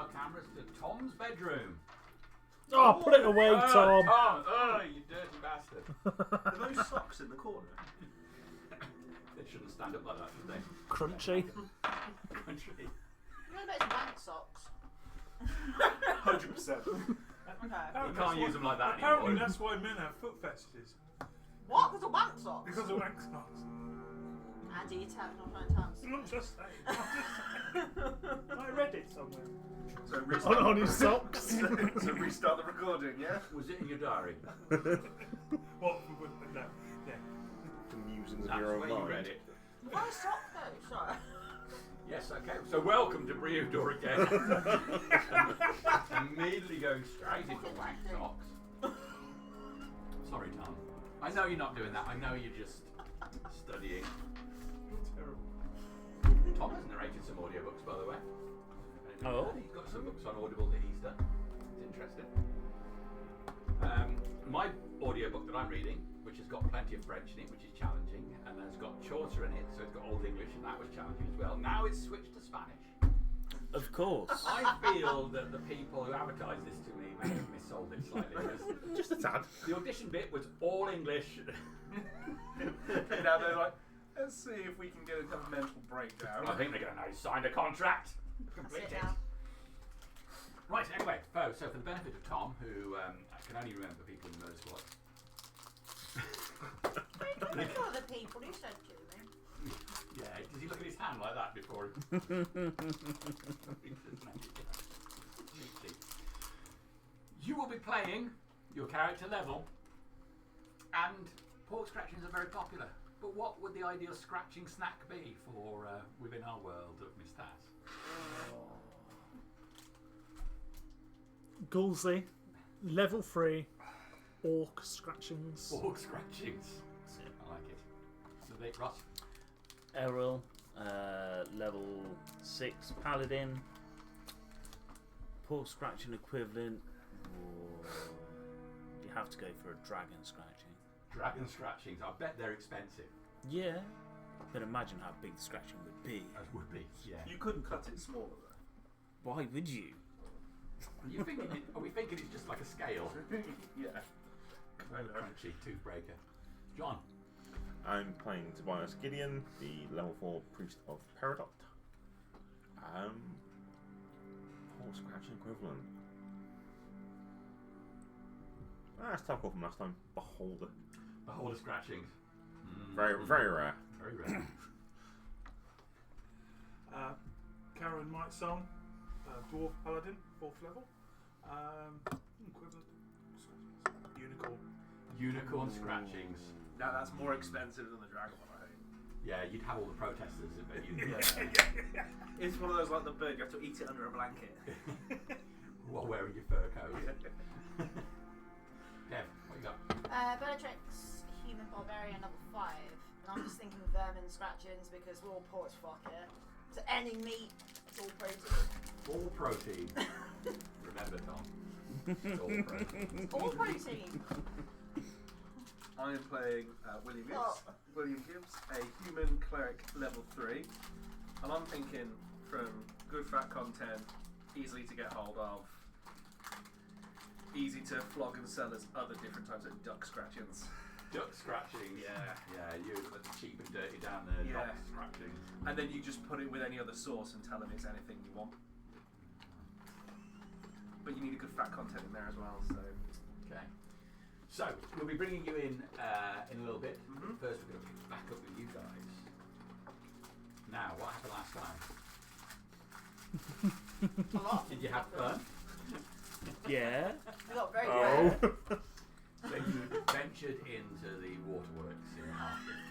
our cameras to Tom's bedroom. Oh, put it away, Tom. Tom! Oh, you dirty bastard. Are those socks in the corner? They shouldn't stand up like that, should they? Crunchy. Crunchy. You know about wank socks? 100%. Okay. You can't use them like that Apparently anymore. that's why men have foot fetishes. What? Because of wank socks? Because of wank socks. Andy, you're telling on phone times. I'm not just saying. I'm just saying. I read it somewhere. So restart, On his socks. so restart the recording, yeah? Was it in your diary? What? No. Yeah. The musings of That's your own where you mind. read it. Why sock though? Sorry. Yes, okay. So welcome to Briudor again. Immediately going straight into wank socks. Sorry, Tom. I know you're not doing that. I know you're just studying. Terrible. Tom has narrated some audiobooks, by the way. Oh. He's got some books on Audible that he's done. It's interesting. My audiobook that I'm reading, which has got plenty of French in it, which is challenging, and has got Chaucer in it, so it's got Old English, and that was challenging as well. Now it's switched to Spanish. Of course. I feel that the people who advertised this to me may have missold it slightly, because Just a tad. the audition bit was all English. Now they're like, let's see if we can get a mental breakdown. I think they're going to know he signed a contract. That's Complete it it. now. Right, anyway, so for the benefit of Tom, who I can only remember people in the Murder Squad. What are you doing with the people you said to me? Yeah, does he look at his hand like that before You will be playing your character level, and pork scratchings are very popular. But what would the ideal scratching snack be for within our world of Miss Tass? Gulsey, level 3, orc scratchings. Pork scratchings. I like it. So they, Ross? Errol, level 6, paladin. Pork scratching equivalent. Or you have to go for a dragon scratching. Dragon scratchings. I bet they're expensive. Yeah. But imagine how big the scratching would be. As would be, yeah. You couldn't cut it smaller though. Why would you? Are we thinking it's just like a scale? Yeah. Crunchy toothbreaker. John? I'm playing Tobias Gideon, the level 4 priest of Peridot. Pork scratching equivalent. That's tough from last time. Beholder. Beholder scratchings. Very, very rare. Very rare. Karen Mightsong, Dwarf Paladin, 4th level. Equivalent. Unicorn. Unicorn scratchings. Now that's more expensive than the dragon one, I think. Yeah, you'd have all the protesters. But It's one of those like the bird, you have to eat it under a blanket. While wearing your fur coat. Dev, what you got? Bellatrix, human barbarian, level 5. And I'm just thinking vermin scratchings because we're all poor as fuck here. So any meat, it's all protein. All protein. Remember, Tom. It's all protein. All protein. I am playing William Gibbs. Oh. William Gibbs, a human cleric level 3. And I'm thinking from good fat content, easily to get hold of, easy to flog and sell as other different types of duck scratchings. Duck scratchings. Yeah. Yeah, you look cheap and dirty down there. Yeah. Duck scratchings. And then you just put it with any other sauce and tell them it's anything you want. But you need a good fat content in there as well, so... Okay. So, we'll be bringing you in a little bit. Mhm. First, we're going to pick back up with you guys. Now, what happened last time? A lot. Did you have fun? Yeah. We got very Oh. good. So you ventured into the waterworks in Hartford.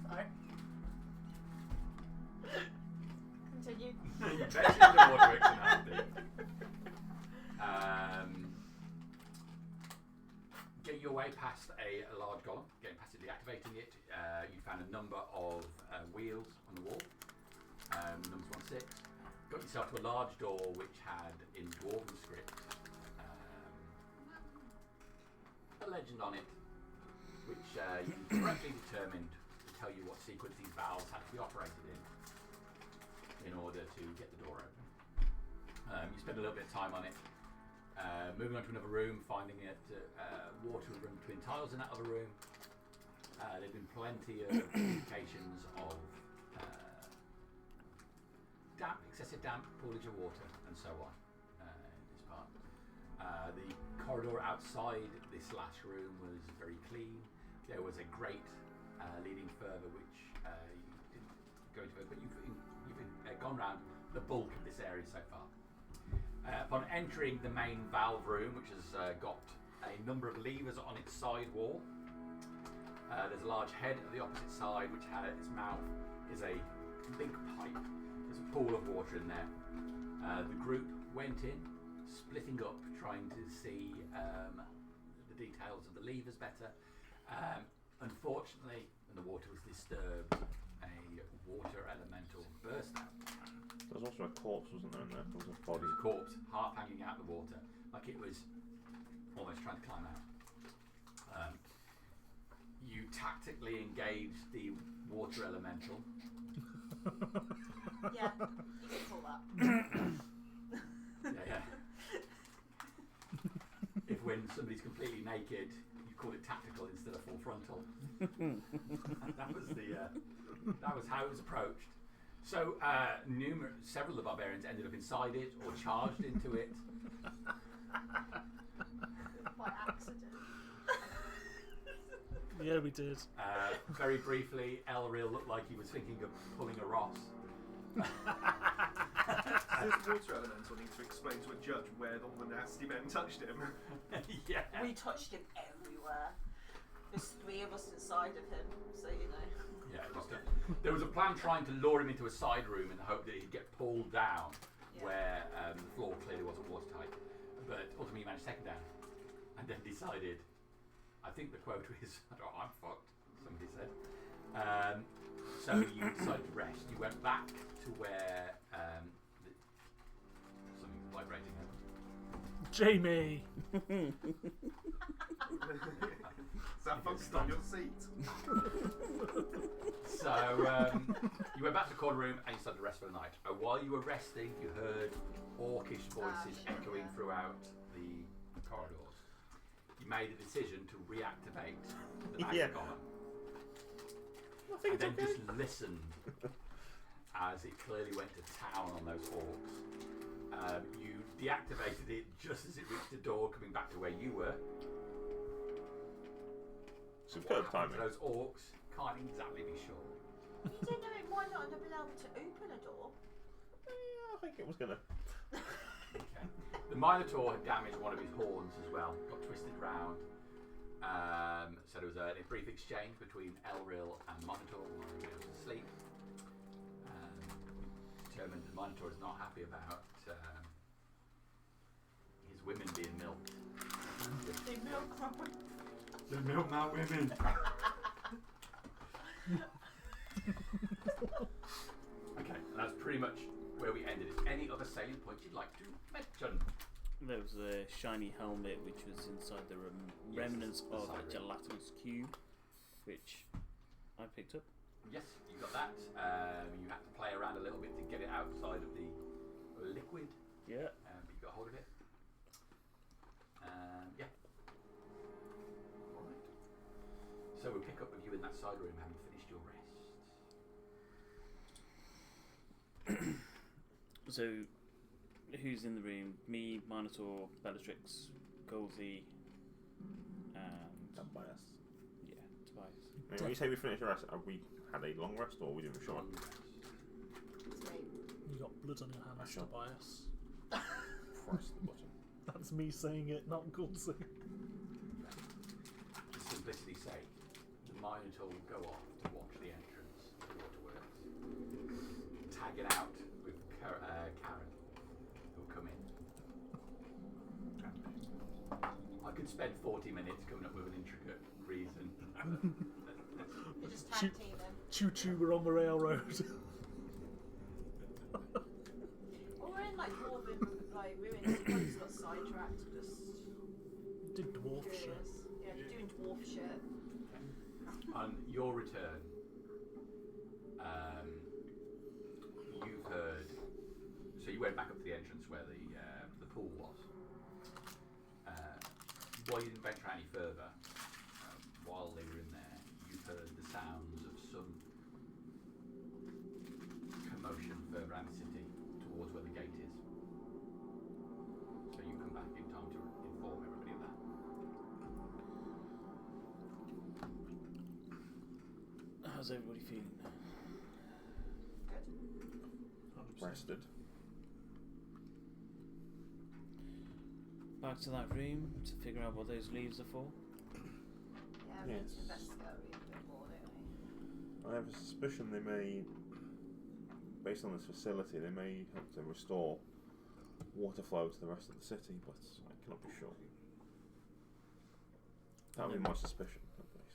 Sorry. Continue. You ventured into the waterworks in Hartford. Getting your way past a large golem, getting past it, deactivating it, you found a number of wheels on the wall. Numbers 1-6. Got yourself to a large door which had, in Dwarven script, a legend on it, which you correctly determined to tell you what sequence these valves had to be operated in. in order to get the door open. You spend a little bit of time on it. Moving on to another room, finding it water would run between tiles in that other room. There've been plenty of indications of damp, excessive damp, poolage of water, and so on in this part. The corridor outside this last room was very clean. There was a grate leading further, which you didn't go into, but you've gone around the bulk of this area so far. Upon entering the main valve room, which has got a number of levers on its side wall, there's a large head at the opposite side, which had its mouth is a big pipe. There's a pool of water in there. The group went in, splitting up, trying to see the details of the levers better. Unfortunately, when the water was disturbed, a water elemental burst out. There was also a corpse, wasn't there, in there? There was a body. There was a corpse, half hanging out of the water, like it was almost trying to climb out. You tactically engaged the water elemental. Yeah, you can call that. Yeah. If when somebody's completely naked, you call it tactical instead of full frontal. That was how it was approached. So several of the barbarians ended up inside it or charged into it. By accident. Yeah, we did. Very briefly, Elril looked like he was thinking of pulling a Ross. This water elemental needs to explain to a judge where all the nasty men touched him. Yeah. We touched him everywhere. There's 3 of us inside of him, so you know. Yeah, there was a plan trying to lure him into a side room in the hope that he'd get pulled down where the floor clearly wasn't watertight. But ultimately he managed to take him down and then decided, I think the quote is, I'm fucked, somebody said. So you decided to rest. You went back to where something's vibrating over. Jamie! Is that focused on your seat? So you went back to the corner room and you started to rest for the night. While you were resting, you heard orcish voices echoing throughout the corridors. You made a decision to reactivate the magnet column. And then just listened as it clearly went to town on those orcs. You deactivated it just as it reached the door coming back to where you were. Superb timing. Those orcs can't exactly be sure. You didn't know it might not have been able to open a door. Yeah, I think it was gonna. Okay. The Minotaur had damaged one of his horns as well, got twisted round. So there was a brief exchange between Elril and Minotaur while he was asleep. Determined the Minotaur is not happy about his women being milked. They milk my women. They milk my women! Okay, and that's pretty much where we ended. Is any other salient points you'd like to mention? There was a shiny helmet which was inside the remnants the of side a room. gelatinous cube, which I picked up. Yes, you got that. You had to play around a little bit to get it outside of the liquid, Yeah. but you got hold of it. Yeah. Alright. So we'll pick up with you in that side room having finished your rest. So, who's in the room? Me, Minotaur, Bellatrix, Golsey, and Tobias. yeah, Tobias. When you say we finished the rest, have we had a long rest or we didn't short? You got blood on your hands, Sure. Tobias. Press the button. That's me saying it, not Gulsey. For simplicity's sake, the Minotaur will go off to watch the entrance of the waterworks. Tag it out with Karen, who'll come in. I could spend 40 minutes coming up with an intricate reason. You just tag team him. Choo choo, we're on the railroad. Well, we're in like dwarven ruins. You probably just got sidetracked. Just Did dwarf shit. curious. Yeah, you're doing dwarf shit. On your return, you've heard you went back up to the entrance where the pool was. While you didn't venture any further, while they were in there, you heard the sounds of some commotion further around the city towards where the gate is. So you come back in time to inform everybody of that. How's everybody feeling now? Rested. Back to that room to figure out what those leaves are for. Yeah, we need to investigate a bit more, don't we? I have a suspicion they may, based on this facility, they may help to restore water flow to the rest of the city, but I cannot be sure. That would be my suspicion, at least.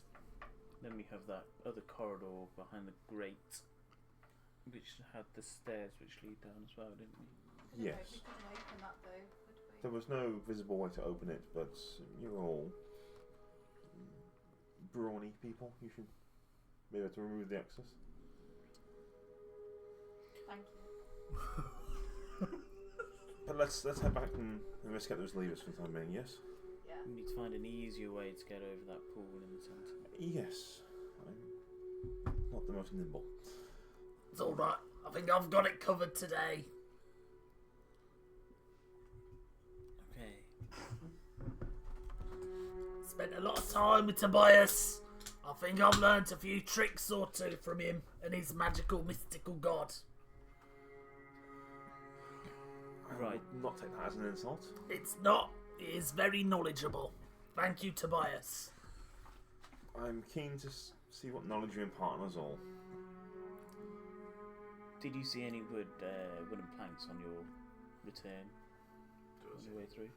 Then we have that other corridor behind the grate, which had the stairs which lead down as well, didn't we? I don't know Yes. if we couldn't open that though, could we? There was no visible way to open it, but you're all brawny people. You should be able to remove the excess. Thank you. But let's head back and investigate those levers for the time being, yes? Yeah. We need to find an easier way to get over that pool in the centre. Yes. I'm not the most nimble. It's alright. I think I've got it covered today. Okay. Spent a lot of time with Tobias. I think I've learnt a few tricks or two from him and his magical, mystical god. I would not take that as an insult. It's not. He is very knowledgeable. Thank you, Tobias. I'm keen to see what knowledge you impart on us all. Did you see any wooden planks on your return on your way through?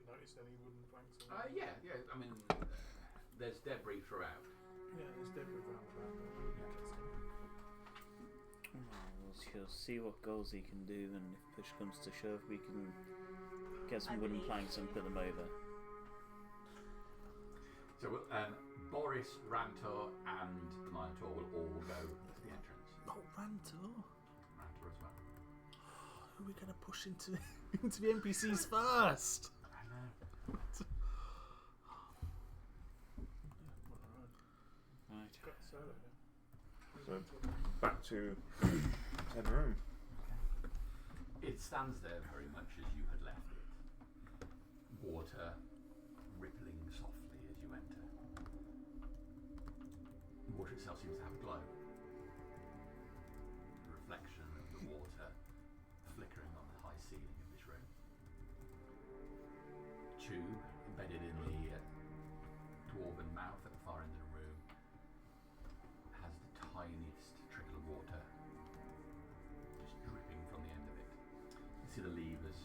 Noticed any wooden planks? Yeah. I mean, there's debris throughout. Yeah, there's debris around about. We'll see what goals he can do, and if push comes to shove, we can get some wooden planks and put them over. So Boris, Rantor, and the Minotaur will all go to the entrance. Oh, Rantor. Rantor as well. Who are we going to push into the NPCs first? I know. Right. So, back to the room. It stands there very much as you had left it. Water rippling softly as you enter. The water itself seems to have a glow. The reflection of the water flickering on the high ceiling of this room. Tube embedded in the dwarven mouth at the far end of the room has the tiniest trickle of water just dripping from the end of it. You see the levers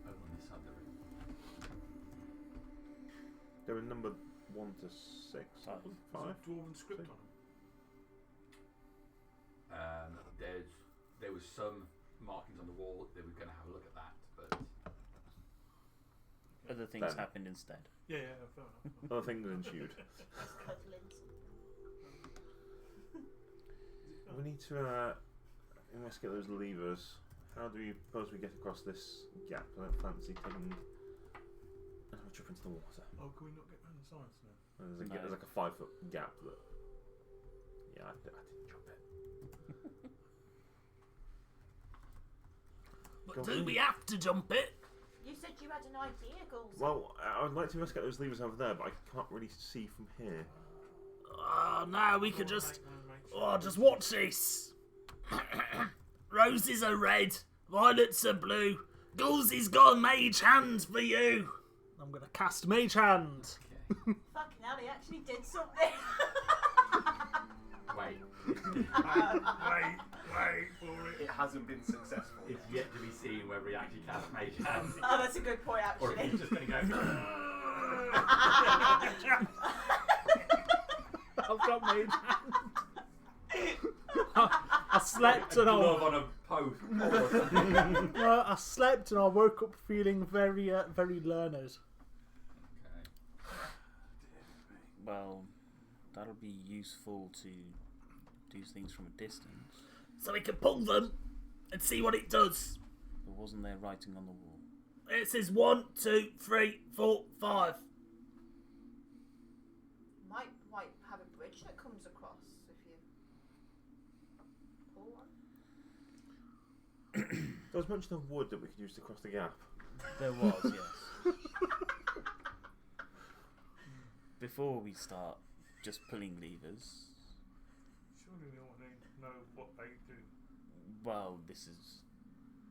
over on this side of the room. They were numbered 1 to 6, I believe. 5. Dwarven script on them. There was some markings on the wall. They were going to have a look at that, but Other things Then- happened instead. Yeah, fair enough. Other things ensued. We need to investigate those levers. How do we suppose we get across this gap? I don't fancy taking a trip into the water. Oh, can we not get round the sides then? There's like a 5-foot gap that. Yeah, I didn't jump it. But do we have to jump it? You said you had an idea, Goals. Well, I would like to investigate those levers over there, but I can't really see from here. Oh, no, we could just... Oh, just watch this. Roses are red, violets are blue. Goolsy's got a mage hand for you. I'm going to cast Mage Hand. okay. Fucking hell, he actually did something. Wait. Wait for it. It hasn't been successful. It's yet to be seen whether he actually casts Mage Hand Oh, that's a good point, or if actually. he's just going to go. I've got Mage Hand. I slept and glove on a post. I slept and I woke up feeling very, very learned. Okay. Well, that'll be useful to do things from a distance. So we can pull them. and see what it does. But wasn't there writing on the wall? It says 1, 2, 3, 4, 5. Might have a bridge that comes across if you pull one. There was mention of wood that we could use to cross the gap. There was, yes. Before we start just pulling levers, Surely we all need to know what they do. well, this is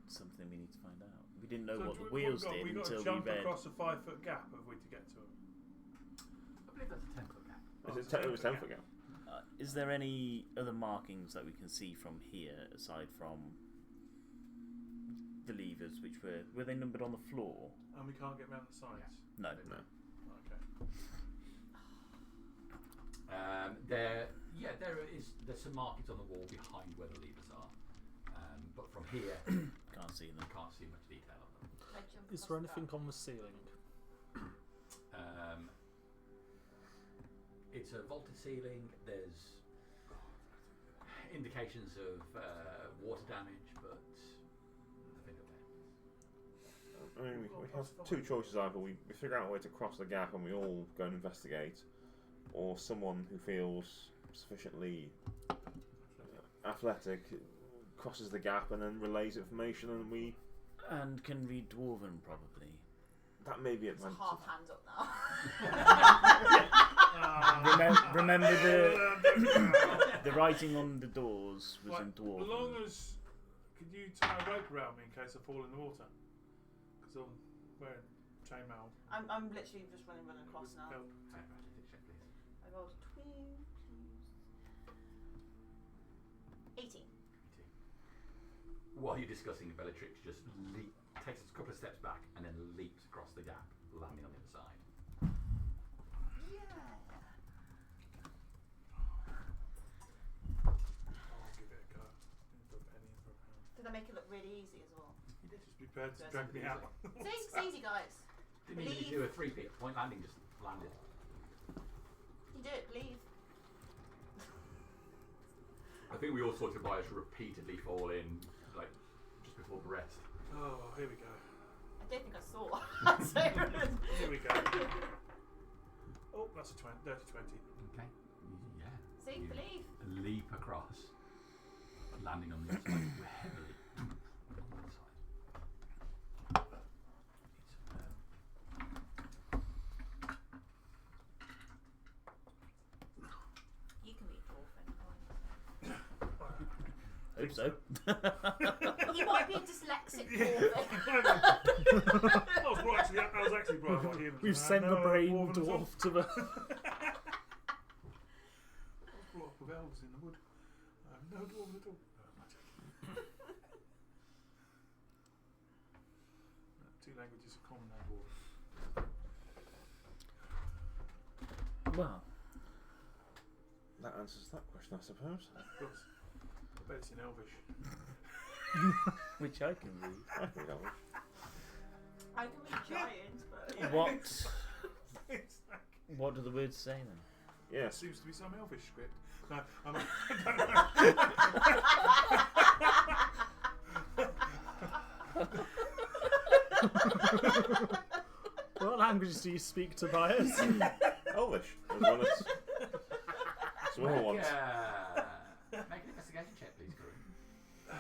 something we need to find out. We didn't know So what the wheels did we got until to we jump read. across a 5-foot gap, have we, to get to them? I believe that's a 10-foot gap. It was 10 foot gap. Is there any other markings that we can see from here aside from the levers, which were they numbered on the floor? And we can't get round the sides? No. No. Okay. There's some markings on the wall behind where the levers are, but from here Can't see them. you can't see much detail of them. I jump Is across there the anything gap. on the ceiling? It's a vaulted ceiling. There's indications of water damage, but nothing up there. I mean, we have two choices: either we figure out a way to cross the gap and we all go and investigate, or someone who feels sufficiently athletic crosses the gap and then relays information, and we. And can read Dwarven, probably. That may be It's a advantage. half hand up now. Remember the writing on the doors was in Dwarven. As long as... Could you tie a rope around me in case I fall in the water? Because I'm wearing chainmail. I'm literally just running across now. Help. Athletics check, please. I rolled a 18. While you're discussing, Bellatrix just takes a couple of steps back and then leaps across the gap, landing on the other side. Yeah. I'll give it a go. For a penny and for a pound. Did I make it look really easy as well? Just be prepared to Yes, drag me out. It's easy, guys. Didn't even Believe. do a 3-point landing, just landed. You do it, believe. I think we all saw Tobias repeatedly fall in, like, just before the rest. Oh, here we go. I don't think I saw. Here we go. Oh, that's a 30 20. Okay. Yeah. See, You believe. leap across, landing on the other side. We're heavily on the other side. You can be dwarven. Hope so. You might be a dyslexic dwarven. I was actually bright white humans. I I had had no no brain dwarven at all. dwarf to the. I was brought up with elves in the wood. I have no dwarven at all. No, I'm not joking. Two languages are common on board. Well, That answers that question, I suppose. Of course. I bet it's in Elvish. which I can read. I think that was. I can be giant, but. What do the words say then? There Yes. seems to be some Elvish script. No, I'm What languages do you speak, Tobias? Elvish. As well as some other ones. Make an investigation check, please, Corinne.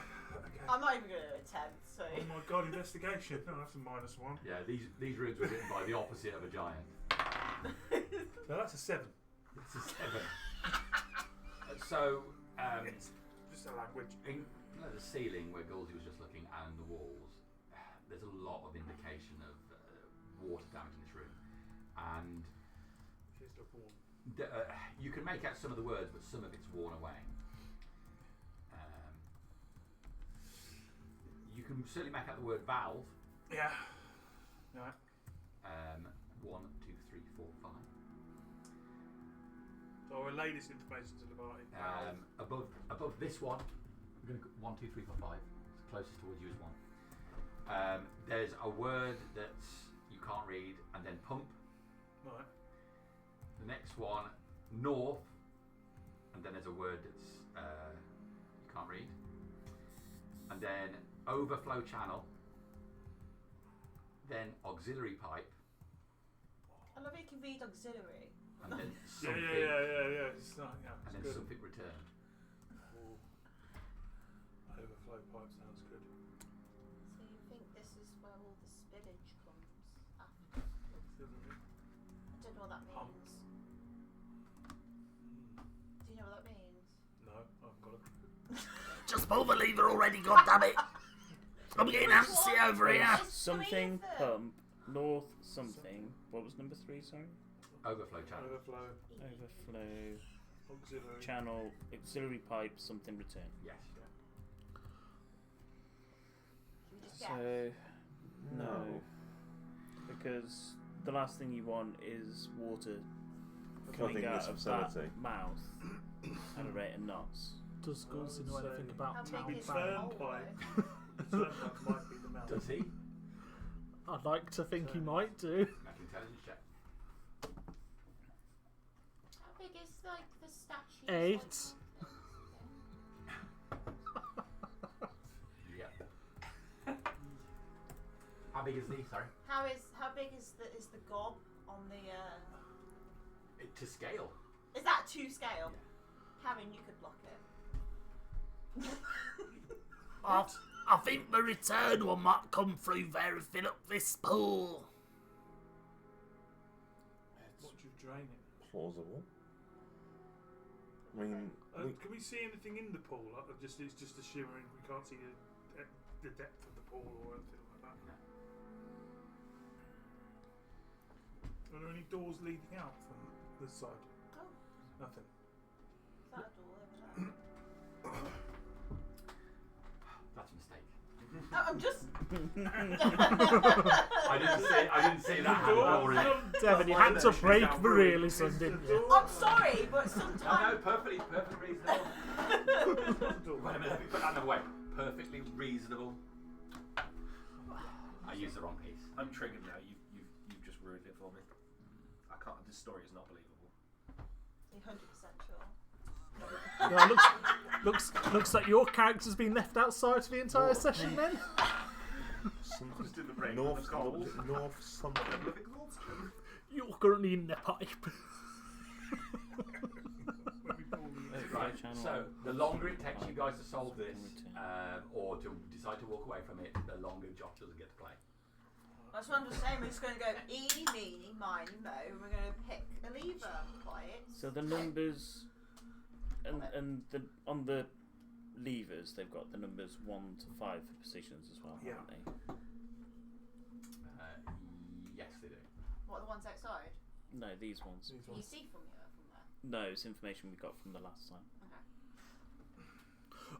I'm not even going to attempt, so. Oh my god, investigation. No, that's a -1. Yeah, these runes were written by the opposite of a giant. No, that's a 7. That's a 7. So, It's just a language. in the ceiling where Goldie was just looking and the walls, there's a lot of indication of water damage in this room. And She's still born. you can make out some of the words, but some of it's worn away. You can certainly make out the word valve. Yeah. Right. 1, 2, 3, 4, 5. So I'll relay this information to the party. Above this one, we're going to go 1, 2, 3, 4, 5. It's closest towards you is 1. There's a word that you can't read, and then pump. Right. The next one, north, and then there's a word that's you can't read. And and then overflow channel, then auxiliary pipe, I love you can read auxiliary. and then Yeah, something, yeah. It's not, yeah, and it's then good. something returned. Ooh. Overflow pipe sounds good. So you think this is where all the spillage comes after? Auxiliary. I don't know what that means. Do you know what that means? No, I've got it. Just pull the lever already, goddammit! I'm getting antsy over here. It's Something three of them. pump, north something. What was number 3, sorry? Overflow channel. Overflow, Overflow, auxiliary. channel, auxiliary pipe, something return. Yes. Should we just guess? So, no. Because the last thing you want is water coming Flooding out this of facility. that mouth at a rate of knots. Does Ghouls know anything about How town big is planning? the hole, Turnpike. though? The turnpike might be the mouth. Does he? I'd like to think he might do. Make an intelligence check. How big is like the statue? 8. Yeah. How big is he? Sorry. How big is the gob on the? To scale. Is that to scale? Karen, you could block it. I think the return one might come through there and fill up this pool. What do you drain it? Plausible. I mean, Can we see anything in the pool? Like, it's just a shimmering. We can't see the depth of the pool or anything like that. Are there any doors leading out from this side? Oh, Nothing. is that a door over there? That's a mistake. Oh, I'm just. I didn't see that had a door in it. Devin, you had to break the realism, didn't you? I'm sorry, but No, sometimes. perfectly reasonable. Wait a minute, let me put that another way. Perfectly reasonable. I used the wrong piece. I'm triggered now. You've just ruined it for me. I can't. This story is not believable. You're 100% sure. Yeah, looks like your character's been left outside for the entire session then. Just in the brain. north, the cold. north something. Level of exhaustion. You're currently in the pipe. Right, channel. so the longer it takes you guys to solve this, Return. or to decide to walk away from it, the longer Josh doesn't get to play. That's what I'm just saying. We're just going to go eeny, meeny, miny, mo, and we're going to pick a lever. Quiet. So the numbers and the on the levers they've got the numbers 1 to 5 for positions as well, Yeah. haven't they? Yes, they do. What, the ones outside? No, these ones. These Can you ones. see from here? From there? No, it's information we got from the last time. Okay.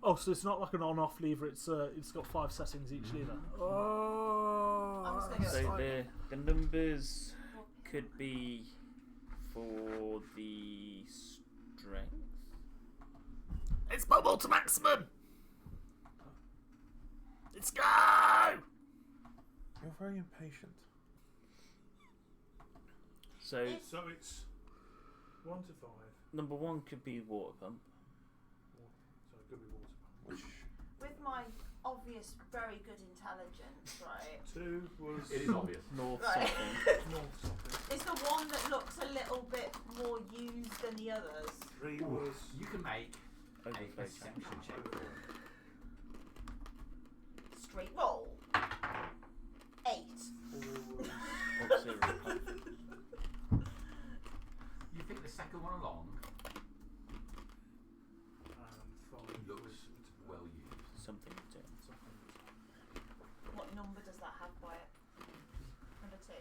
Oh, so it's not like an on-off lever. It's got 5 settings each lever. Oh. I'm just gonna go So outside. the numbers could be for the strength. It's mobile to maximum. Let's go. You're very impatient. So So it's 1 to 5. number 1 could be water pump. So it could be water. Which With my obvious, very good intelligence, right? 2 was It is obvious. North Right. something. north something. It's the one that looks a little bit more used than the others. 3 Ooh, was you can make a Overflow perception check. Straight roll. 8. 4 was Auxiliary pump. You think the second one along and 5 looks well used. Something return. something. What number does that have by it? Number 2.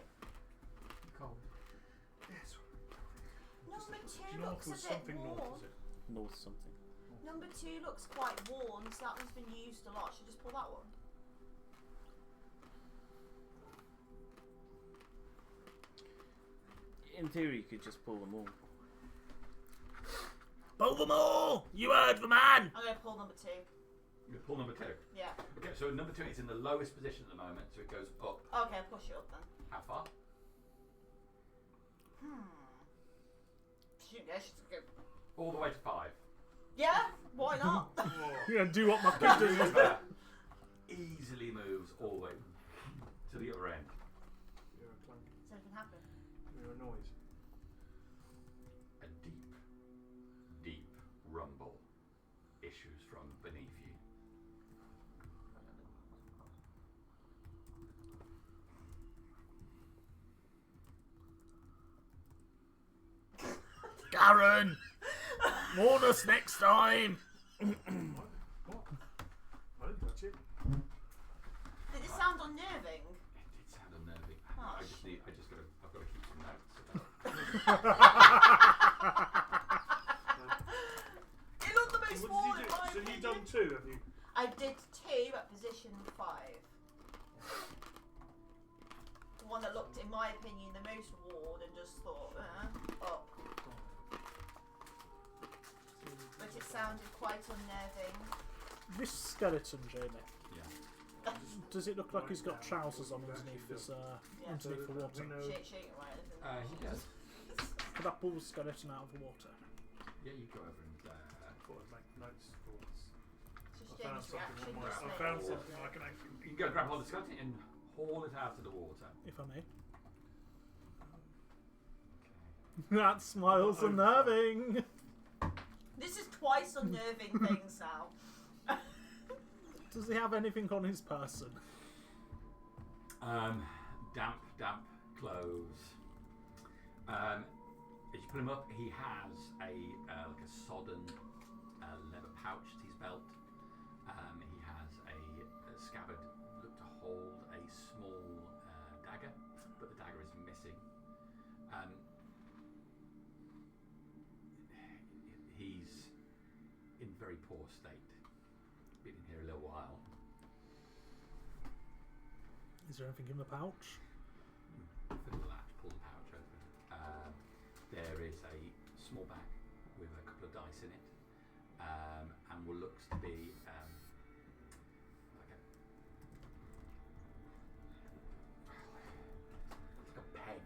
Cold. Yes. Number 2 North looks a was bit something worn. north, was it? North something. Number 2 looks quite worn, so that one's been used a lot. Should I just pull that one? In theory, you could just pull them all. Pull them all. You heard the man. I'm going to pull number 2. You pull number 2. Yeah. Okay, so number 2 is in the lowest position at the moment, so it goes up. Okay, I'll push it up then. How far? Shoot, yeah, she's good. All the way to 5. Yeah, why not? Whoa. Yeah, do what my kid does. There. issues from beneath you. Garen! Warn us next time! What? I didn't touch it. Did it sound unnerving? It did sound unnerving. Oh, I've got to keep some notes. It looked the most What boring, did in you my do? So opinion. you've done 2, have you? I did 2 at position 5. The one that looked, in my opinion, the most worn and just thought, up. But it sounded quite unnerving. This skeleton, Jamie, Yeah. does it look like he's got trousers on underneath his underneath the water? Shake it right, isn't it? He does. Could I pull the skeleton out of the water? Yeah, you go over and. Thought I'd make notes for this. It's I just found James' something reaction. on my. just I made found it. something I can actually. You can go grab hold of the skeleton and haul it out of the water. If I may. That smile's unnerving. This is twice unnerving thing, Sal. Does he have anything on his person? Damp clothes. As you pull him up, he has a like a sodden leather pouch at his belt. He has a scabbard look to hold a small dagger, but the dagger is missing. He's in very poor state. Been in here a little while. Is there anything in the pouch? Fiddle the latch, pull the pouch open. There is a small bag with a couple of dice in it, and what looks to be like a peg.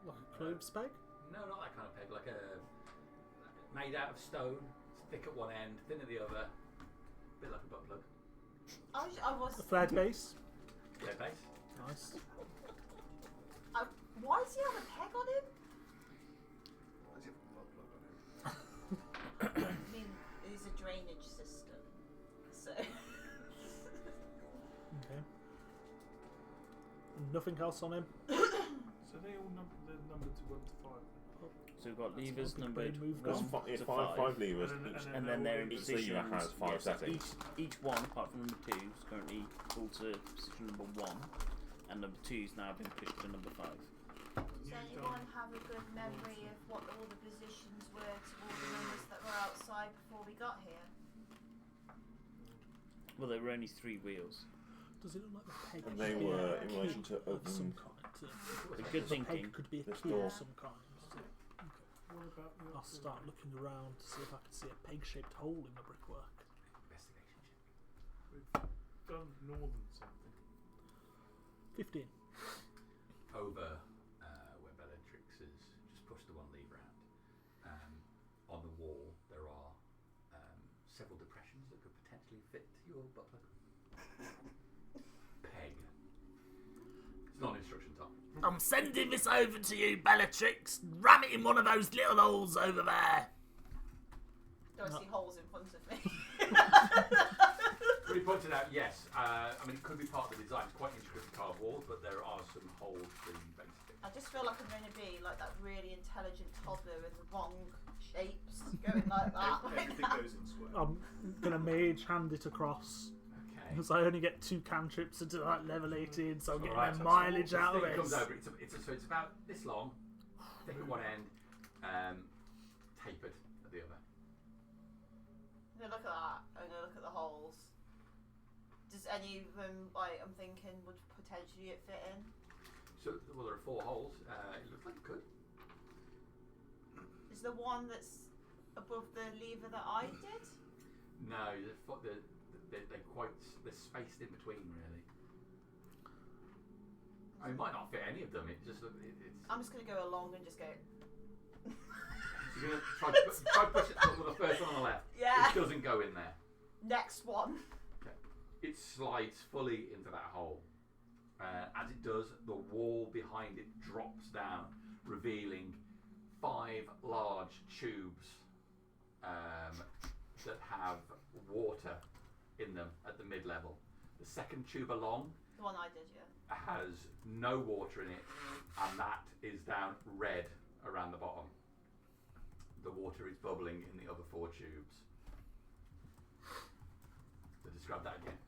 Like a cribs bag? No, not that kind of peg. Like a made out of stone, thick at one end, thin at the other. A bit like a butt plug. I was. A flared base? Yeah, base. Nice. Why does he have a peg on him? Why does he have a butt plug on him? I mean, it's a drainage system, so. Okay. Nothing else on him? So they all they're numbered to 1 to 5. So we've got levers That's numbered moved There's on. to five levers. And and then they're in each lever positions. has 5 so settings. each one, apart from number 2, is currently pulled to position number 1, and number 2's now been pushed to number 5. Does anyone have a good memory of what all the positions were to all the numbers that were outside before we got here? Well, there were only 3 wheels. Does it look like the peg? And could they be were a in key relation to of some open. kind? But good The thinking. peg could be a This key door. of some kind. What about the I'll start looking around to see if I can see a peg-shaped hole in the brickwork. Investigation check. We've done northern something. 15. Over where Bellatrix has just pushed the one lever out. On the wall there are several depressions that could potentially fit your butt plug. Peg. It's not an instruction top. I'm sending this over to you, Bellatrix. Ram it in one of those little holes over there. Do I see holes in front of me? Pretty pointed out, yes. I mean, it could be part of the design. It's quite intricately carved walls, but there are some holes in basically. I just feel like I'm going to be like that really intelligent toddler with the wrong shapes going like that. Everything goes in square. I'm gonna mage hand it across Okay. because I only get 2 cantrips into that level 18, so I'm getting Alright, my so mileage this out of thing it. comes over. So it's about this long, thick at one end, tapered at the other. I'm going to look at that. I'm going to look at the holes. Does any of them, like, I'm thinking, would potentially it fit in? So, well, there are 4 holes. It looks like it could. Is the one that's above the lever that I did? No, they're quite. They're spaced in between, really. I mean, it might not fit any of them. It just it's. I'm just going to go along and just go. You're gonna try to push it with the first one on the left. Yeah. It doesn't go in there. Next one. Okay. It slides fully into that hole. As it does, the wall behind it drops down, revealing 5 large tubes that have water in them at the mid-level. The second tube along The one I did, yeah. has no water in it, and that is down red around the bottom. The water is bubbling in the other 4 tubes. So describe that again.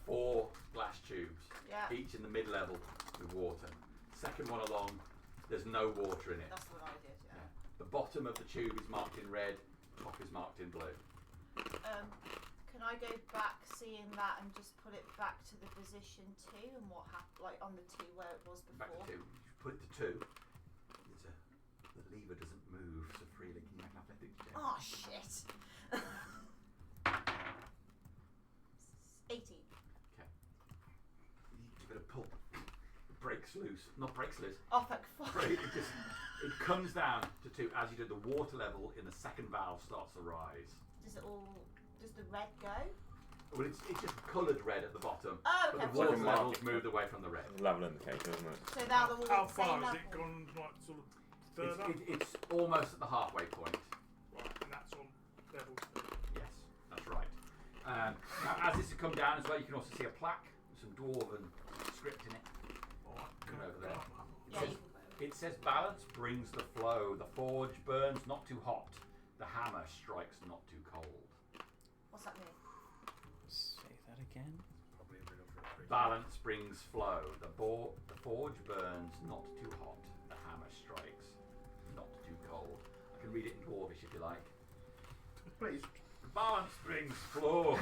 4 glass tubes, Yeah. each in the mid-level with water. Second one along, there's no water in it. That's the one I did, yeah. Yeah. The bottom of the tube is marked in red, top is marked in blue. Can I go back seeing that and just put it back to the position 2 and what happened, like on the 2 where it was Back before? to 2. You put it to 2. The lever doesn't move so freely. Can you make an athletics check? Oh shit! 18. Okay. You give it a pull. It breaks loose. Not breaks loose. Oh fuck! Fuck. It comes down to 2. As you do, the water level in the second valve starts to rise. Does the red go? Well, it's just coloured red at the bottom. Oh, But okay. the water Like a level's market. moved away from the red. Level indicator, isn't it? So now the How water's far same has level. it gone? Like sort of third up. It's almost at the halfway point. Right, and that's on level 2. Yes, that's right. Now, as this has come down as well, you can also see a plaque with some dwarven script in it. Alright, Come over there. Yeah, you can go. It says balance brings the flow. The forge burns not too hot. The hammer strikes not too cold. What's that mean? Say that again. Probably a riddle for a creature. Balance brings flow. The forge burns not too hot. The hammer strikes not too cold. I can read it in Dwarvish if you like. Please. Balance brings flow.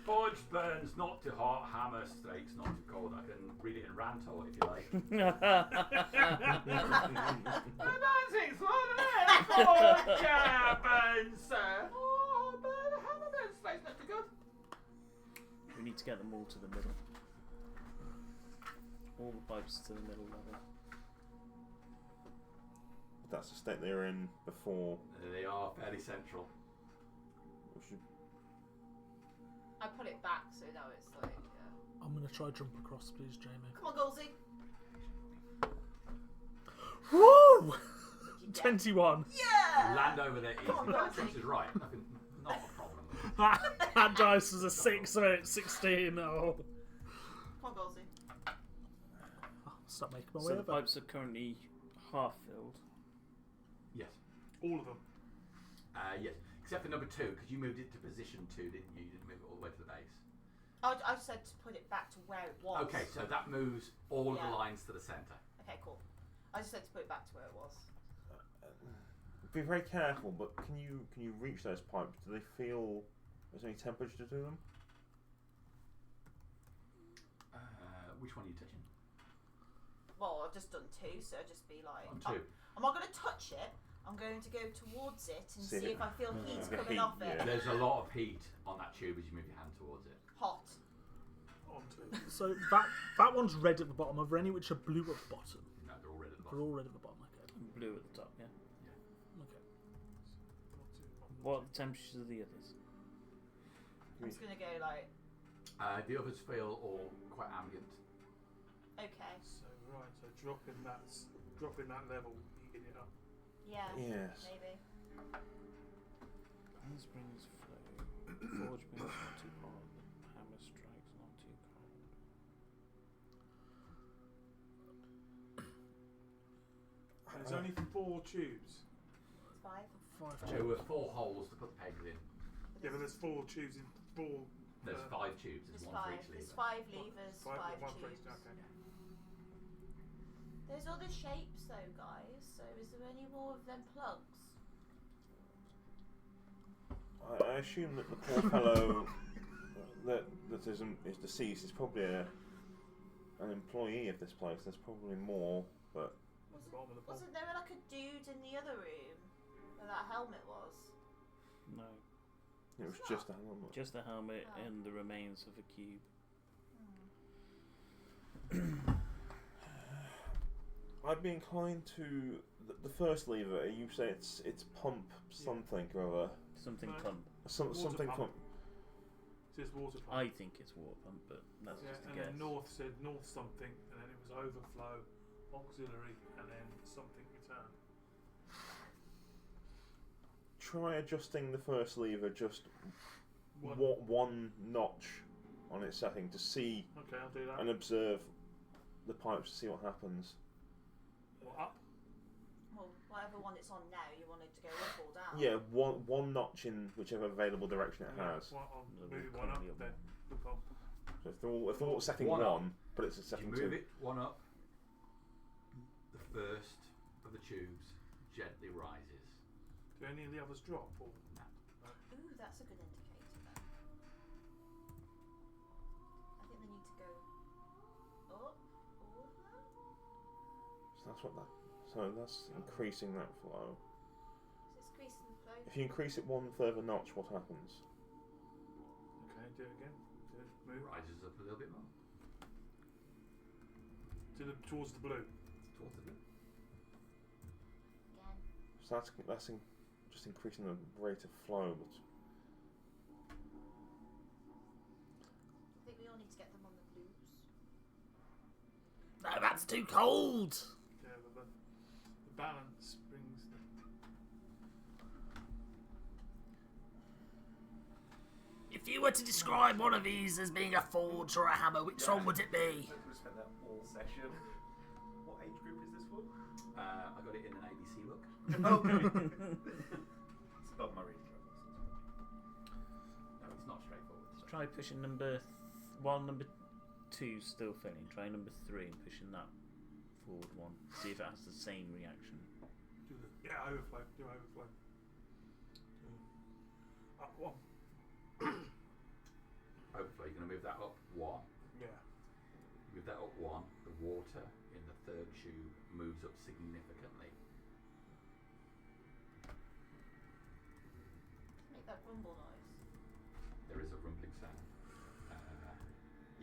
Forge burns not too hot. Hammer strikes not too cold. I can read it in Rantor if you like. Balancing slow forge burns. Oh, but the hammer burns strikes not too good. We need to get them all to the middle. All the pipes to the middle level. That's the state they were in before. They are fairly central. We should I put it back so now it's like, yeah. I'm going to try jump across, please, Jamie. Come on, Golsey. Woo! What did you get? 21. Yeah! Land over there easily. Come on, That Bertie. is right. Nothing, not a problem. That dice was a 6, so it's 16. Oh. Come on, Golsey. I'll stop making my way So the over. pipes are currently half filled. Yes. All of them. Yes. Except for number 2, because you moved it to position 2, didn't you? You didn't move it all the way to the base. I said to put it back to where it was. Okay, so that moves all of the Yeah. lines to the centre. Okay, cool. I just said to put it back to where it was. be very careful. But can you reach those pipes? Do they feel there's any temperature to them? Which one are you touching? Well, I've just done 2, so I'll just be like... On 2. I'm not going to touch it. I'm going to go towards it and see if I feel heat The coming heat, off it. yeah. There's a lot of heat on that tube as you move your hand towards it. Hot. On 2. So that one's red at the bottom. Are there any which are blue at the bottom? No, they're all red at the They're bottom. all red at the bottom. Okay. Blue at the top, yeah. Okay. What are the temperatures of the others? I'm just going to go like... The others feel all quite ambient. Okay. So right, so dropping that level, heating it up. Yeah. Yes. Maybe. Balance brings flow. Forge brings not too hot. Hammer strikes not too cold. And it's only 4 tubes. It's 5. 5 There were 4 holes to put the pegs in. Yeah, but there's 4 tubes in 4. There's 5 tubes. There's There's one for 5. each There's lever. 5 levers, 5 5 one for each, tubes. okay. There's other shapes though, guys. So is there any more of them plugs? I assume that the poor fellow that is deceased is probably an employee of this place. There's probably more, but Wasn't there like a dude in the other room where that helmet was? No, it was just a helmet. just a helmet Oh. and the remains of a cube. I'd be inclined to the first lever. You say it's pump something or other. Something No. pump. Something Water pump. It says water pump. I think it's water pump, but that's Yeah, just a and guess. then north said north something, and then it was overflow, auxiliary, and then something return. Try adjusting the first lever just One. one notch on its setting to see Okay, I'll do that. and observe the pipes to see what happens. Or up. Well, whatever one it's on now, you want it to go up or down. Yeah, one notch in whichever available direction it has. Well, I'll They're move all one up currently then. The pump. So if they're all setting One one, up. but it's a You setting move two. it one up. The first of the tubes gently rises. Do any of the others drop? Or? Ooh, that's a good indicator then. I think they need to go up, all of them? So that's what that. So that's increasing that flow. Is this increasing the flow? If you increase it one further notch, what happens? Okay, do it again. Do it. Move Rises up a little bit more. towards the blue. Towards the blue. Again. So that's just increasing the rate of flow, but I think we all need to get them on the blues. No, that's too cold. Yeah, but the balance brings the. If you were to describe one of these as being a forge or a hammer, which one would it be? We spent that all session. What age group is this for? I got it in an ABC book. Okay. It's above my reading levels. No, it's not straightforward. Let's try pushing number while number 2's still failing. Try number 3 and pushing that forward one. See if it has the same reaction. Do the overflow. Do overflow. Up one. Overflow, you're going to move that up one. Yeah. Move that up one. The water in the third tube moves up significantly. Make that rumble noise. There is a rumbling sound.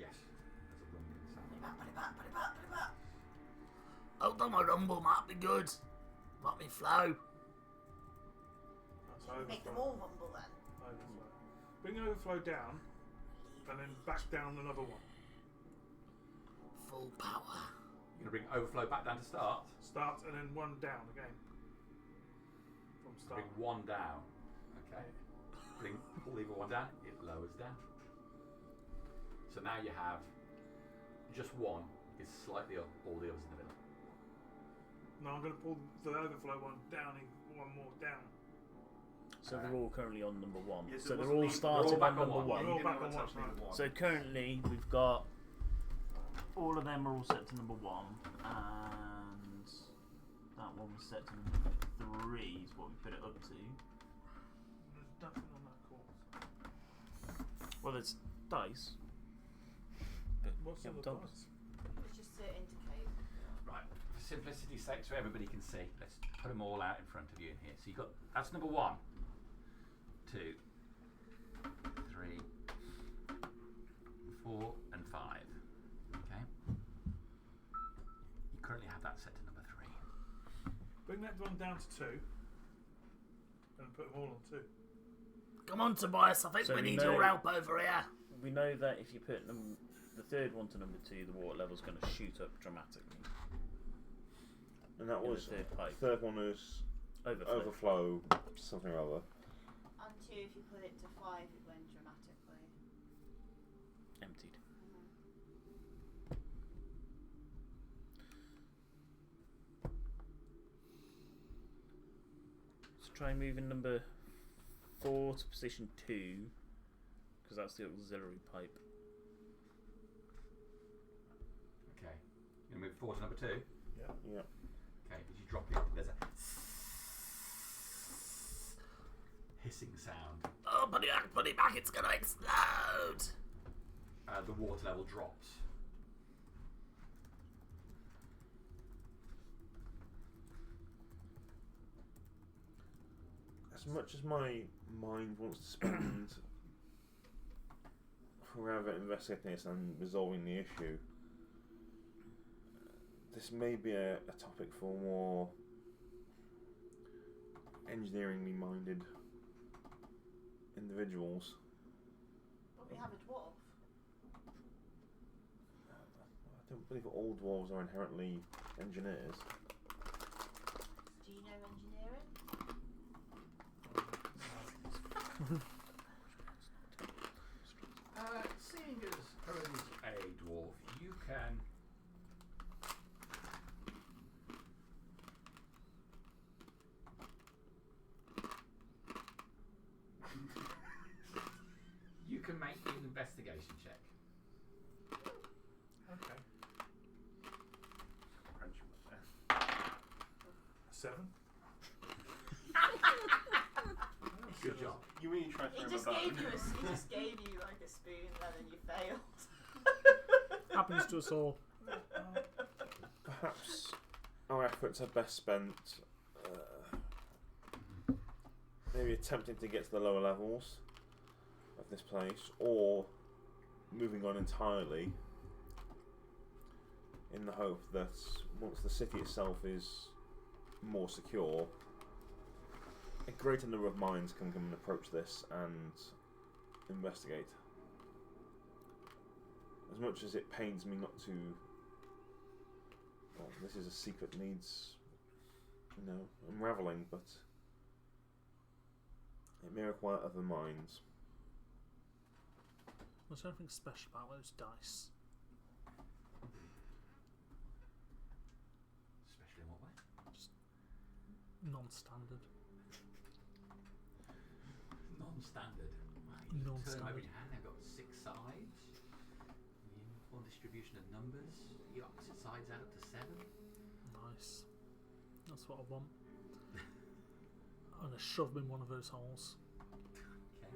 Yes, there's a rumbling sound. Put it back, put it back, put it back, put it back. Oh, my rumble might be good. Might be flow. That's Make them overflow. all rumble then. Overflow. Bring overflow down, and then back down another one. Full power. You're going to bring overflow back down to start. Start and then one down again. From start. Bring one down. Okay. Pull lever one down. It lowers down. So now you have just one is slightly up, all the others in the middle. No, I'm going to pull the overflow one down, one more down. So they're all currently on number 1. Yes, So it they're wasn't all me. starting They're all back on on number one. They're 1. all You back didn't on want to one touch side. neither one. So currently we've got all of them are all set to number 1, and that one was set to number 3 is what we put it up to. There's nothing on that course. Well, there's dice. But What's you on haven't the told dice? It's just to indicate. Right. For simplicity's sake, so everybody can see, let's put them all out in front of you in here. So you got that's number 1, 2, 3, 4, and 5. Okay. You currently have that set to number 3. Bring that one down to 2, and put them all on 2. Come on, Tobias. I think So we we need know- your help over here. We know that if you put the third one to number 2, the water level's going to shoot up dramatically. and that In the was third pipe. third one is overflow something or other. And 2, if you put it to 5, it went dramatically. Emptied. So try moving number 4 to position 2, because that's the auxiliary pipe. Okay. You're going to move forward to number 2. Yeah. Okay. As you drop it, there's a hissing sound. Oh, put it back. It's going to explode. The water level drops. As much as my mind wants to spend forever investigating this and resolving the issue, this may be a topic for more engineeringly minded individuals. But We have a dwarf. I don't believe all dwarves are inherently engineers. Do you know engineering? Seeing as Cohen's a dwarf, you can. You can make an investigation check. Okay. Crunch him up there. 7. Good job. You mean you try to He throw just him a gave bone? you he just gave you like a spoon and then you failed. Happens to us all. Perhaps our efforts are best spent maybe attempting to get to the lower levels of this place, or moving on entirely in the hope that once the city itself is more secure, a greater number of minds can come and approach this and investigate. As much as it pains me not to, well, this is a secret that needs, unravelling, but it may require other minds. There's nothing special about those dice. Especially in what way? Non-standard. Non-standard. Well, you turn them over in your hand, they've got 6 sides. Uniform distribution of numbers. Your opposite sides add up to 7. Nice. That's what I want. I'm gonna shove them in one of those holes. Okay.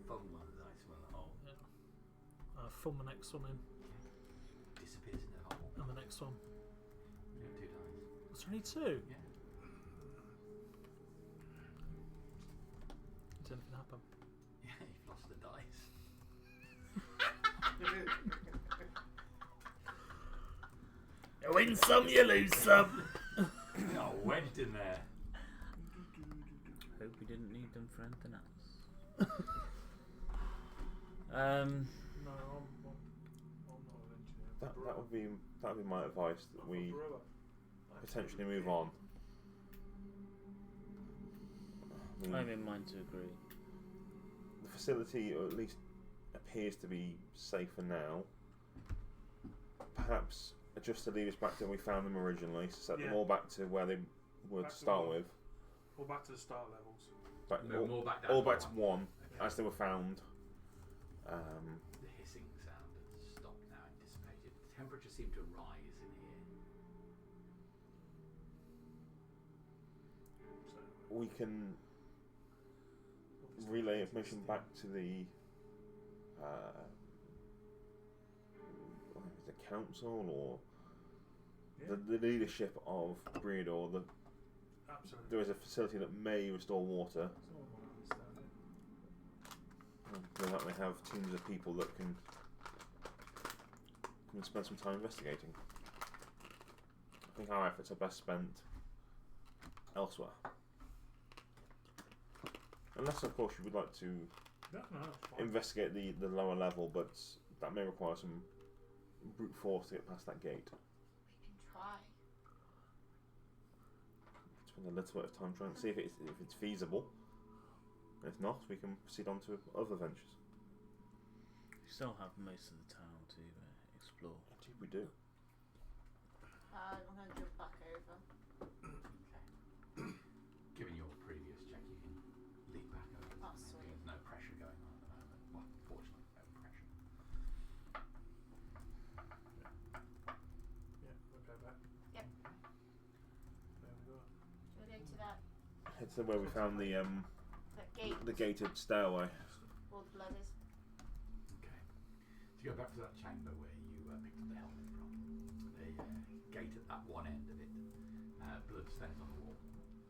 Thumb one of the dice from the hole. Yeah. Thumb the next one in, Disappears in the hole. and the next one. You have 2 dice. Is there only 2? Yeah. Did anything happen? Yeah, you've lost the dice. You win some, you lose some. Oh, wedged in there. Hope we didn't need them for anything else. No, I'm not an engineer. That would be my advice, that we potentially move on. I mean, I'm in mind to agree. the facility, or at least appears to be safer now. Perhaps adjust the levers back to when we found them originally, set them Yeah. all back to where they would Back to start one. with. Or back to the start levels. Back, No, more back down all to back to 1. 1, Okay. as they were found. The hissing sound has stopped now and dissipated. The temperature seemed to rise in here. So, We can relay information back to the council or yeah, the leadership of Briudor. absolutely. There is a facility that may restore water. Someone will understand it. They likely have teams of people that can come and spend some time investigating. I think our efforts are best spent elsewhere. Unless, of course, you would like to No, that's fine. investigate the lower level, but that may require some brute force to get past that gate. We can try. Spend a little bit of time trying to see if it's feasible. If not, we can proceed on to other ventures. We still have most of the town to explore. Indeed we do. I'm going to jump back over. Okay. Given your previous check, you can leap back over. Oh, sweet. There's no pressure going on at the moment. Well, fortunately, no pressure. Yeah, we'll go back. Yep. There we go. Should we go to that It's where we found the gate? gated stairway. All the blood is. Okay. To go back to that chamber where you picked up the helmet from, the gate at that one end of it, blood stains on the wall.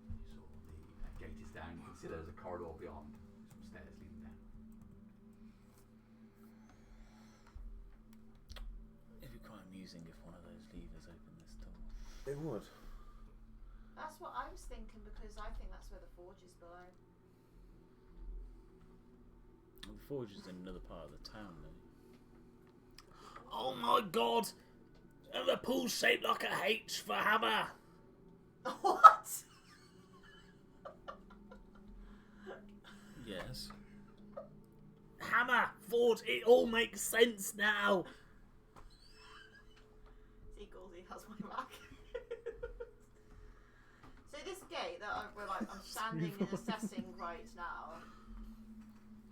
You saw the gate is down. You can see there's a corridor beyond, some stairs leading down. It'd be quite amusing if one of those levers opened this door. It would. That's what I was thinking because I think that's where the forge is below. The the forge is in another part of the town, then. Oh my god! And the pool's shaped like a H for hammer! What? Yes. Hammer! Forge, it all makes sense now! See, Goldie has my back. So this gate that I'm standing and assessing right now.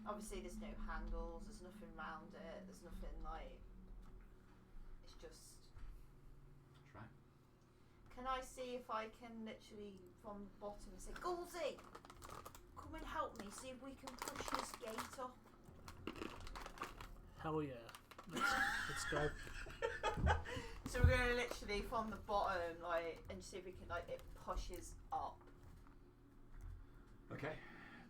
Obviously, there's no handles. There's nothing round it. There's nothing like. It's just. Try. Can I see if I can literally from the bottom say, Goldie, come and help me. See if we can push this gate up. Hell yeah. Let's go. So we're gonna literally from the bottom, like, and see if we can, like, it pushes up. Okay,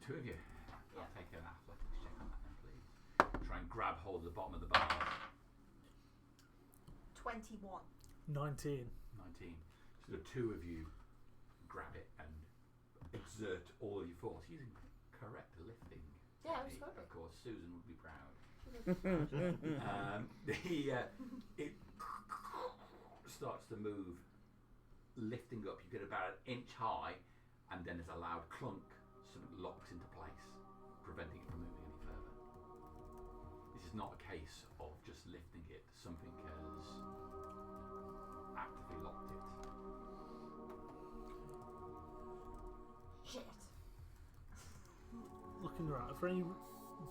2 of you. Yeah. I'll take an athletics check on that then, please. Try and grab hold of the bottom of the bar. 21. 19. 19. So the 2 of you grab it and exert all your force using correct lifting. Yeah, I was technique. hoping. Of course, Susan would be proud. It starts to move, lifting up. You get about an inch high, and then there's a loud clunk. Something locks into place, preventing it from moving any further. This is not a case of just lifting it. Something has actively locked it. Shit. Looking around, are there any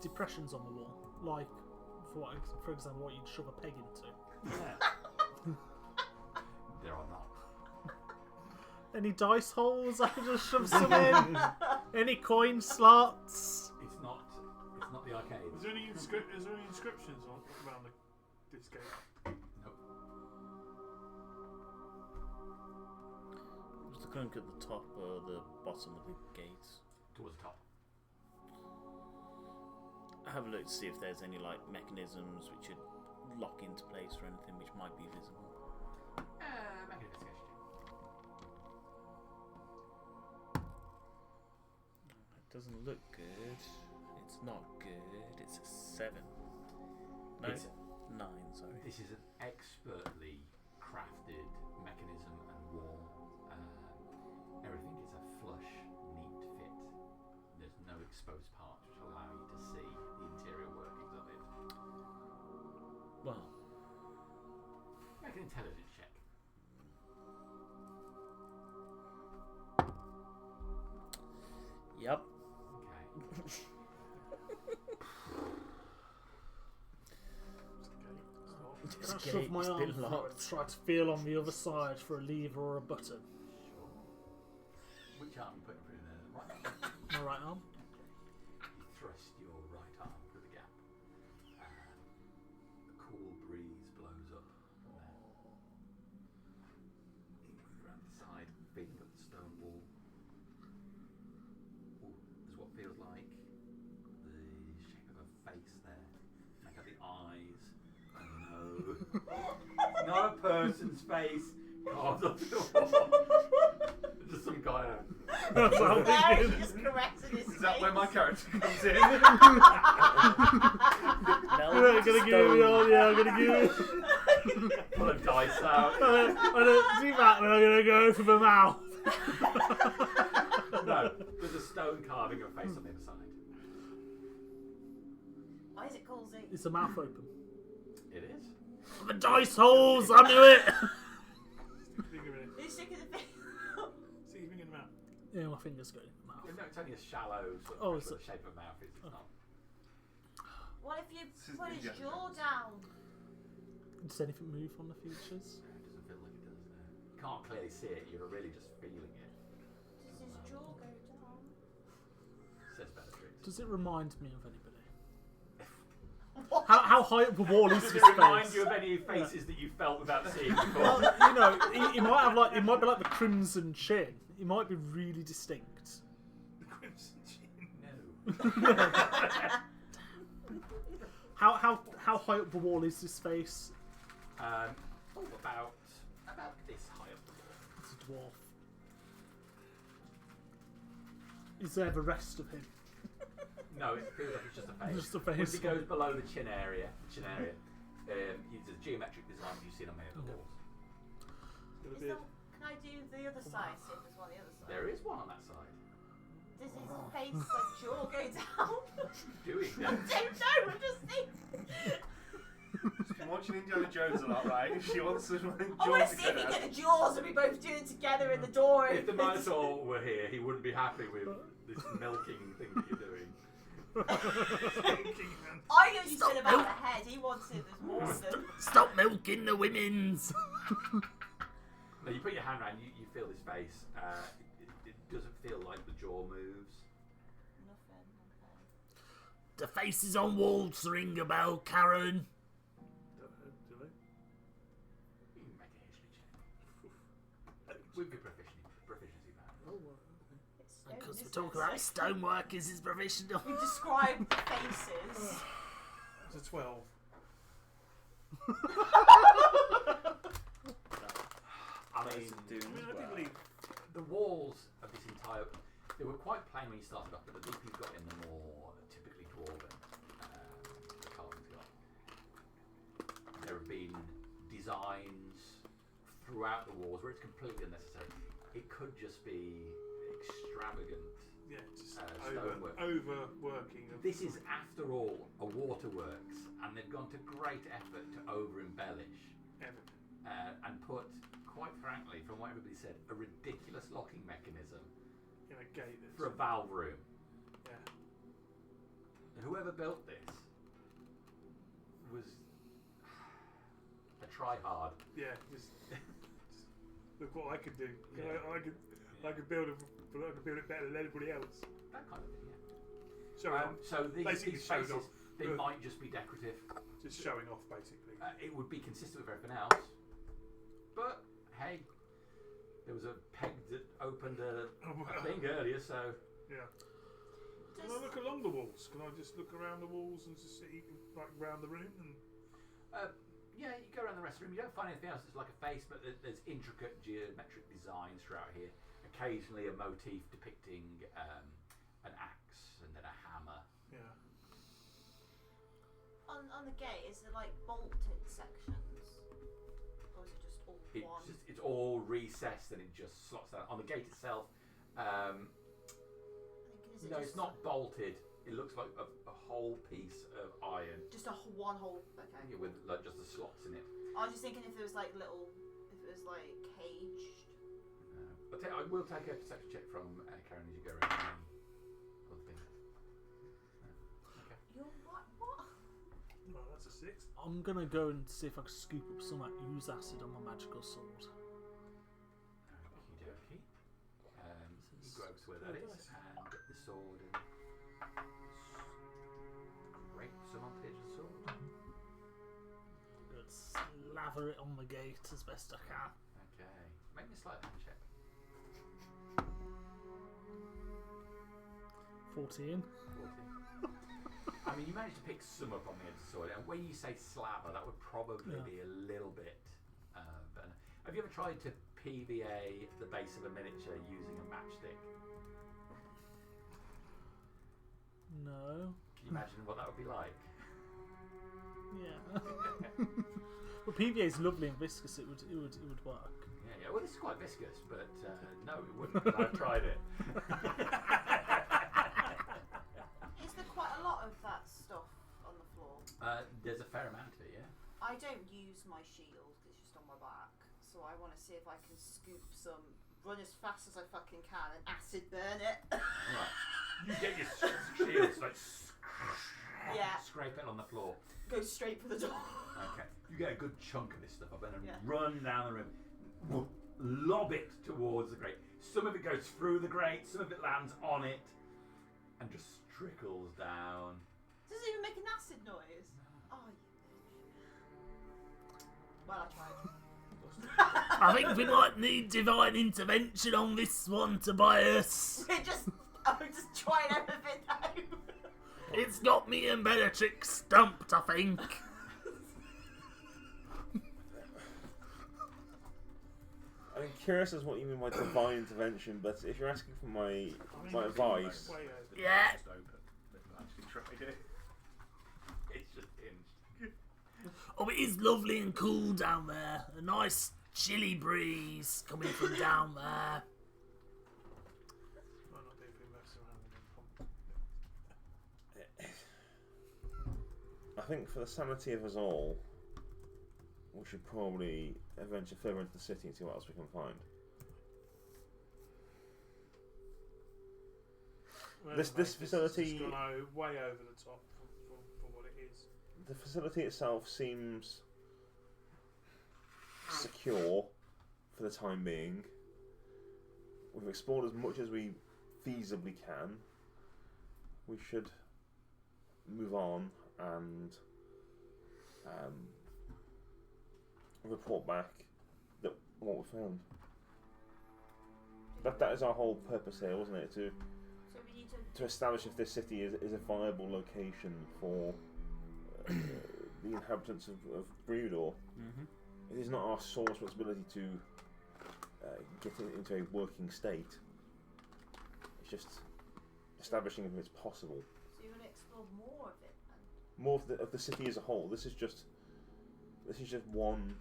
depressions on the wall? Like, for example, what you'd shove a peg into? There are not. Any dice holes I could just shove some in? Any coin slots? It's not the arcade. Is there any inscriptions around this gate? Nope. Was the clunk at the top or the bottom of the gate? Towards the top. Have a look to see if there's any like mechanisms which would lock into place or anything which might be visible. Make an investigation. It doesn't look good. It's not good. It's a 7. No, It's 9. Sorry. This is an expertly crafted mechanism and wall. Everything is a flush, neat fit. There's no exposed parts which allow you to see the interior workings of it. Well, Make an intelligence check. yep. Okay. Can I shove my It's arm been through locked. and try to feel on the other side for a lever or a button? Sure. Which arm you putting through there? Right. My right arm. You thrust your right arm through the gap. A cool breeze blows up from there. You move around the side, feeling up the stone wall. Ooh, there's what feels like the shape of a face there. Make out the eyes. No. Not a person's face carved on the wall. Just some guy. That's what I'm Barry thinking. just corrected his Is that where my face. character comes in? I'm gonna give you all, yeah, I'm gonna give you. Pull a dice out. I don't do that when I'm gonna go for the mouth. No, there's a stone carving of a face on the other side. Why is it called Z? Is the mouth open? It is. The dice holes, I knew it! Think of it. Who's sick of the face? See your finger in the mouth. Yeah, my fingers go in the mouth. No, it's only a shallow sort of Oh, the is it? shape of a mouth is. It's not. What if you This is put the his Indiana jaw Jones. down? Does anything move on the features? It doesn't feel like it does. No. You can't clearly see it. You're really just feeling it. Does his jaw go down? Says better tricks. Does it remind me of anybody? What? How high up the wall is Does his it remind face? you of any faces that you felt without seeing Well, before? you know, he might have like, it might be like the crimson chin. It might be really distinct. The crimson chin. No. How high up the wall is his face? About this high up the wall. It's a dwarf. Is there the rest of him? No, it feels like it's just a face. Just a face. Once it goes below the chin area, it's a geometric design you've seen on many of the walls. Can I do the other side? See if there's one on the other side. There is one on that side. Does his face like jaw go down? Doing I that. don't know. I'm just thinking. She's been watching Indiana Jones a lot, right? She wants to I want to see if we get the jaws and we both do it together in the door. If the Minotaur were here, he wouldn't be happy with this milking thing that you're doing. I know you said about the head. He wants it as more than. Stop milking the women's. No, you put your hand around, you feel his face. It doesn't feel like the jaw moves. Nothing. Okay. The faces on walls ring a bell, Karen. Do they? You can make a history check. With your proficiency value. Oh, well, It's Because stone, we're isn't talking it? about stonework is his professional. We've described the faces. it's a 12. I mean, Nice dunes I mean, I well. did believe. the walls of this entire... They were quite plain when you started off, but the deeper you've got in, the more typically dwarven the carvings got. There have been designs throughout the walls where it's completely unnecessary. It could just be extravagant. Yeah, just stonework. overworking. Of This is, after all, a waterworks, and they've gone to great effort to over-embellish everything. and put, quite frankly, from what everybody said, a ridiculous locking mechanism In a gate that's. for a valve room. Yeah. Whoever built this was a try-hard. Yeah, just look what I could do. I could build it better than anybody else. That kind of thing, yeah. Showing off. So basically these showing faces, off. they might just be decorative. Just showing off, basically. It would be consistent with everything else. But, hey, there was a peg that opened a thing earlier, so... Yeah. Can I look along the walls? Can I just look around the walls and just see, like, around the room? And yeah, you go around the rest of the room. You don't find anything else that's like a face, but there's intricate geometric designs throughout here. Occasionally a motif depicting an axe and then a hammer. yeah. On the gate, is there like bolted sections? Or is it just all one? It's all recessed and it just slots down. On the gate itself, I'm thinking, is it no, just it's not bolted. It looks like a whole piece of iron just a one whole. Okay. with like just the slots in it. I was just thinking if there was like little, if it was like caged. I will take a perception check from Karen as you go around the other thing. Okay. You're what? What? Well, that's a 6. I'm gonna go and see if I can scoop up some use acid on my magical sword. Okie dokie. You go over to where that is and get the sword and scrape some onto the edge of the sword. Good. Slather it on the gate as best I can. Okay. Make me a sleight of hand check. 14. 14. I mean, you managed to pick some up on the edge of the sword, and when you say slather, that would probably be a little bit better. Have you ever tried to PVA the base of a miniature using a matchstick? No. Can you imagine what that would be like? Yeah. Well, PVA is lovely and viscous. It would work. Yeah. Well, this is quite viscous, but no, it wouldn't. 'Cause I've tried it. Is there quite a lot of that stuff on the floor? There's a fair amount of it, yeah. I don't use my shield because it's just on my back, so I want to see if I can scoop some, run as fast as I fucking can, and acid burn it. Right. You get your shields, like Yeah. scrape it on the floor. Go straight for the door. Okay. You get a good chunk of this stuff up and then Yeah. run down the room. Lob it towards the grate. Some of it goes through the grate, some of it lands on it, and just trickles down. Does it even make an acid noise? Oh, you bitch. Well, I tried. I think we might need divine intervention on this one, Tobias. I'm just trying everything now. It's got me and Bellatrix stumped, I think. I'm curious as what you mean by divine intervention, but if you're asking for my advice, Yeah. Just open. tried it. It's just hinged. Oh, it is lovely and cool down there. A nice chilly breeze coming from down there. Might not be if we mess around with them. I think for the sanity of us all, we should probably venture further into the city and see what else we can find. This facility has gone way over the top for what it is. The facility itself seems secure for the time being. We've explored as much as we feasibly can. We should move on and report back that what we found. That is our whole purpose here, wasn't it? To establish if this city is a viable location for the inhabitants of Briudor. It is not our sole responsibility to get it into a working state. It's just establishing if it's possible. So you want to explore more of it then? More of the city as a whole. This is just one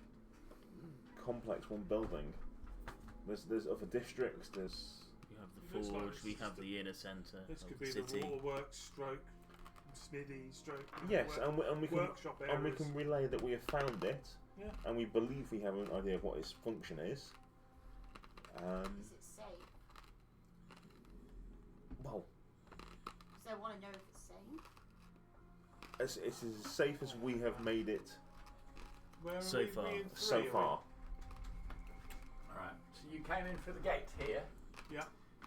complex, one building. There's other districts. There's You have the Looks like forge. this We is have the- the inner centre This of could the be city. the waterworks, stroke, smithy, stroke. yes, and we can workshop areas. and we can relay that we have found it, Yeah. and we believe we have an idea of what its function is. Is it safe? Well, Because I want to know if it's safe. it's as safe as we have made it Where are So we? far. Me and so three, are far. Alright, so you came in through the gate here. Yeah.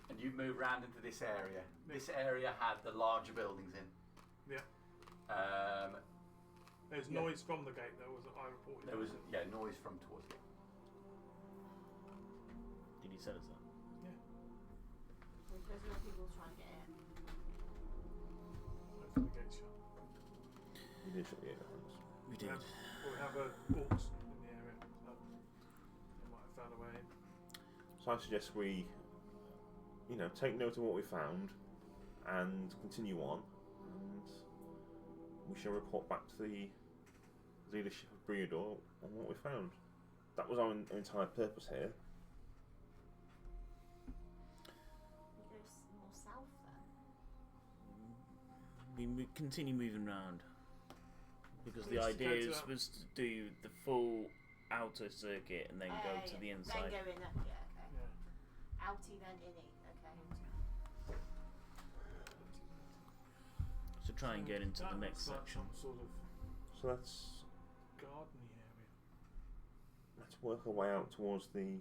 And you moved round into this area. Yeah. This area had the larger buildings in. Yeah. There's Yeah. noise from the gate though, wasn't I reported? There was noise from towards it. Did you set us up? Because there are people trying to get in. Hopefully the gate's shut. We did shut the gate behind us. We did. Well, we have a orcs in the area, so they might have found a way in. So I suggest we, take note of what we found and continue on, and we shall report back to the leadership of Briudor on what we found. That was our entire purpose here. We go more south then. We continue moving round because the Let's idea go to that. was to do the full outer circuit and then go to the inside. Then go in there. Yeah, okay. Yeah. Outy then inny. Okay. So try and get into the That next looks like section. some sort of So let's gardeny area. work our way out towards the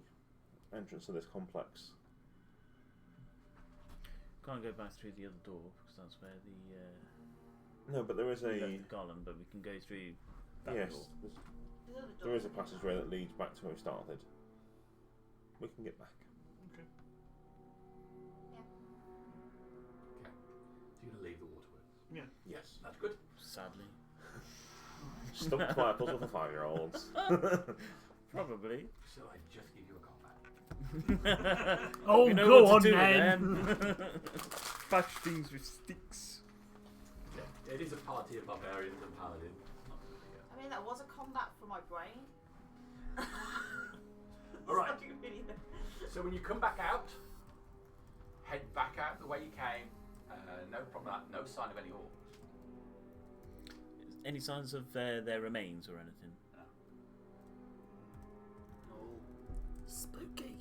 entrance of this complex. Can't go back through the other door because that's where No, but there is we a left the golem, but we can go through that yes. door. There is a passageway that leads back to where we started. We can get back. Okay. Okay. So you're going to leave the waterworks? Yeah. Yes. That's good. Sadly, Stumped by a puzzle for 5-year-olds. probably. So I just give you a combat. Oh, We know go what on, to do with man. them. Bash things with sticks. Yeah. It is a party of barbarians and paladins. Not gonna be a- I mean, that was a combat for my brain. All right. It's not really the- So when you come back out, head back out the way you came. No problem. No sign of any orcs. Any signs of their remains or anything? Spooky.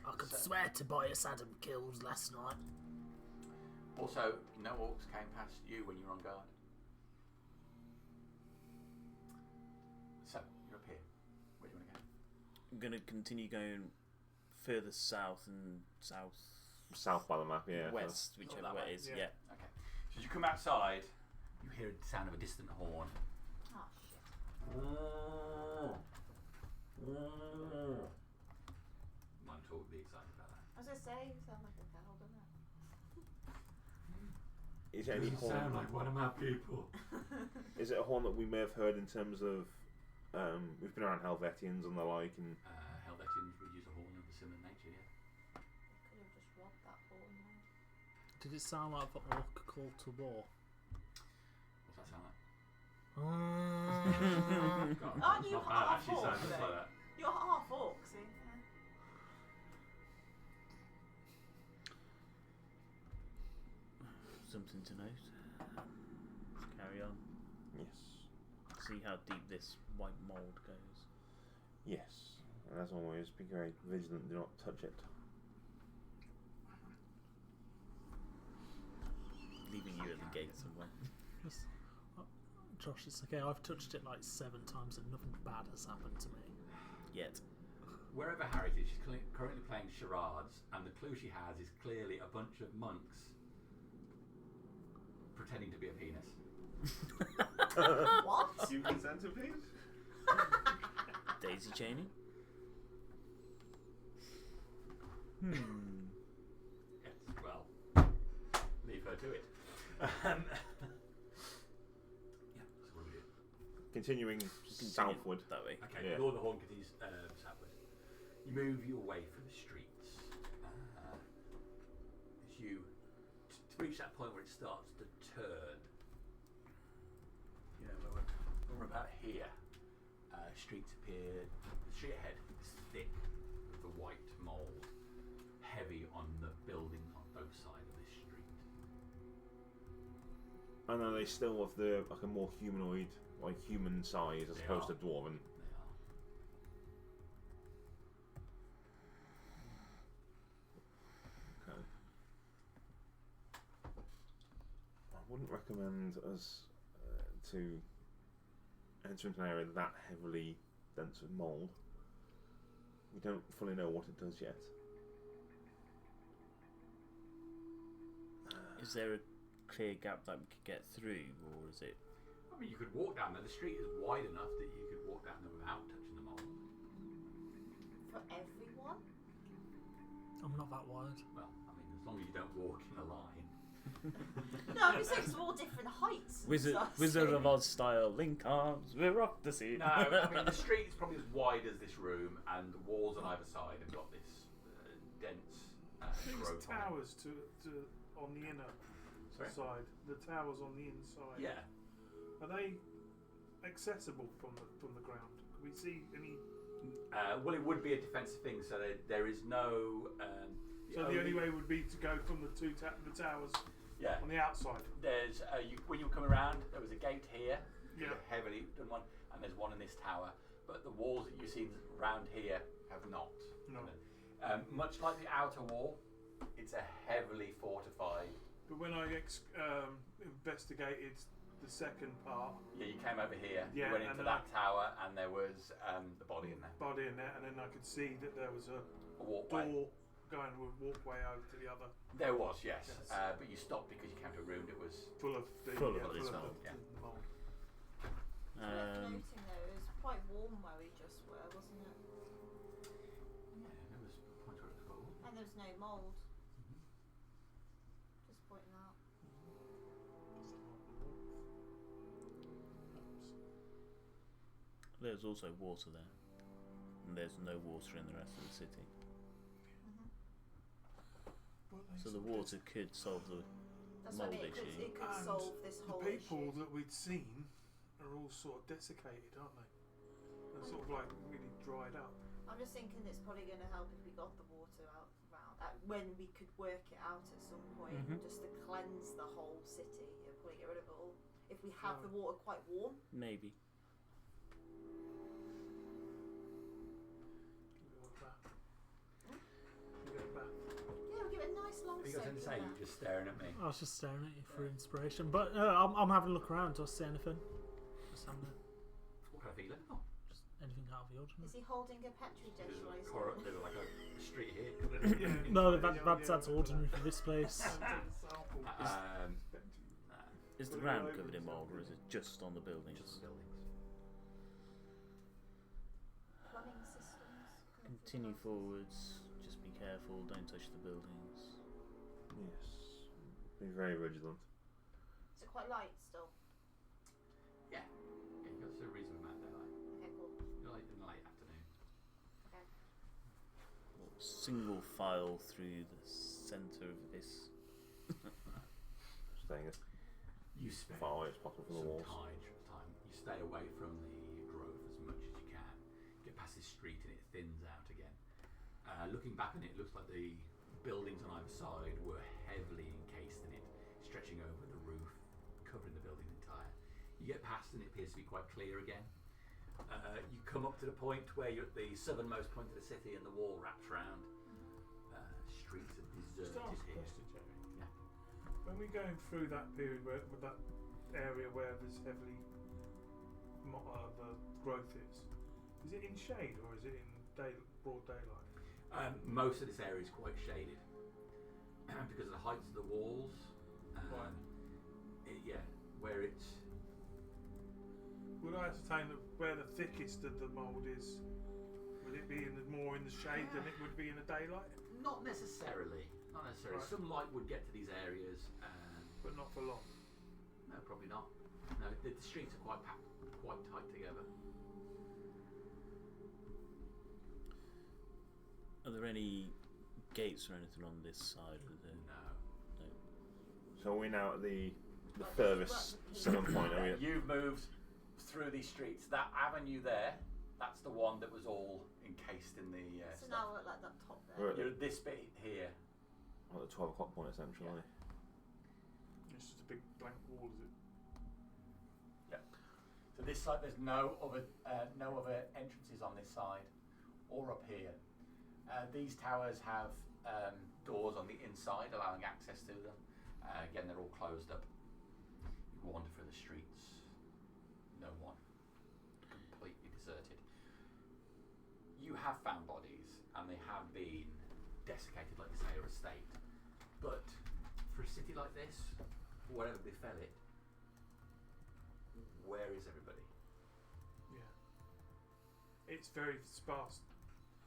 I could swear Tobias had him killed last night. Also, no orcs came past you when you were on guard. So you're up here. Where do you want to go? I'm going to continue going further south and South by the map, yeah. west, whichever that way way. it is. Yeah. Yeah. Okay. So as you come outside, you hear the sound of a distant horn. Oh shit. Mine talk would be excited about that. I was gonna say, you sound like a cow, doesn't it? Is it any horn? sound like one of my people. Is it a horn that we may have heard in terms of? We've been around Helvettians and the like, and Helvettians would use a horn of a similar nature, yeah. Could have just robbed that horn. Did it sound like the orc called to war? God, Aren't it's you not bad, half actually, orc, sounds just though? like that. You're half orc, see? Something to note. Let's carry on. Yes. See how deep this white mould goes. Yes. And as always, be very vigilant. Do not touch it. Leaving you at the gate somewhere. Yes. Josh, it's okay. I've touched it like 7 times and nothing bad has happened to me. Yet. Wherever Harriet is, she's currently playing charades, and the clue she has is clearly a bunch of monks pretending to be a penis. What? Human centipede? Daisy chaining? Yes, well, leave her to it. Yeah, so what do we do? Continuing southward. That way. Okay, Yeah. Lord of the Horn continues southward. You move your way through the streets. As you to reach that point where it starts to turn. You know, when we're about here, streets appear. The street ahead is thick with the white mould, heavy on the buildings on both sides of this street. And are they still of the like a more humanoid, like human size as They opposed are. to dwarven? They are. Okay. I wouldn't recommend us to enter into an area that heavily dense with mould. We don't fully know what it does yet. Is there a clear gap that we could get through, or is it? I mean, you could walk down there. The street is wide enough that you could walk down there without touching the mould. For everyone? I'm not that wide. Well, I mean, as long as you don't walk in a line. No, I'm just saying it's all different heights. and stuff, Wizard so- of Oz style, link arms, we're off to sea. No, I mean, the street is probably as wide as this room, and the walls on either side have got this dense These growth on it. towers on the inner Sorry? side. The towers on the inside. Yeah. Are they accessible from the ground? Can we see any? Well, it would be a defensive thing, so there is no. So the only way would be to go from the the towers Yeah. on the outside. There's when you come around, there was a gate here, Yeah. a heavily done one, and there's one in this tower. But the walls that you've seen around here have not. No. Much like the outer wall, it's a heavily fortified. But when I investigated the second part, Yeah, you came over here, Yeah, you went into and that tower, and there was the body in there. body in there, and then I could see that there was a A walkway. door going with walkway over to the other, There was, yes. Yes. But you stopped because you came to a room that was. full of the Full of full this of mould, yeah. the mould. Worth noting though, it was quite warm where we just were, wasn't it? Yeah, there was points where it was cold. And there was no mould. Just pointing out. There's also water there, and there's no water in the rest of the city. So the water could solve the That's what I mould mean. issue. It could And solve this the whole people issue. that we'd seen are all sort of desiccated, aren't they? They're sort of like really dried up. I'm just thinking it's probably going to help if we got the water out round when we could work it out at some point, just to cleanse the whole city and probably get rid of it all. If we have the water quite warm, Maybe. Give it a bath. Give it a bath. yeah, we'll give it a nice long Have you got soak something to in say? there. You're just staring at me. I was just staring at you for inspiration, but I'm having a look around. Do I see anything? Just having What kind of feeling? Oh, just anything out of the ordinary. Is he holding a petri dish there's while he's there's like a street here. Yeah. No, that's ordinary for this place. Sample. Is the ground covered in mould, or is it just on the buildings? Just the buildings. plumbing systems? Continue forwards. Just be careful. Don't touch the buildings. Yes. Be very vigilant. Is it quite light still? Yeah, you've got a reasonable amount of daylight. Okay, cool. You're like in the late afternoon. Okay. Single file through the centre of this. Staying as You spend far away as possible from the some walls. time. You stay away from the growth as much as you can. Get past this street and it thins out again. Looking back on it, it looks like the buildings on either side were heavily encased in it, stretching over the roof, covering the building entire. You get past and it appears to be quite clear again. You come up to the point where you're at the southernmost point of the city and the wall wraps around. Streets are Just deserted ask a here. question, Jerry. Yeah. When we're going through that period with that area where there's heavily the growth is it in shade or is it in broad daylight? Most of this area is quite shaded because of the heights of the walls. Right. Where it's Would I ascertain that where the thickest of the mould is? Would it be more in the shade than it would be in the daylight? not necessarily. Not necessarily. Right. Some light would get to these areas, But not for long. no, probably not. No, the streets are quite packed, quite tight together. Are there any gates or anything on this side of the? No. So we're now at the furthest southern point. Are we? You've moved through these streets. That avenue there, that's the one that was all encased in the So stuff. now we're at like that top We're there. at You're at this bit here. the 12 o'clock point essentially. It's just a big blank wall, is it? So this side, there's no other entrances on this side or up here. These towers have doors on the inside, allowing access to them. Again, they're all closed up. You wander through the streets. No one. Completely deserted. You have found bodies, and they have been desiccated, like you say, or a state. But for a city like this, whatever befell it, where is everybody? Yeah. It's very sparse.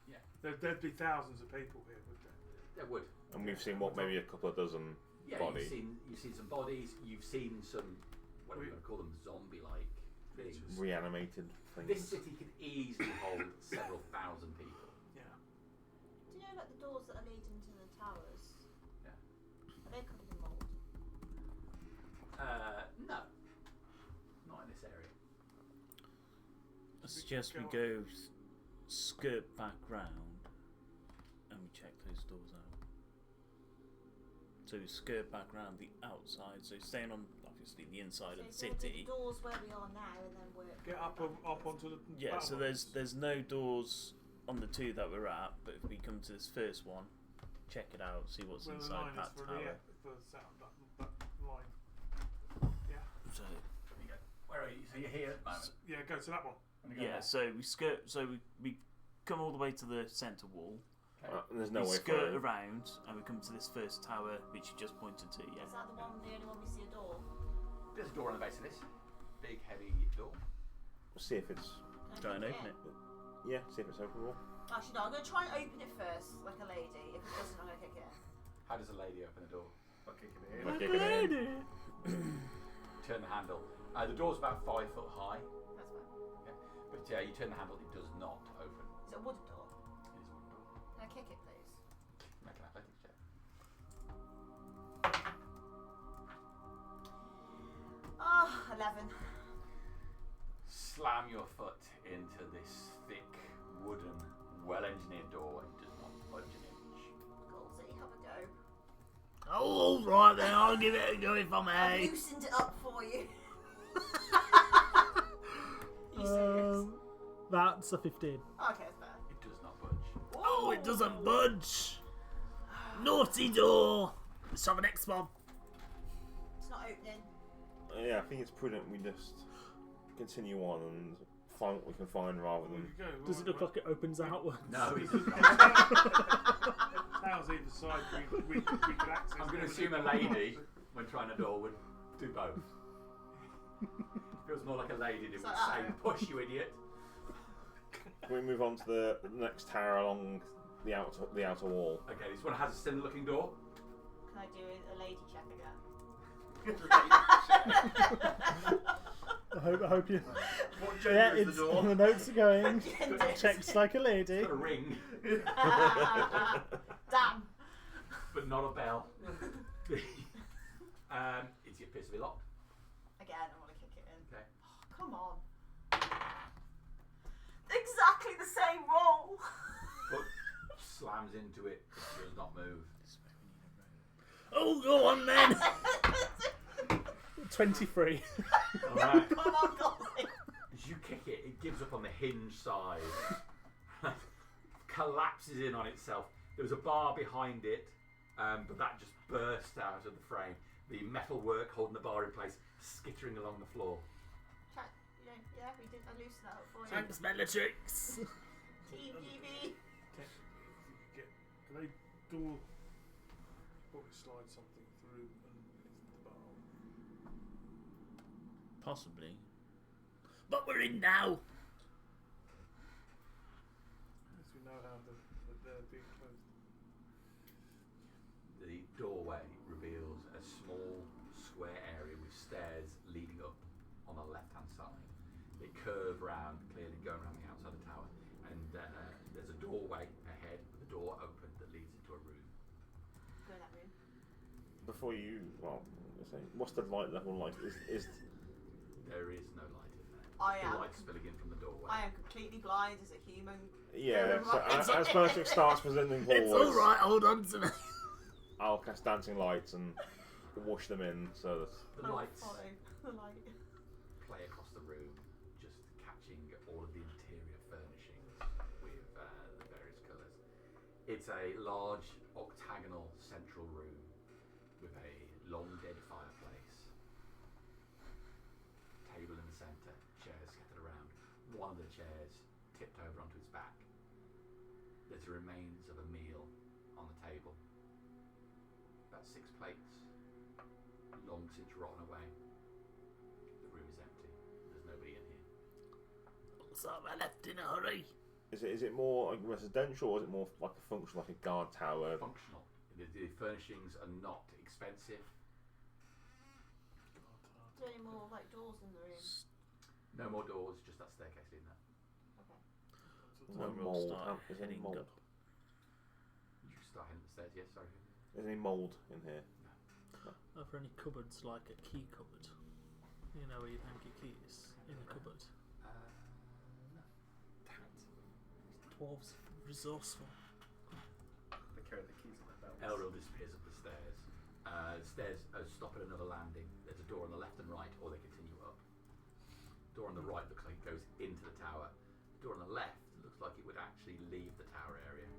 Yeah. There'd be thousands of people here, would there? There would. And we've seen maybe a couple of dozen Yeah, bodies. you've seen some bodies. You've seen some, what do you want to call them, zombie-like things. Reanimated things. This city could easily hold several thousand people. Yeah. Do you know like the doors that are leading to the towers? Yeah. Are they covered in mould? No, not in this area. I suggest we go skirt back round and we check those doors out. So we skirt back round the outside, so staying on obviously the inside of the So go to city. the doors where we are now and then work. Get up onto the Yeah, so battlements. there's no doors on the two that we're at, but if we come to this first one, check it out, see what's Where the inside line that is for tower. the south, that line. Yeah. So There you go. Where are you? So you're here at the moment. Yeah, go to that one. Let me go yeah, there. so we skirt, so we come all the way to the centre wall. Okay. There's no we way skirt for around and we come to this first tower, which you just pointed to. Yeah. Is that the only one we see a door? There's a door on the base of this. Big, heavy door. see if it's Try and open it. yeah, see if it's openable. Actually, no, I'm going to try and open it first, like a lady. If it doesn't, I'm going to kick it in. How does a lady open a door? By kicking it in. By kicking it in. Turn the handle. The door's about 5 foot high, That's fine. but you turn the handle, it does not open. Is it a wooden door? It is a wooden door. Can I kick it, please? Make an athletics check. Oh, 11. Slam your foot into this thick, wooden, well-engineered door and it does not budge an inch. Goldie, have a go. Oh, all right then, I'll give it a go if I I've may. loosened it up for you. You serious? That's a 15. Okay, it's better. It does not budge. Oh, it doesn't budge. Naughty door. Let's try the next one. It's not opening. Yeah, I think it's prudent we just continue on and find what we can find rather There than. you go. Does it look like it opens outwards? No, it does not. Towers either side we could access. I'm going to them assume a and lady, when trying a door, would do both. Feels more like a lady that It's would like, say, push, you idiot. Can we move on to the next tower along the outer wall? Okay, this one has a similar looking door. Can I do a lady check again? I hope you. What Yeah, gender is it's the door? the notes are going. Gender. Checks like a lady. It's got a ring, Damn. but not a bell. It appears to be locked. Again, I want to kick it in. Okay. Oh, come on. the same roll. But slams into it. It does not move. Oh, go on then. 23. Alright. Come on, Goldie. As you kick it, it gives up on the hinge side. Collapses in on itself. There was a bar behind it, but that just burst out of the frame. The metal work holding the bar in place, skittering along the floor. Yeah, we did. I loosened that up for you. Thanks, Bellatrix. Team GB. Can they door? Probably slide something through and into the bar. Possibly. But we're in now. As we know how they're being closed. The doorway reveals a small square area with stairs leading up on the left-hand side. They curve round, clearly going around the outside of the tower, and there's a doorway ahead with a door open that leads into a room. Go in that room. Before you, well, let's say, what's the light level like? Is There is no light in there. I The am. light spilling in from the doorway. I am completely blind as a human. yeah. So Right. as Bellatrix starts presenting forwards, It's all right. Hold on to me. I'll cast dancing lights and wash them in so that The lights Follow the light. play across the room, just catching all of the interior furnishings with the various colours. It's a large octagonal central room with a long dead fireplace, table in the centre, chairs scattered around. One of the chairs tipped over onto its back. There's the remains of a meal on the table. About 6 plates, long since rotten away. The room is empty. There's nobody in here. So I left in a hurry. is it more like residential or is it more like a function, like a guard tower? Functional. The furnishings are not expensive. Is there any more like doors in the room? No more doors, just that staircase leading up. Okay. No We'll mold. start Is there any heading mold? up. You start heading up the stairs, yes, sorry. Is there any mold in here? Are there any cupboards like a key cupboard? You know where you hang your keys in a cupboard. No. Dwarves resourceful. They carry the keys in their belts. Elril disappears up the stairs. The stairs stop at another landing. There's a door on the left and right, or they continue up. Door on the right looks like it goes into the tower. Door on the left looks like it would actually leave the tower area.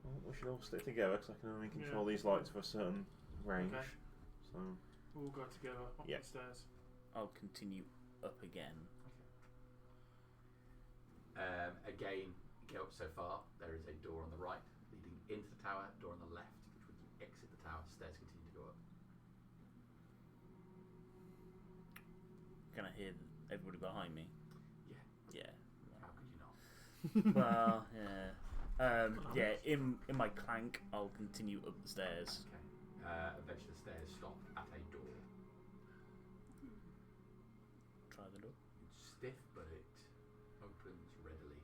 Well, we should all stick together because I can only control these lights for a certain range. Okay. So We'll go together up Yeah. the stairs. I'll continue up again. Again, go up so far. There is a door on the right leading into the tower. Door on the left, which would exit the tower. Stairs continue to go up. Can I hear everybody behind me? Yeah. Yeah. How could you not? Well, yeah. Yeah, in my clank, I'll continue up the stairs. Okay. Eventually the stairs stop at a door. Try the door. It's stiff, but it opens readily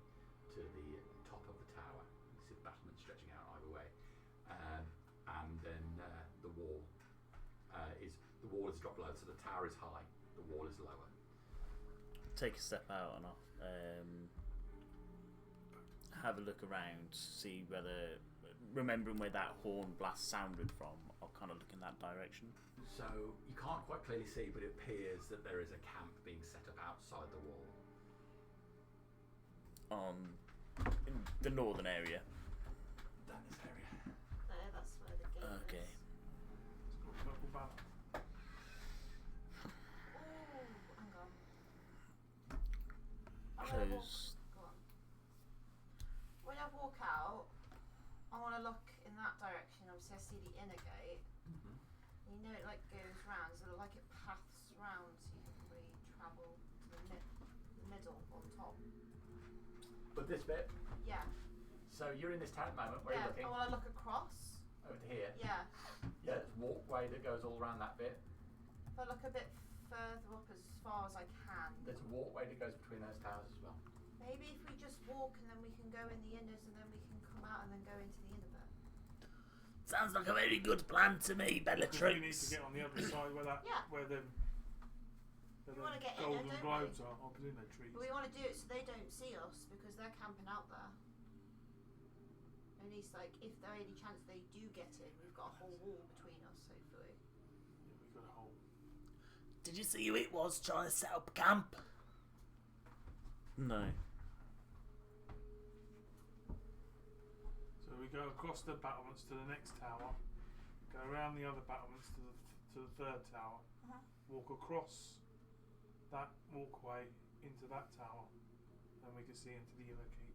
to the top of the tower. You see the battlements stretching out either way. And then the wall is dropped low, so the tower is high, the wall is lower. Take a step out and I'll have a look around, see whether, remembering where that horn blast sounded from, I'll kind of look in that direction. So you can't quite clearly see, but it appears that there is a camp being set up outside the wall. In the northern area. Down this area. There, that's where the gate Okay. is. It's got purple banner. Ooh, hang on. I wanna walk- Close. Go on. When I walk out, I want to look in that direction. Obviously, I see the inner gate. Mm-hmm. You know, it like goes round, so like it paths round, so you can really travel to the middle on top. But this bit, Yeah. so you're in this town at the moment, where Yeah. are you looking? I want to look across. Over to here. Yeah. Yeah, there's a walkway that goes all around that bit. If I look a bit further up as far as I can. There's a walkway that goes between those towers as well. Maybe if we just walk and then we can go in the inners and then we can come out and then go into the inner bit. Sounds like a very good plan to me, Because we need to Bellatrix. get on the other side where that Yeah. where they've where We wanna the get in golden there, don't globes are. I presume they're trees. But we want to do it so they don't see us because they're camping out there. At least, like, if there any chance they do get in, we've got a whole wall between us, hopefully. Yeah, we've got a hole. Did you see who it was trying to set up camp? No. So we go across the battlements to the next tower, go around the other battlements to the third tower, walk across that walkway into that tower, then we can see into the inner keep.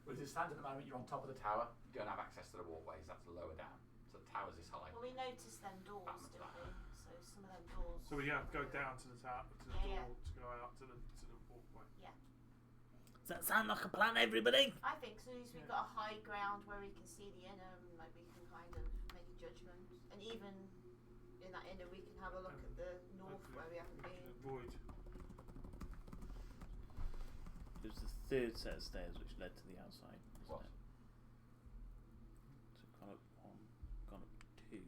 Well, as it stands at the moment, you're on top of the tower. You don't have access to the walkways. That's lower down. So the tower's this high. Well, we noticed them doors, Battlements didn't like we? So some of them doors. So we have to go down to the tower, to the Yeah, door, to go out to the walkway. Does that sound like a plan, everybody? I think so. At least we've got a high ground where we can see the inner, and like we can kind of make a judgment. And even in that inner, we can have a look at the north where we haven't been. Avoid. It was the third set of stairs which led to the outside, wasn't What? it? So gone up 1, gone up 2.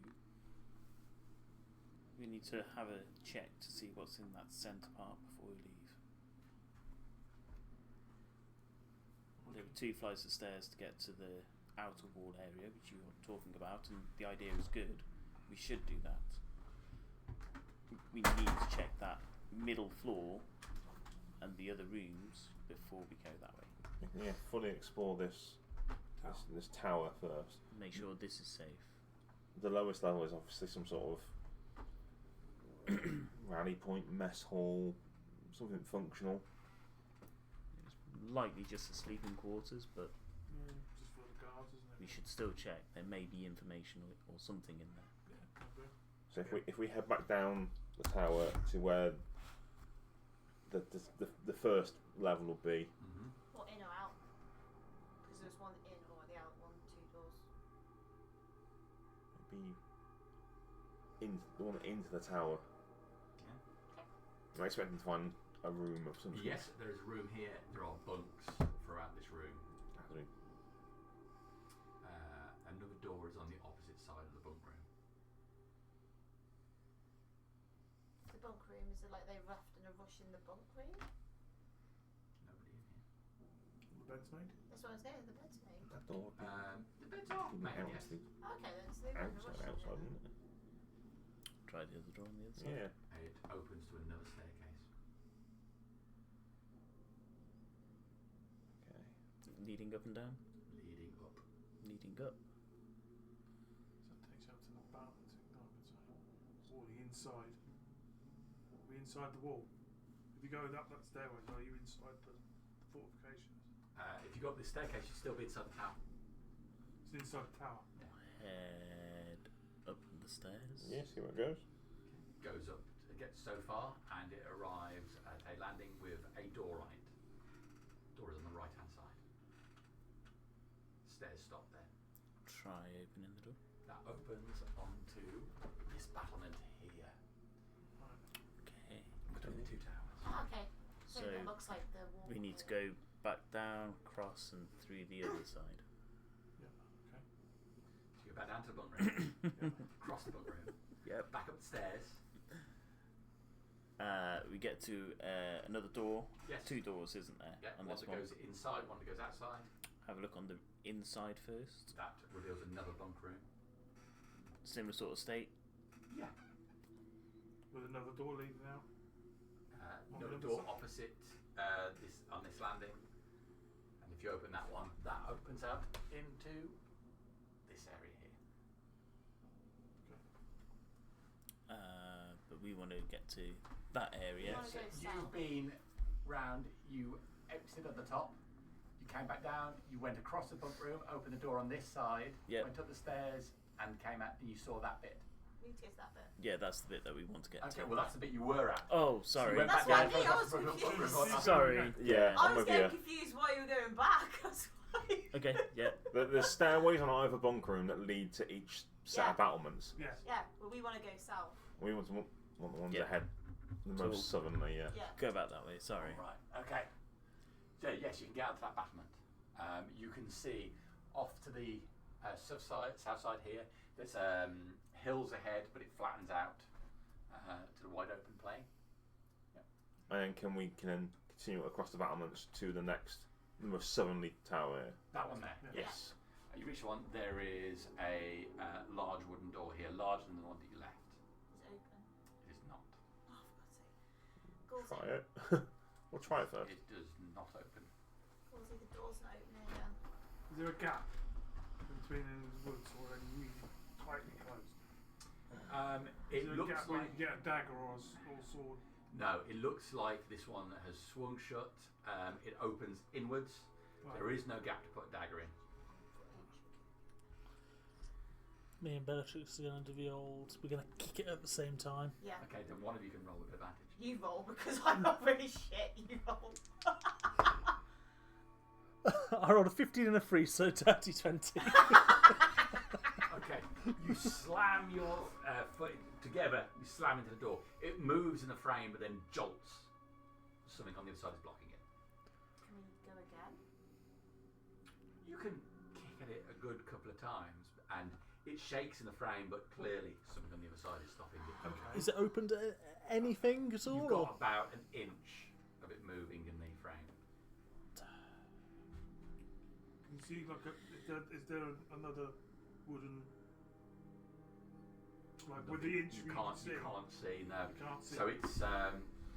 We need to have a check to see what's in that centre part before we leave. There were 2 flights of stairs to get to the outer wall area, which you were talking about, and the idea is good. We should do that. We need to check that middle floor and the other rooms before we go that way. Yeah, fully explore this tower first. Make sure this is safe. The lowest level is obviously some sort of rally point, mess hall, something functional. It's likely just the sleeping quarters, but Yeah, just for the guards, isn't it? we should still check. There may be information or something in there. Yeah, okay. So if we head back down the tower to where the first level will be, Or in or out? Because there's one in or the out one, 2 doors. it'd be the one into the tower. Yeah. I'm expecting to find a room of some sort. Yes, there is a room here. There are bunks throughout this room. Actually, Another door is on the opposite side of the bunk room. The bunk room, is it like they left in a rush in the bunk room? Nobody in here. The bed's made. That's what I was saying, the bed's made. that door would be The beds are made, yes. Okay, then, so they were in a rush outside, in it. isn't it? Try the other door on the other side. Yeah. It opens to another staircase. Okay. Leading up and down. Leading up. Leading up. So that takes you up to the battlements, I would say. Or the inside. Are we inside the wall? If you go up that stairway, are you inside the fortifications? If you go up this staircase, you'll still be inside the tower. It's inside the tower. Head up the stairs. Yeah, see where it goes. Goes up, it gets so far, and it arrives at a landing with a door on it. Door is on the right hand side. Stairs stop there. Try opening the door. That opens onto this battlement here Okay. between the 2 towers. Oh, okay. So, So it looks like the wall. we need to go back down, cross, and through the other side. Yeah, okay. So you go back down to the bunk room, cross the bunk room, Yep. back up the stairs. We get to another door. Yes. 2 doors, isn't there? Yeah, On one this that one. goes inside, one that goes outside. Have a look on the inside first. That reveals another bunk room. Similar sort of state. Yeah. With another door leading out. On Another the other door side? opposite on this landing. And if you open that one, that opens out into this area here. But we want to get to that area. wanna So go you've south. been round, you exited at the top, you came back down, you went across the bunk room, opened the door on this side, Yep. went up the stairs, and came out, and you saw that bit. We need to get to that bit. Yeah, that's the bit that we want to get Okay, to. well that's the bit you were at. Oh, So sorry. you went That's back down what I mean, I across was the bunk room, confused. Sorry. Yeah, I I'm was with you. getting confused why you were going back. That's why. Okay, yeah. There's stairways on either bunk room that lead to each set of Yeah. battlements. Yes. Yeah, but we want to go south. We want the ones Yeah. ahead, the So- most southerly. Yeah. Yeah. Go back that way, sorry. Right, okay. So yes, you can get out to that battlement. You can see off to the south side here, there's hills ahead, but it flattens out to the wide open plain. And then can we then continue across the battlements to the next, the most southerly tower? That one there. Yeah. Yes. You reach one. There is a large wooden door here, larger than the one that you left. Is it open? It is not. Oh, for God's sake. Try it. We'll try it first. It does not open. Gauzy, the door's not opening again. Is there a gap between the woods or any really tightly closed? It Is there a looks gap where like you can get a dagger or a sword? no. It looks like this one has swung shut. It opens inwards. Right. There is no gap to put a dagger in. Me and Bellatrix are going to do the old. We're going to kick it at the same time. Yeah. Okay, then one of you can roll with advantage. You roll because I'm not really shit. You roll. I rolled a 15 and a 3, so dirty 20. Okay, you slam your foot together. You slam into the door. It moves in the frame, but then jolts. Something on the other side is blocking it. Can we go again? You can kick at it a good couple of times, and it shakes in the frame, but clearly something on the other side is stopping it. Okay. Is it open to anything at all? You've got about an inch of it moving in the frame. Can you see like is there another wooden like with the inch you you can't see, no. You can't see. So it's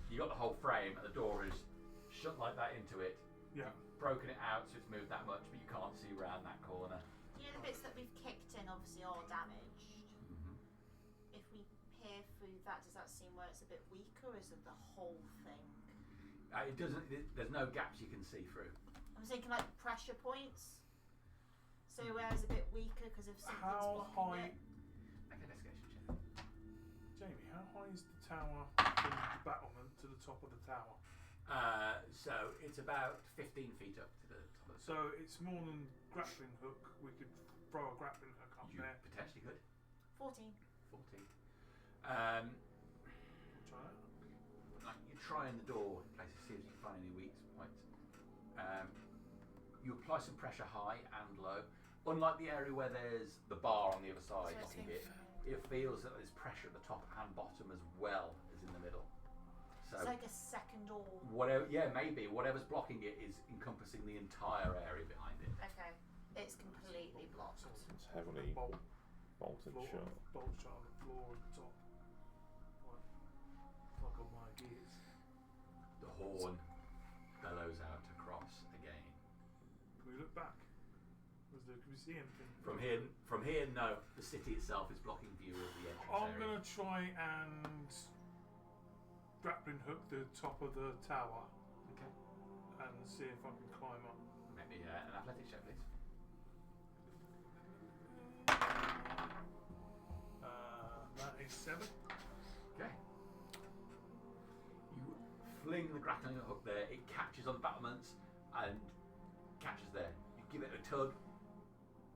you got the whole frame, and the door is shut like that into it. Yeah. Broken it out, so it's moved that much, but you can't see around that corner. You know the bits that we've kicked in obviously are damaged. Mm-hmm. If we peer through that, does that seem where it's a bit weaker, or is it the whole thing? It doesn't. There's no gaps you can see through. I'm thinking like pressure points. So where it's a bit weaker because if something's How blocking high, it. Make an investigation check. Jamie? How high is the tower from the battlement to the top of the tower? So it's about 15 feet up to the top of the. So it's more than grappling hook. We could throw a grappling hook up You there. potentially could. 14. 14. Try that. Like you're trying the door in places, see if you can find any weak points. You apply some pressure high and low. Unlike the area where there's the bar on the other side, So it's blocking it feels that there's pressure at the top and bottom as well as in the middle. So It's like a second door. whatever, yeah, maybe whatever's blocking it is encompassing the entire area behind it. Okay. It's completely blocked. It's heavily Bolt bolted shut. Bolt shut on the floor at the top. Like on my gears. The horn bellows out across again. Can we look back? Can we see anything? From here, no. The city itself is blocking view of the entrance I'm area. gonna try and grappling hook the top of the tower Okay. and see if I can climb up. Maybe an athletics check, please. That is 7. Okay. You fling the grappling hook there. It catches on the battlements and catches there. You give it a tug,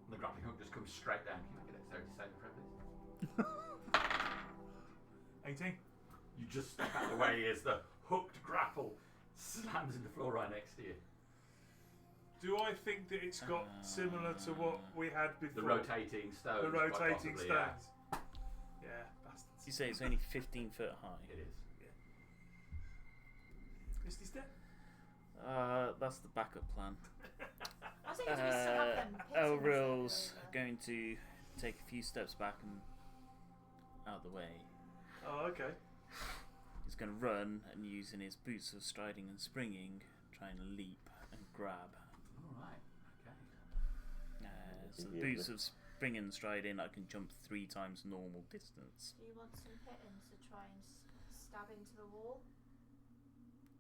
and the grappling hook just comes straight down. Can you make a dexterity saving throw, please? 18. You just step out of the way as the hooked grapple slams into the floor right next to you. Do I think that it's got similar to what we had The before? rotating stones. The quite rotating possibly, stones. Yeah, bastards. You say it's only 15 foot high. Yeah, it is. Misty step? That's the backup plan. I was thinking we still have them pits in the Elril's center. going to take a few steps back and out of the way. Oh, okay. He's going to run and using his boots of striding and springing, try and leap and grab. Alright, okay. So the boots of springing and striding, I can jump 3 times normal distance. Do you want some pittance to try and stab into the wall?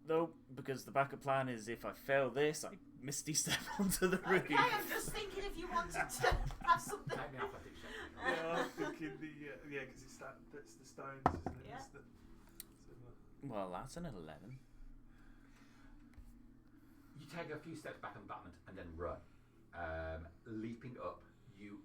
Though, because the backup plan is if I fail this, I misty step onto the roof. Okay, I'm just thinking if you wanted to have something. Make me an athletics check. Yeah, I'm thinking because that's the stones, isn't it? Yeah. It's the, Well, that's an 11. You take a few steps back on the battlement and then run. Leaping up, you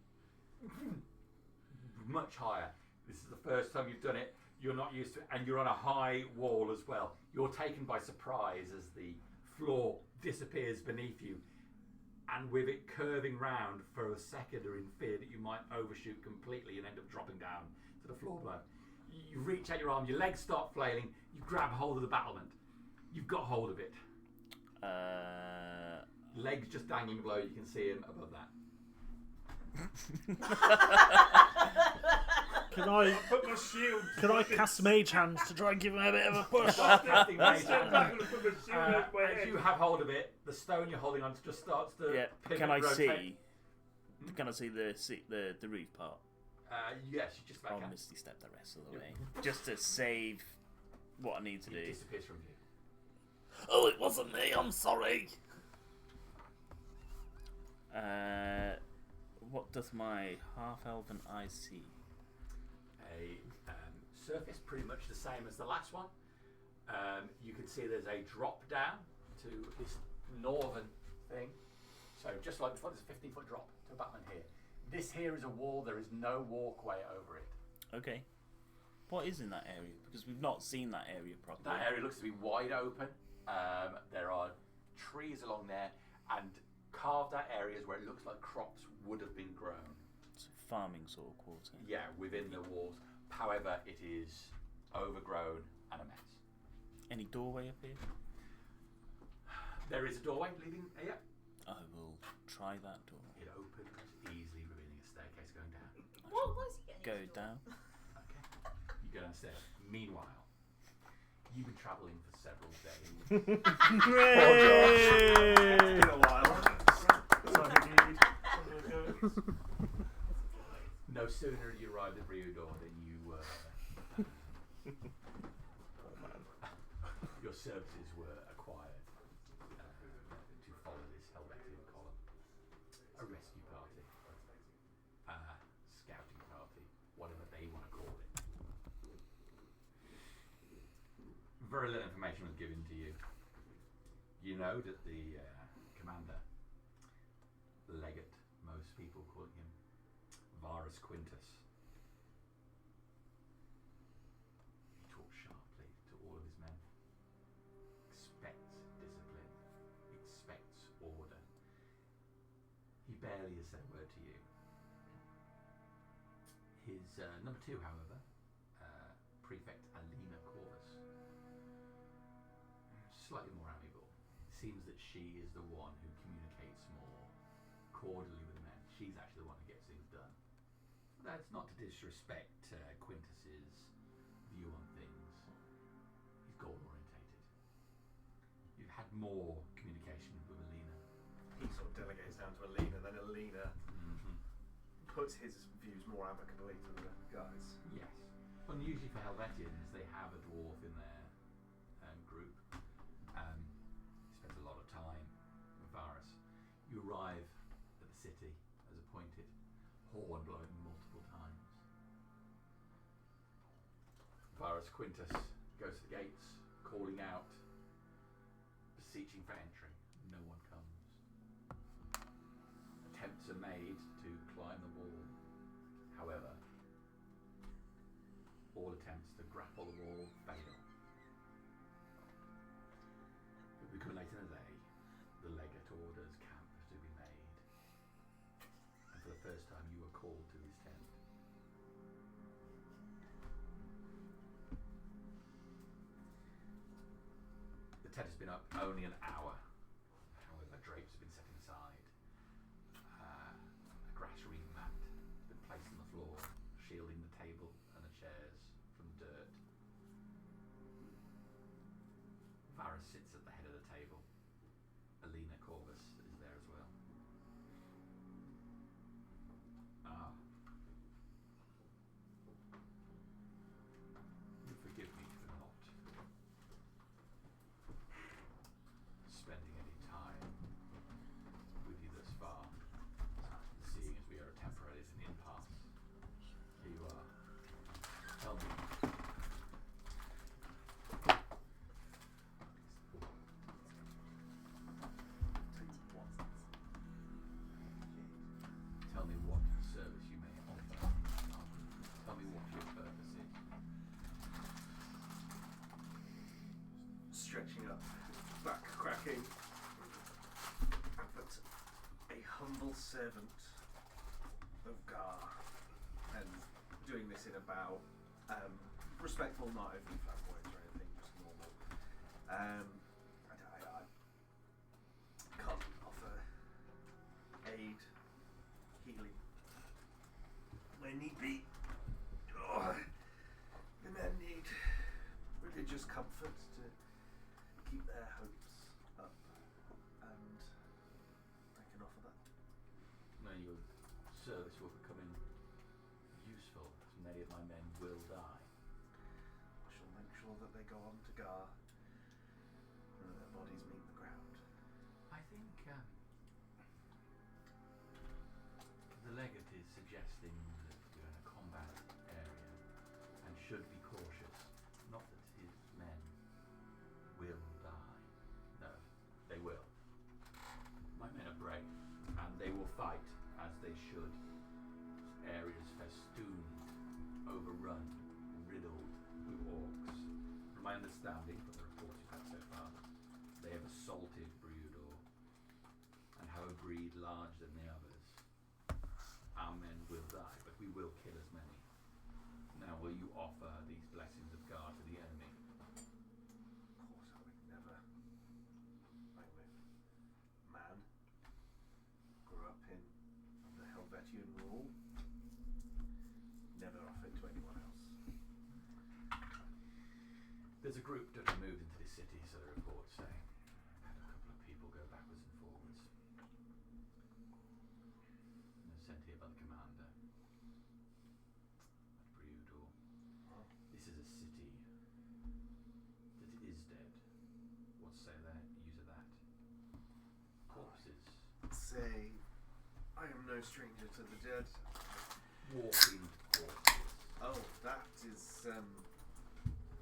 much higher. This is the first time you've done it. You're not used to it, and you're on a high wall as well. You're taken by surprise as the floor disappears beneath you, and with it curving round for a second, are in fear that you might overshoot completely and end up dropping down to the floor below. You reach out your arm, your legs start flailing. You grab hold of the battlement. You've got hold of it. Legs just dangling below. You can see him above that. Can I Put my shield. can I cast Mage Hand to try and give him a bit of a push? Casting I Mage step Hand. back and put my shield over my As head. you have hold of it, the stone you're holding on to just starts to Yeah. pivot, Can I rotate. see? Can I see the roof part? Yes, you just I'll about can. Misty step the rest of the way, just to save what I need to It do. disappears from view. Oh, it wasn't me. I'm sorry. What does my half-elven eye see? A surface pretty much the same as the last one. You can see there's a drop down to this northern thing. So just like before, there's a 15-foot drop to a battlement here. This here is a wall. There is no walkway over it. Okay. What is in that area? Because we've not seen that area properly. That area looks to be wide open. There are trees along there and carved out areas where it looks like crops would have been grown. It's a farming sort of quarter. Yeah, within the walls. However, it is overgrown and a mess. Any doorway up here? There is a doorway leading here. I will try that door. It opens easily, revealing a staircase going down. What is he getting? Go his door? down. Okay. You go downstairs. Meanwhile, you've been travelling for several days. It's been a while. No sooner you arrived at Briudor than you your services were acquired to follow this Helvettian column. A rescue party, scouting party, whatever they want to call it. Very little information was given to you. You know that the commander, legate, most people call him Varus Quintus. He talks sharply to all of his men. Expects discipline. Expects order. He barely has said a word to you. His number two, however, Prefect Alina Corvus, slightly more amiable. It seems that she is the one who communicates more cordially with the men. She's actually the one who gets things done. That's not to disrespect Quintus's view on things. He's goal orientated. You've had more communication with Alina. He sort of delegates down to Alina, then Alina puts his views more amicably to the guys. Yes. Unusually for Helvettians, they have a dwarf in their group. He spends a lot of time with Varus. You arrive at the city as appointed, horn blowing multiple times. Varus Quintus goes to the gates, calling out, beseeching for entry. No one comes. Attempts are made to climb the wall. However, all attempts to grapple the wall fail. It will become late in the day. The legate orders camp to be made. And for the first time you are called to his tent. The tent has been up only an hour. However, drapes have been set inside. A grass reed mat has been placed on the floor, shielding the table and the chairs from dirt. Varus sits at the head of the table. Alina Corvus is there as well. You forgive me for not spending any time with you thus far, seeing as we are temporarily at an impasse. Here you are. Tell me. Tell me what service you may offer. Tell me what your purpose is. Stretching up, back cracking. But a humble servant of Gar, and doing this in a bow, respectful, not overly flamboyant or anything, just normal. I can't offer aid, healing where need be. Oh, the men need religious comfort to keep their hopes up, and I can offer that. No, your service will become useful, as many of my men will die. I shall make sure that they go on to Gar and that their bodies meet the ground. I think the legate is suggesting that we're in a combat area and should be cautious. Not that his men will die. No, they will. My men are brave, and they will fight as they should. Areas festooned, overrun, riddled with orcs. From my understanding, from the reports we've had so far, they have assaulted Briudor and have a breed larger than the others. Our men will die, but we will kill as many. Now, will you offer these blessings of God to the enemy? Of course, I would never. I'm a man. Grew up in the Helvettian rule. Never offer it to anyone else. There's a group that have moved into this city, so the reports say. I've had a couple of people go backwards and forwards. And they're sent here by the commander. At Briudor. This is a city that is dead. What say that? Use of that? Corpses. Say, I am no stranger to the dead. Walking corpses. Oh, that is,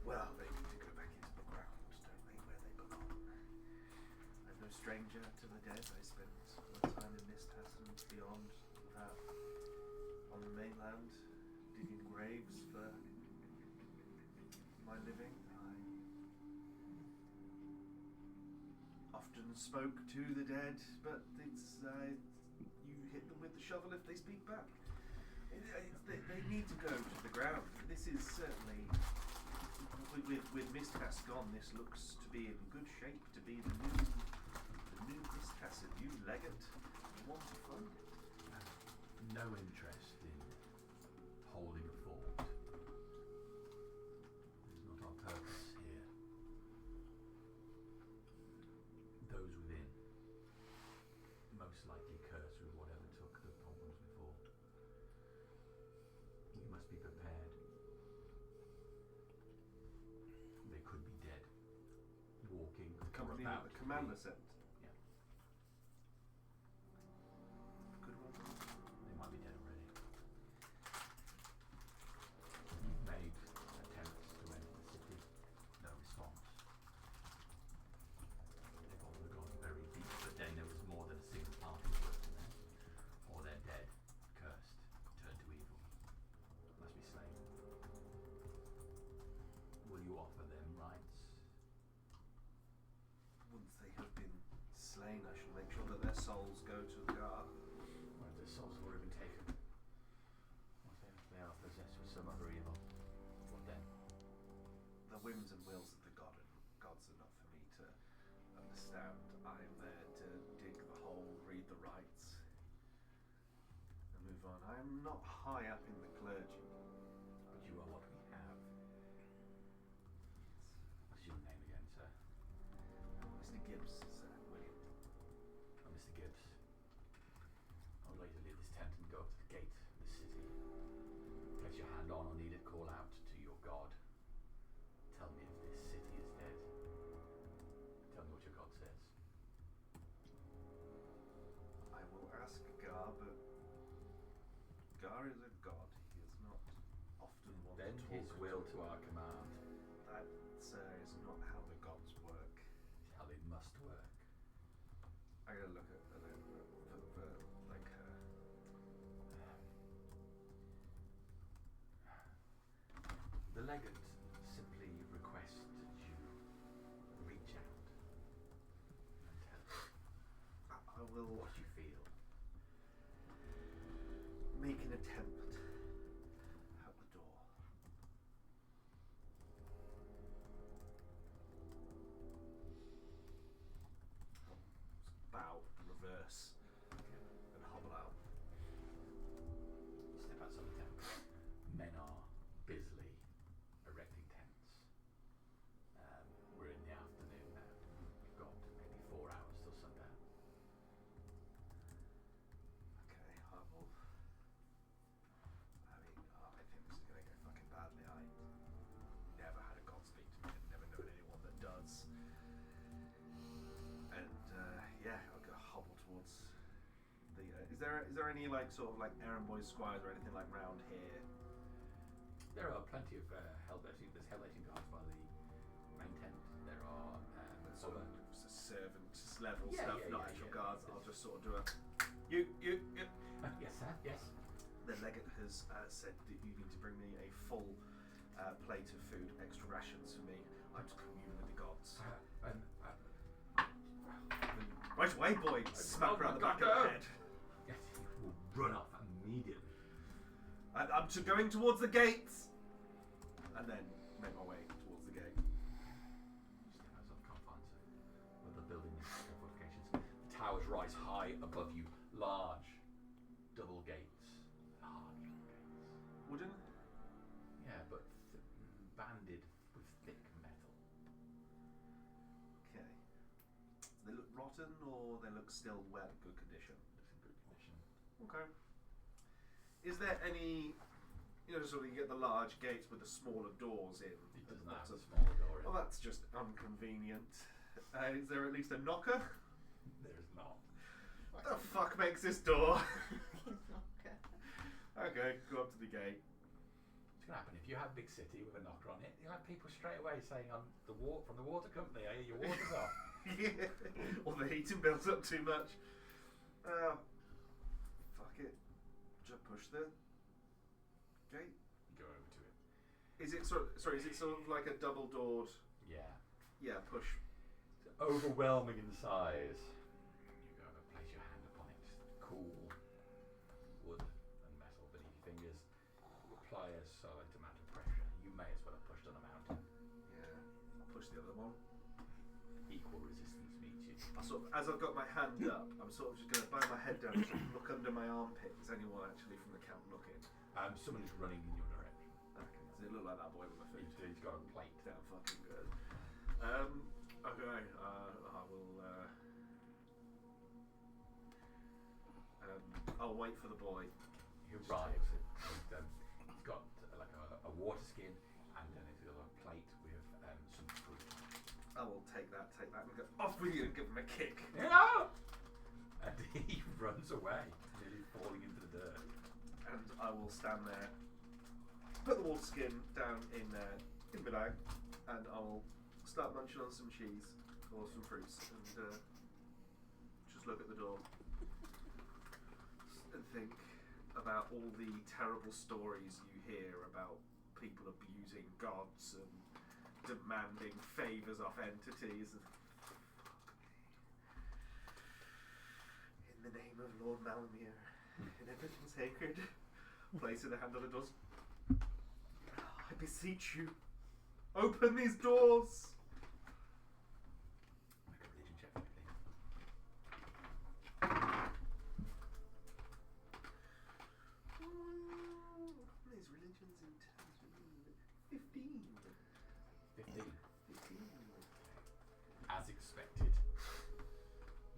well, they need to go back into the ground, don't they, where they belong. I'm no stranger to the dead. I spent my time in Mistas and beyond that on the mainland, digging graves for my living. I often spoke to the dead, but it's, you hit them with the shovel if they speak back. They need to go to the ground. This is certainly, with Mistas gone, this looks to be in good shape to be the new Mistas, a new legate. I want to fund it. No interest in holding a fort. It's not our purpose here. Those within, most likely cursed with whatever took the problems before. We must be prepared. They could be dead, walking. The commander sent. Yeah. Good one. They might be dead already. You've made attempts to enter the city. No response. They've all gone very deep, but then there was more than a single party working there. Or they're dead, cursed, turned to evil. Must be slain. Will you offer them rights? Once they have been slain, I shall make sure that their souls go to Gar. What if their souls have already been taken? What if they are possessed with some other evil? What then? The whims and wills of the gods are not for me to understand. I'm there to dig the hole, read the rites, and move on. I'm not high up in the clergy. But you are what we have. What's your name again, sir? Mr. Gibbs, Sir William. Oh, Mr. Gibbs. I would like you to leave this tent and go up to the gate of the city. Place your hand on or need it, call out to your God. Tell me if this city is dead. Tell me what your God says. I will ask Gar, but Gar is a god. He is not often one Bend to his talk will to our command. That, sir, is not how the gods work. How they must work. I gotta look at like The legate simply requests that you reach out and tell I will what you feel. make an attempt out the door. there any like sort of like errand boys, squires, or anything like round here? There are plenty of Helvettian. There's Helvettian guards by the main tent. There are Sort of servant level Yeah, stuff, yeah, not yeah, actual yeah. guards. I'll just sort of do a you. yes, sir. Yes. The legate has said that you need to bring me a full plate of food, extra rations for me. I'm to commune with the gods. Right away, boy! Smack around the back of the head. Yes, he will run off immediately. And I'm going towards the gates, and then make my way towards the gate. Just get myself confines of the building fortifications. The towers rise high above you, large double gates. Large gates. Wooden? Yeah, but banded with thick metal. Okay. They look rotten, or they look still well, good condition? Looks in good condition. Okay. Is there any, sort of you get the large gates with the smaller doors in? It doesn't have a smaller door in. Well, that's just inconvenient. Is there at least a knocker? There's not. What the fuck makes this door? Knocker. Okay, go up to the gate. What's going to happen if you have a big city with a knocker on it? You'll have people straight away saying, "I'm from the water company. I hear your water's off." Yeah. Or the heating builds up too much. Fuck it. Just push the gate. You go over to it. Is it sort of like a double doored? Yeah. Yeah, push. It's overwhelming in size. You go over, place your hand upon it. Cool wood and metal beneath your fingers. Apply a solid amount of pressure. You may as well have pushed on a mountain. Yeah. I'll push the other one. Equal resistance meets you. As I've got my hand up, I'm sort of just going to bow my head down and look under my armpit. Is anyone actually from the camp looking? Someone is running in your direction. Okay. Does it look like that boy with the food? He's got a plate. Damn fucking good. Okay. I will. I'll wait for the boy. He arrives. He's got like a water skin, and then he's got a plate with some fruit. I will take that, and go off with you and give him a kick. No! And he runs away, nearly falling into the dirt. And I will stand there, put the water skin down in my bag, and I will start munching on some cheese or some fruits, and just look at the door and think about all the terrible stories you hear about people abusing gods and demanding favours off entities. In the name of Lord Malamir, in everything sacred, placing the hand on the doors. I beseech you, open these doors. Make a religion check for me, please. These religions in terms of 15. 15. 15. As expected,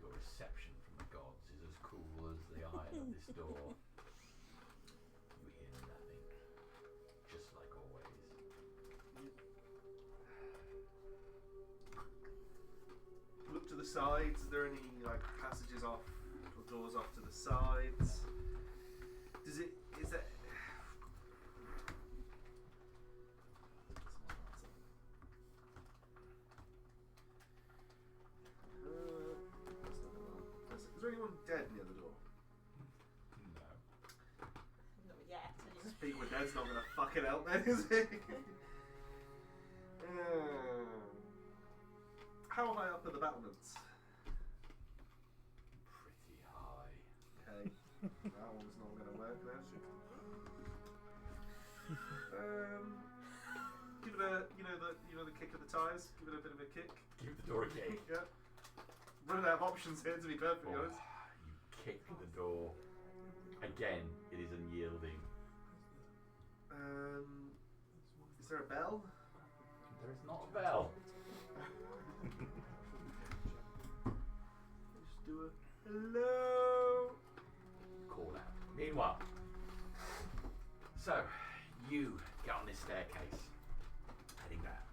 your reception from the gods is as cool as the iron of this door. You hear nothing, just like always. Look to the sides. Are there any passages off or doors off to the sides? Is that? Is there anyone dead near the door? No. Not yet. Anyway. Speaking with dead's not going to fucking help then, is it? How high up are the battlements? Pretty high. Okay, that one's not going to work then. Give it a, the kick of the tires. Give it a bit of a kick. Give the door a kick. Yeah. Running out of options here, to be perfectly Oh, honest. you kick the door. Again, it is unyielding. Is there a bell? There is not a bell. Just do a hello. Call out. Meanwhile, so you get on this staircase, heading down.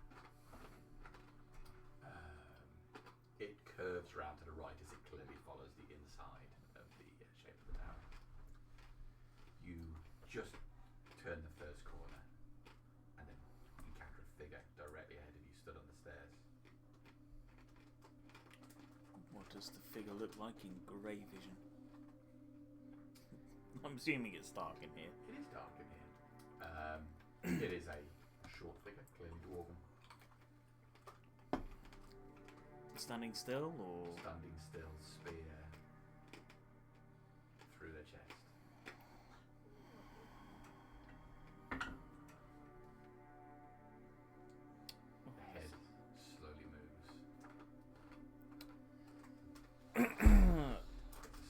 It curves round to the right as it clearly follows the inside of the shape of the tower. does the figure look like in grey vision? I'm assuming it's dark in here. It is dark in here. It is a short figure, clearly dwarven. Standing still, or Standing still, spear through their chest. The head slowly moves.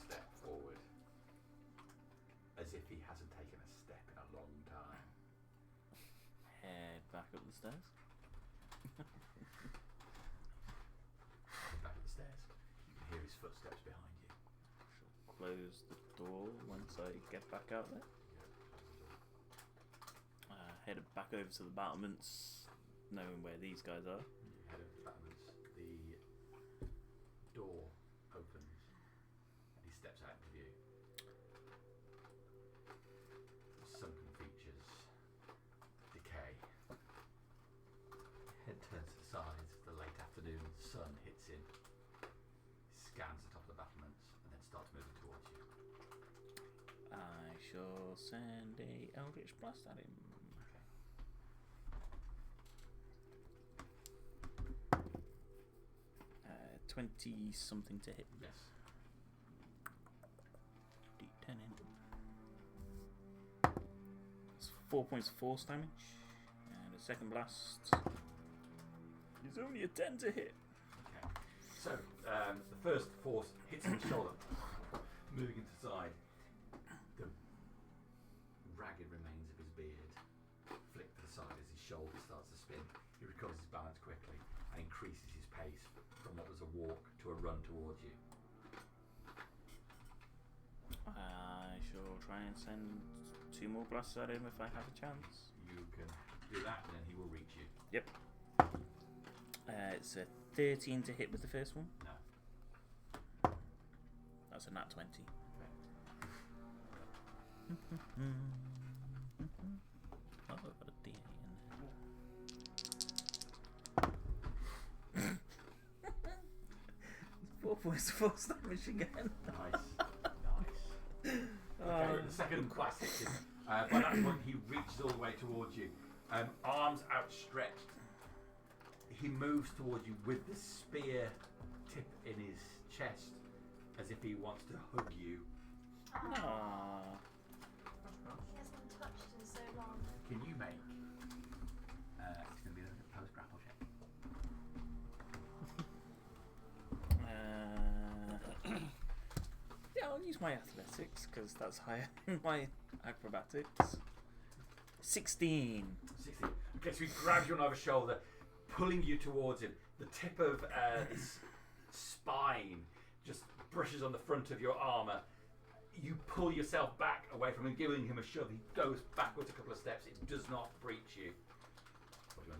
Step forward. As if he hasn't taken a step in a long time. head back up the stairs? Back up the stairs. You can hear his footsteps behind you. Shall close the door once I get back out there. Head back over to the battlements, knowing where these guys are. You head over to the battlements. The door opens and he steps out into view. Sunken features, decay. Head turns to the sides. The late afternoon sun hits in. He scans the top of the battlements and then starts moving towards you. I shall send a Eldritch Blast at him. 20 something to hit. Yes. D10 in. It's 4 points of force damage. And a second blast is only a 10 to hit. Okay. So, the first force hits him in the shoulder, moving him to the side. The ragged remains of his beard flick to the side as his shoulder starts to spin. He recovers his balance quickly and increases his pace from what was a walk to a run towards you. I shall try and send 2 more blasts at him if I have a chance. You can do that and then he will reach you. Yep. It's a 13 to hit with the first one. No. That's a nat 20. Oh, I've got a D8 in there. 4 points of force damage again. Nice. Okay, the second blast hits him. By that point, he reaches all the way towards you. Arms outstretched. He moves towards you with the spear tip in his chest as if he wants to hug you. Aww. He hasn't touched in so long. Can you make? It's going to be a post grapple check. Yeah, I'll use my athletics because that's higher than my acrobatics. 16. 16. Okay, so he grabs you on either shoulder, pulling you towards him. The tip of his spine just brushes on the front of your armour. You pull yourself back away from him, giving him a shove. He goes backwards a couple of steps. It does not breach you. What do you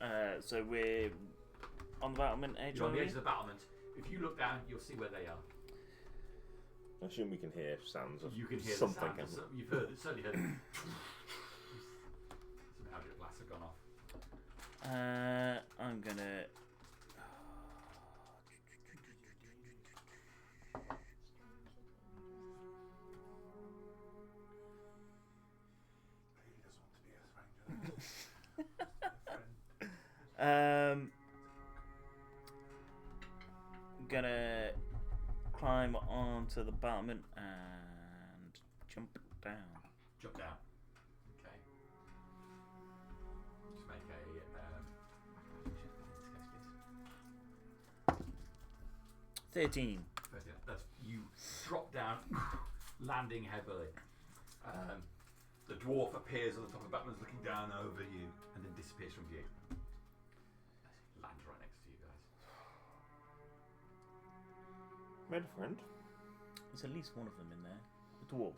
want to do? So we're on the battlement edge. You're on the edge of the battlement. If you look down, you'll see where they are. I assume we can hear sounds of You can hear something. the sound. You've heard, certainly heard. Some Eldritch blasts have gone off. I'm gonna. He doesn't want to be a stranger. Gonna climb onto the battlement and jump down. Jump down. Okay. Just make a. 13. That's you drop down, landing heavily. The dwarf appears on the top of the battlement, looking down over you, and then disappears from view. Lands right next to you guys. Made a friend. There's at least one of them in there. A dwarf.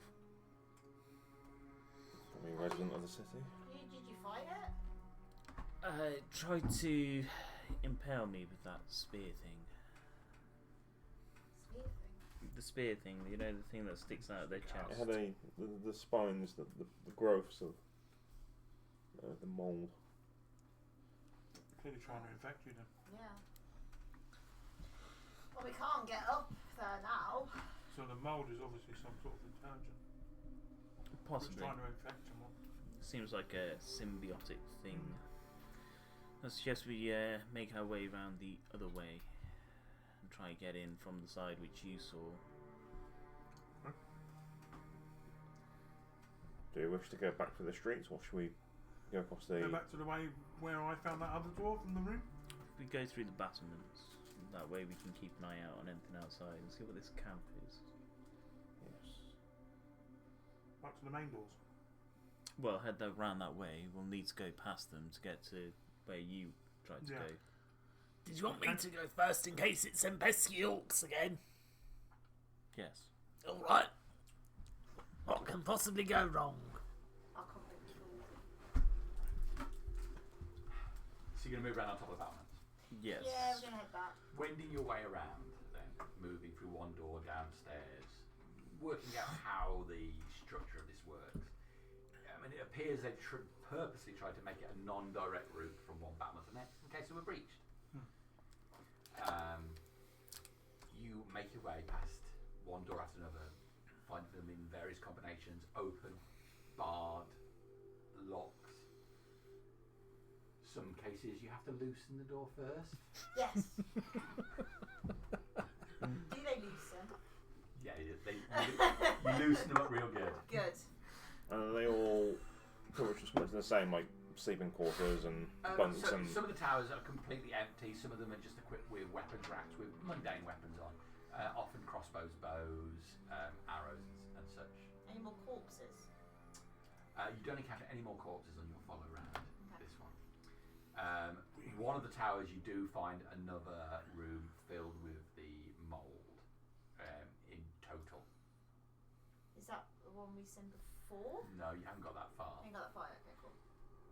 Probably a resident of the city. Did you fight it? Tried to impale me with that spear thing. Spear thing. The spear thing, you know, the thing that sticks out of their It chest. had the spines, the growths of the mould. Clearly trying to infect you then. Yeah. Well, we can't get up there now. So the mould is obviously some sort of intelligent. Possibly. It's trying to infect someone. Seems like a symbiotic thing. I suggest we make our way around the other way and try and get in from the side which you saw. Do you wish to go back to the streets, or should we go across the... Go back to the way where I found that other door from the room? We go through the battlements. That way we can keep an eye out on anything outside and see what this camp is. Yes. Back to the main doors. Well, head around that way. We'll need to go past them to get to where you tried to go. Did you want me to go first in case it's them pesky orcs again? Yes. Alright. What can possibly go wrong? I'll come with you. So you're going to move around on top of the battlements? Yes. Yeah, we're going to head back. Wending your way around, then moving through one door downstairs, working out how the structure of this works. I mean, it appears they've purposely tried to make it a non-direct route from one battlement to the next in case they were breached. You make your way past one door after another, find them in various combinations, open, barred, locks. Some cases you have to loosen the door first. Yes. Do they loosen? Yeah, you loosen them up real good. Good. And they all pretty much just the same, like sleeping quarters and bunks and... Some of the towers are completely empty, some of them are just equipped with weapons racks with mundane weapons on. Often crossbows, bows, arrows and such. Any more corpses? You don't encounter any more corpses on your follow round. This one. One of the towers you do find another room filled with the mould in total. Is that the one we seen before? No, you haven't got that far. I ain't got that far. Okay, cool.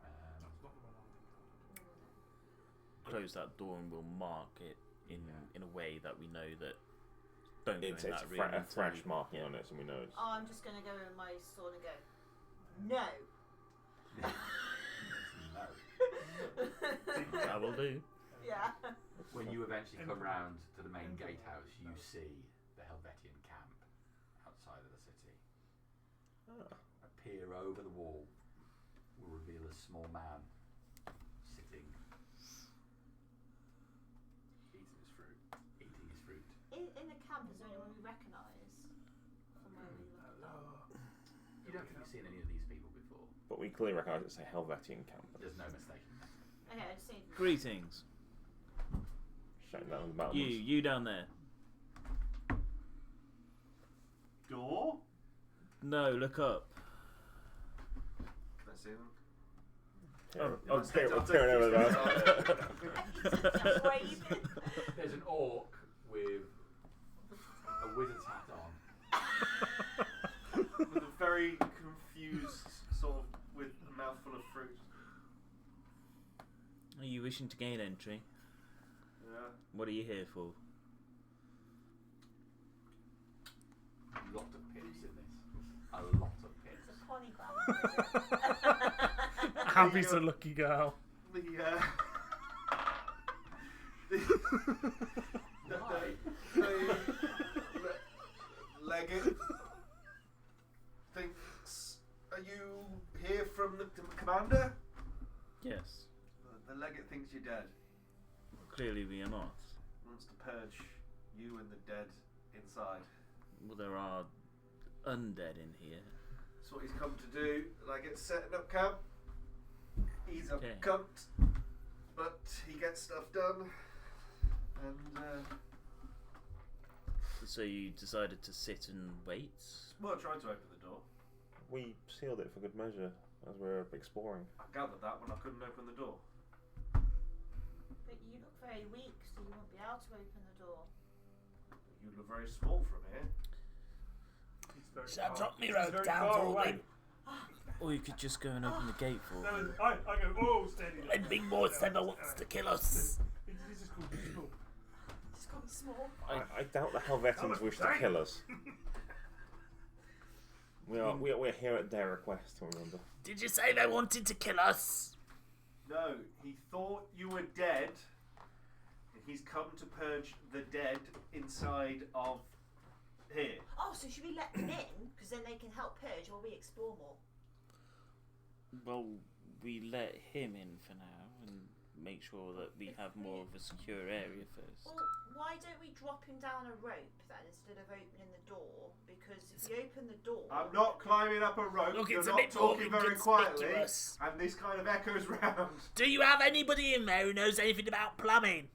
That's not the one I'm thinking of. Close that door and we'll mark it in a way that we know that don't go It's in a that room. fresh marking on it, so we know it's... Oh, I'm just going to go with my sword and go, no. No. That will do. Yeah. When you eventually come round to the main gatehouse, you see the Helvettian camp outside of the city. A peer over the wall will reveal a small man sitting, eating his fruit. In the camp, is there anyone we recognise from where we looked up? You don't think you've seen any of these people before. But we clearly recognise it's a Helvettian camp. There's no mistake. Okay, I just need. Greetings. Shouting down the battlements. You down there. Door? No, look up. Can I see them? I'll tear it over there. There's an orc with a wizard's hat on. With a very confused sort of, with a mouthful of fruit. Are you wishing to gain entry? Yeah. What are you here for? A lot of pips in this. A lot of pips. It's a polygram. Abby's a lucky girl. The Legate thinks, are you here from the commander? Yes. The Legate thinks you're dead. Clearly we are not. Wants to purge you and the dead inside. Well, there are undead in here. That's what he's come to do. Legate's setting up camp. He's a Okay. cunt, but he gets stuff done. And So you decided to sit and wait? well, I tried to open the door. We sealed it for good measure as we were exploring. I gathered that when I couldn't open the door. But you look very weak, so you won't be able to open the door. You look very small from here. It's very Shall I far. drop me It's rope very down far for away. them? Or you could just go and open the gate for No, them. I go, oh, steady. When Big Boy Sever wants to kill us. This is called small. It's quite small. I doubt the Helvettians wish to kill us. We're here at their request, remember. Did you say they wanted to kill us? No, he thought you were dead, and he's come to purge the dead inside of here. Oh, so should we let them in? Because then they can help purge while we explore more. Well, we let him in for now and make sure that we have more of a secure area first. Well, why don't we drop him down a rope then instead of opening the door? Because if you open the door... I'm not climbing up a rope. Look, You're it's a not bit more talking very quietly, inconspicuous. and this kind of echoes round. Do you have anybody in there who knows anything about plumbing?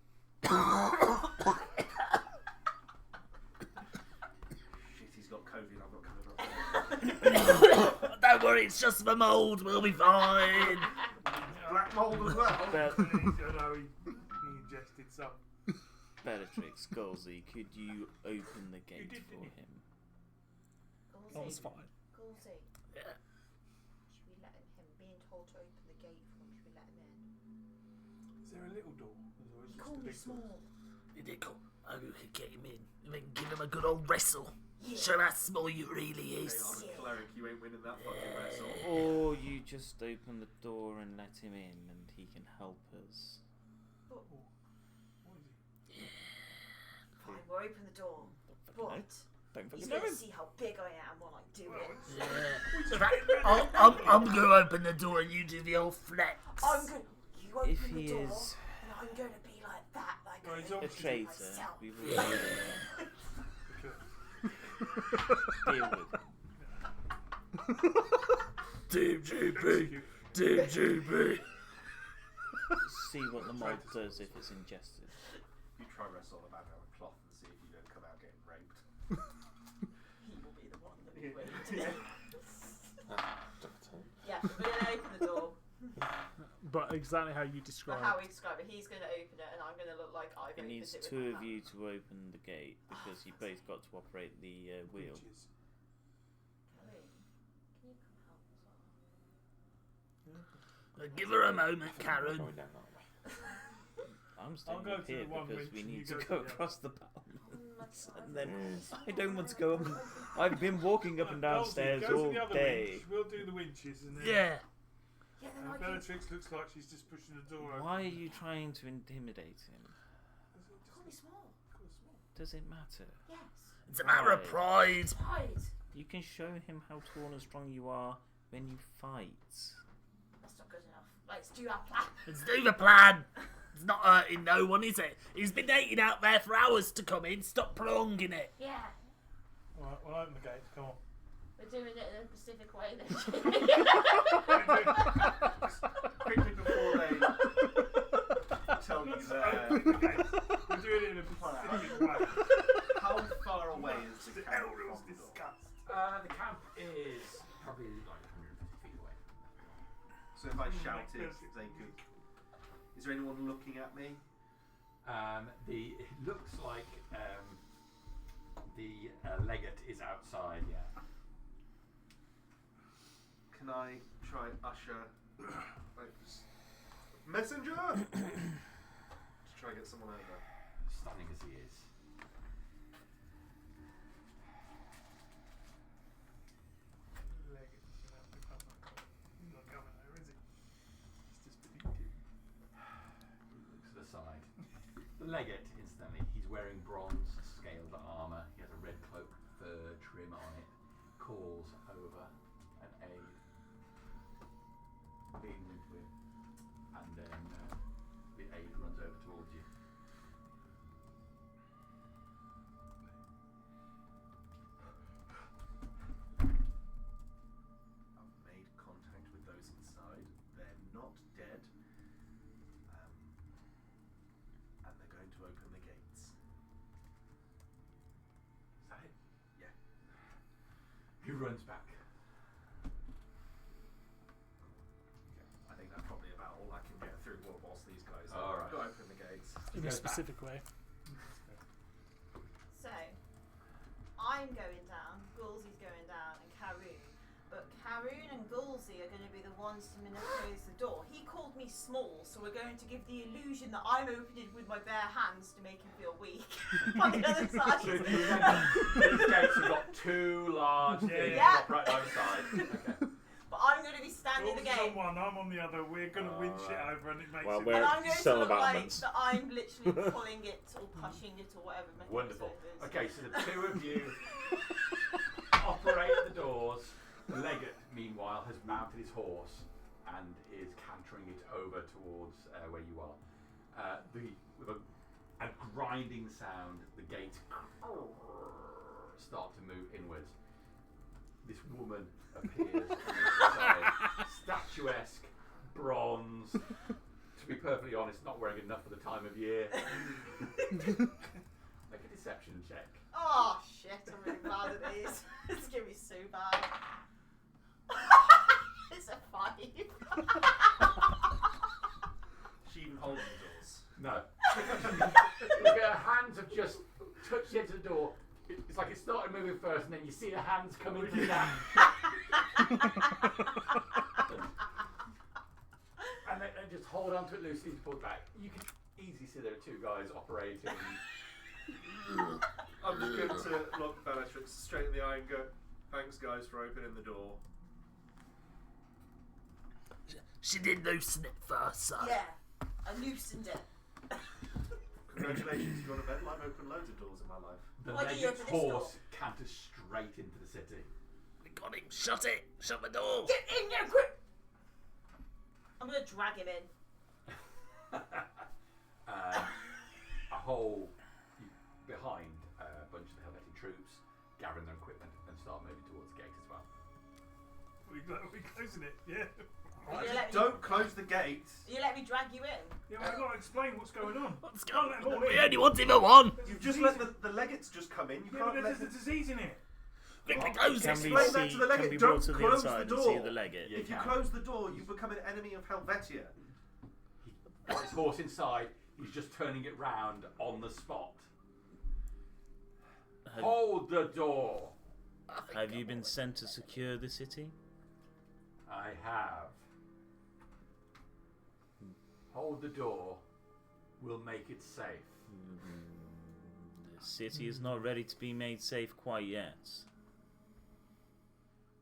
Shit, he's got COVID. I'm not coming up. Don't worry, it's just the mould. We'll be fine. Black mold as well. He ingested some. Bellatrix, Golsey, could you open the gate did, for didn't you? him? That was fine. Gauzy, Yeah. should we let him being told to open the gate for him? Should we let him in? Is there a little door? Or is He it called me just a big door? small. Did it cool? Oh, we could get him in and then give him a good old wrestle. Yeah. Show how small you really Hey, is. I'm a cleric. You ain't winning that fucking wrestle. Or you just open the door and let him in and he can help us. What is he? Fine, we'll open the door. Don't But fucking he's know going to him. see how big I am when I do it. Yeah. In fact, I'm going to open the door and you do the old flex. I'm going. You open If the he door, is and I'm going to be like that, like No, he's I a obviously traitor, myself. we will deal with him. Deal with him. Team GB. Team GB. See what the mold does if it's ingested. You try wrestle a man out of cloth and see if you don't come out getting raped. He will be the one that we wait. Doctor. Yeah, we're going to open the door. But exactly how you But described. how we describe it, he's going to open it, and I'm going to look like I've It opened needs it with two my of hand. you to open the gate because you both got to operate the wheel. Witches. Helene, can you come help as well? Give her a moment, Karen. Going down that way. I'm staying go up to the here one because winch we and need you to go go to the other. across the battlements. And then I don't want to go up. I've been walking up and downstairs Go to all the other day. winch. We'll do the winches and then. Yeah. Yeah, then And I can... Bellatrix looks like she's just pushing the door open. Why are you trying to intimidate him? Call me small. Does it matter? Yes. It's a matter of pride. Pride. You can show him how tall and strong you are when you fight. That's not good enough. Let's do our plan. Let's do the plan. It's not hurting no one, is it? He's been waiting out there for hours to come in. Stop prolonging it. Yeah. Alright, we'll open the gate. Come on. We're doing it in a specific way then. Quickly before they tell you that. We're doing it in a specific way. How far away is the The camp elders from the door? discussed. The camp is probably like 150 feet away. So if I shouted, they could. Is there anyone looking at me? It looks like the legate is outside. Yeah. Can I try and usher, like, messenger, to try and get someone over? Stunning as he is. He's not coming over, is he? He's just beneath you. Looks to the side. The legate, incidentally, he's wearing bronze scaled armour. He has a red cloak, fur trim on it. Calls over an aide, leading into him, and then the aide runs over towards you. I've made contact with those inside. They're not dead. And they're going to open the gates. Is that it? Yeah. He runs back. Okay. I think that's probably about all I can get through whilst these guys All right. go open the gates. in a goes back. specific way. So, I'm going down, Gulzy's going down, and Karoon. But Karoon and Gulzy are going to be the ones to close the door. He called me small, so we're going to give the illusion that I'm opening with my bare hands to make him feel weak. On the other side. So if you remember, these gates have got two large things Yeah. up right either side. Okay. But I'm going to be stand in the George is gate. on one, I'm on the other. We're going to win shit over and it makes Well, it... we're- And I'm going to Sell look like abandonments. that I'm literally pulling it or pushing it or whatever. Wonderful. mechanism it is. Okay, so the two of you operate the doors. The legate, meanwhile, has mounted his horse and is cantering it over towards where you are. With a grinding sound, the gates start to move inwards. This woman appears on the other side, statuesque, bronze. To be perfectly honest, not wearing enough for the time of year. Make a deception check. Oh shit, I'm really bad at these. It's gonna be so bad. It's a 5. She even holds the doors. No. Look, her hands have just touched the edge of the door. It's like it started moving first, and then you see the hands come into the gap. And they just hold on to it loosely to pull it back. You can easily see there are two guys operating. I'm just going to look Bellatrix straight in the eye and go, thanks guys for opening the door. She did loosen it first, so. Yeah, I loosened it. Congratulations, you're on a medal. I've opened loads of doors in my life. The Why do you legate's open this door? horse canters straight into the city. We got him. Shut it. Shut the door. Get in there, quick! I'm gonna drag him in. A whole behind a bunch of the Helvettian troops, gathering their equipment and start moving towards the gate as well. We're closing it, yeah. Don't close the gate. You let me drag you in? Yeah, we've got to explain what's going on. What's Can't going let them all on? We in. only want him at one. You've just let the legates just come in. You Yeah, can't but let there's a disease in it. Quickly close Can it. we Explain that see? to the Can legate. we Don't go to the close inside the and see door. the legate? Yeah. If you can. close the door, you become an enemy of Helvettia. Got his horse inside, he's just turning it round on the spot. Hold the door! Have you been sent to secure the city? I have. Hold the door. We'll make it safe. The city is not ready to be made safe quite yet.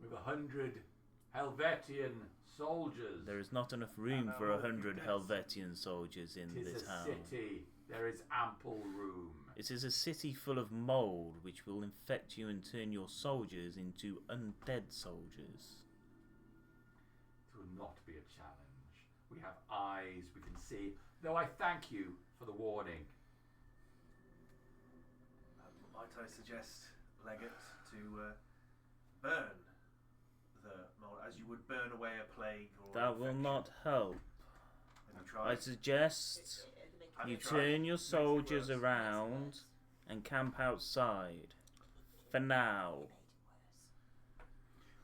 With 100 Helvettian soldiers. There is not enough room for 100 Helvettian soldiers in the Tis a town. city. There is ample room. It is a city full of mold which will infect you and turn your soldiers into undead soldiers. It will not be a challenge. We have eyes, we can see. Though I thank you for the warning. Might I suggest, Legate, to burn the mold as you would burn away a plague or That an will infection? not help. Have you I tried? suggest Have you tried? turn your Makes it soldiers worse. around and camp outside. For now.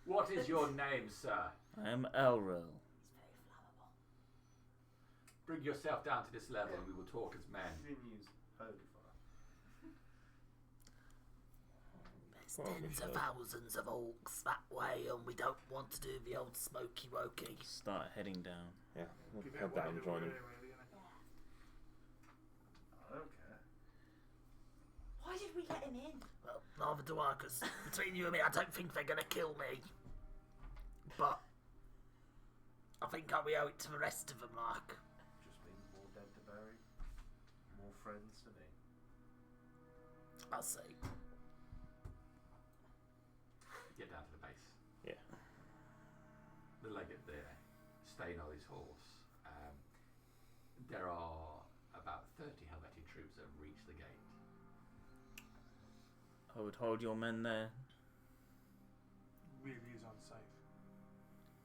What is your name, sir? I am Elro. Bring yourself down to this level and we will talk as men. You didn't use holy fire. There's tens of thousands of orcs that way, and we don't want to do the old smoky wokey. Start heading down. Yeah, we'll Give it head away down and that join we're him. here, really, innit? I don't care. Why did we let him in? Well, neither do I, because between you and me, I don't think they're going to kill me. But I think we owe it to the rest of them, like. Just means more dead to bury, more friends for me. I'll see. Get down to the base. Yeah. The legate there, staying on his horse. There are about 30 Helvettian troops that have reached the gate. I would hold your men there. Really is unsafe.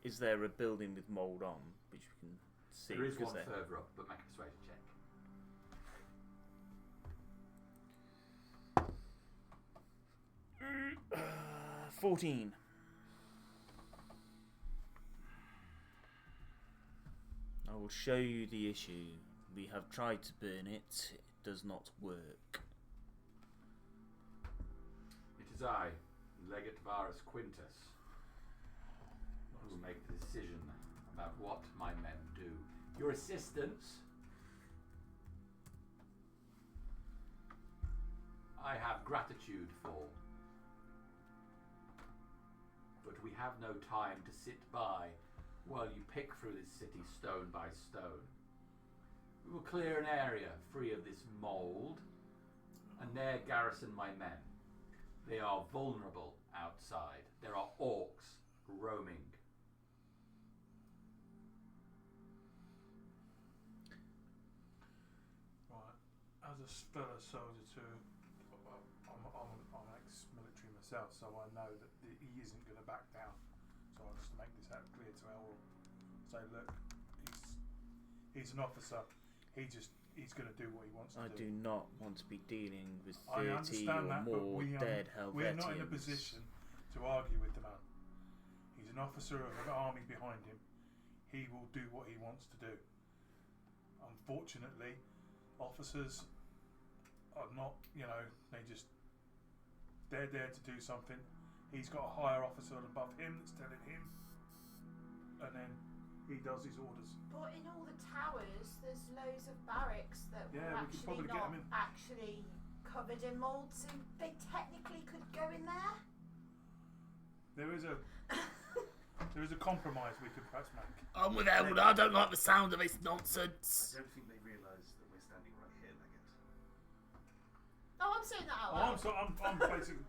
Is there a building with mould on, which we can see? There is 'cause one there- further up, but make a persuasion check. Uh, 14. I will show you the issue. We have tried to burn it. It does not work. It is I, Legate Varus Quintus, who will make the decision about what my men do. Your assistance, I have gratitude for, but we have no time to sit by while you pick through this city stone by stone. We will clear an area free of this mould, and there garrison my men. They are vulnerable outside. There are orcs roaming. Right. As a fellow soldier too, I'm ex-military myself, so I know that he isn't going to back down. So I'll just make this out clear to Elrond. Say, look, he's an officer. He's going to do what he wants to do. I do not want to be dealing with I 30 understand or that, but more dead Helvettians. we're not in a position to argue with the man. He's an officer of an army behind him. He will do what he wants to do. Unfortunately, officers are not, they're there to do something. He's got a higher officer above him that's telling him, and then he does his orders. But in all the towers, there's loads of barracks that Yeah, were we could actually probably get not 'em in. actually covered in mould, so they technically could go in there. There is a compromise we could perhaps make. I'm with Elwood. I don't like the sound of this nonsense. I don't think they realise that we're standing right here, Leggett. Oh, I'm saying that out Oh, loud. I'm basically.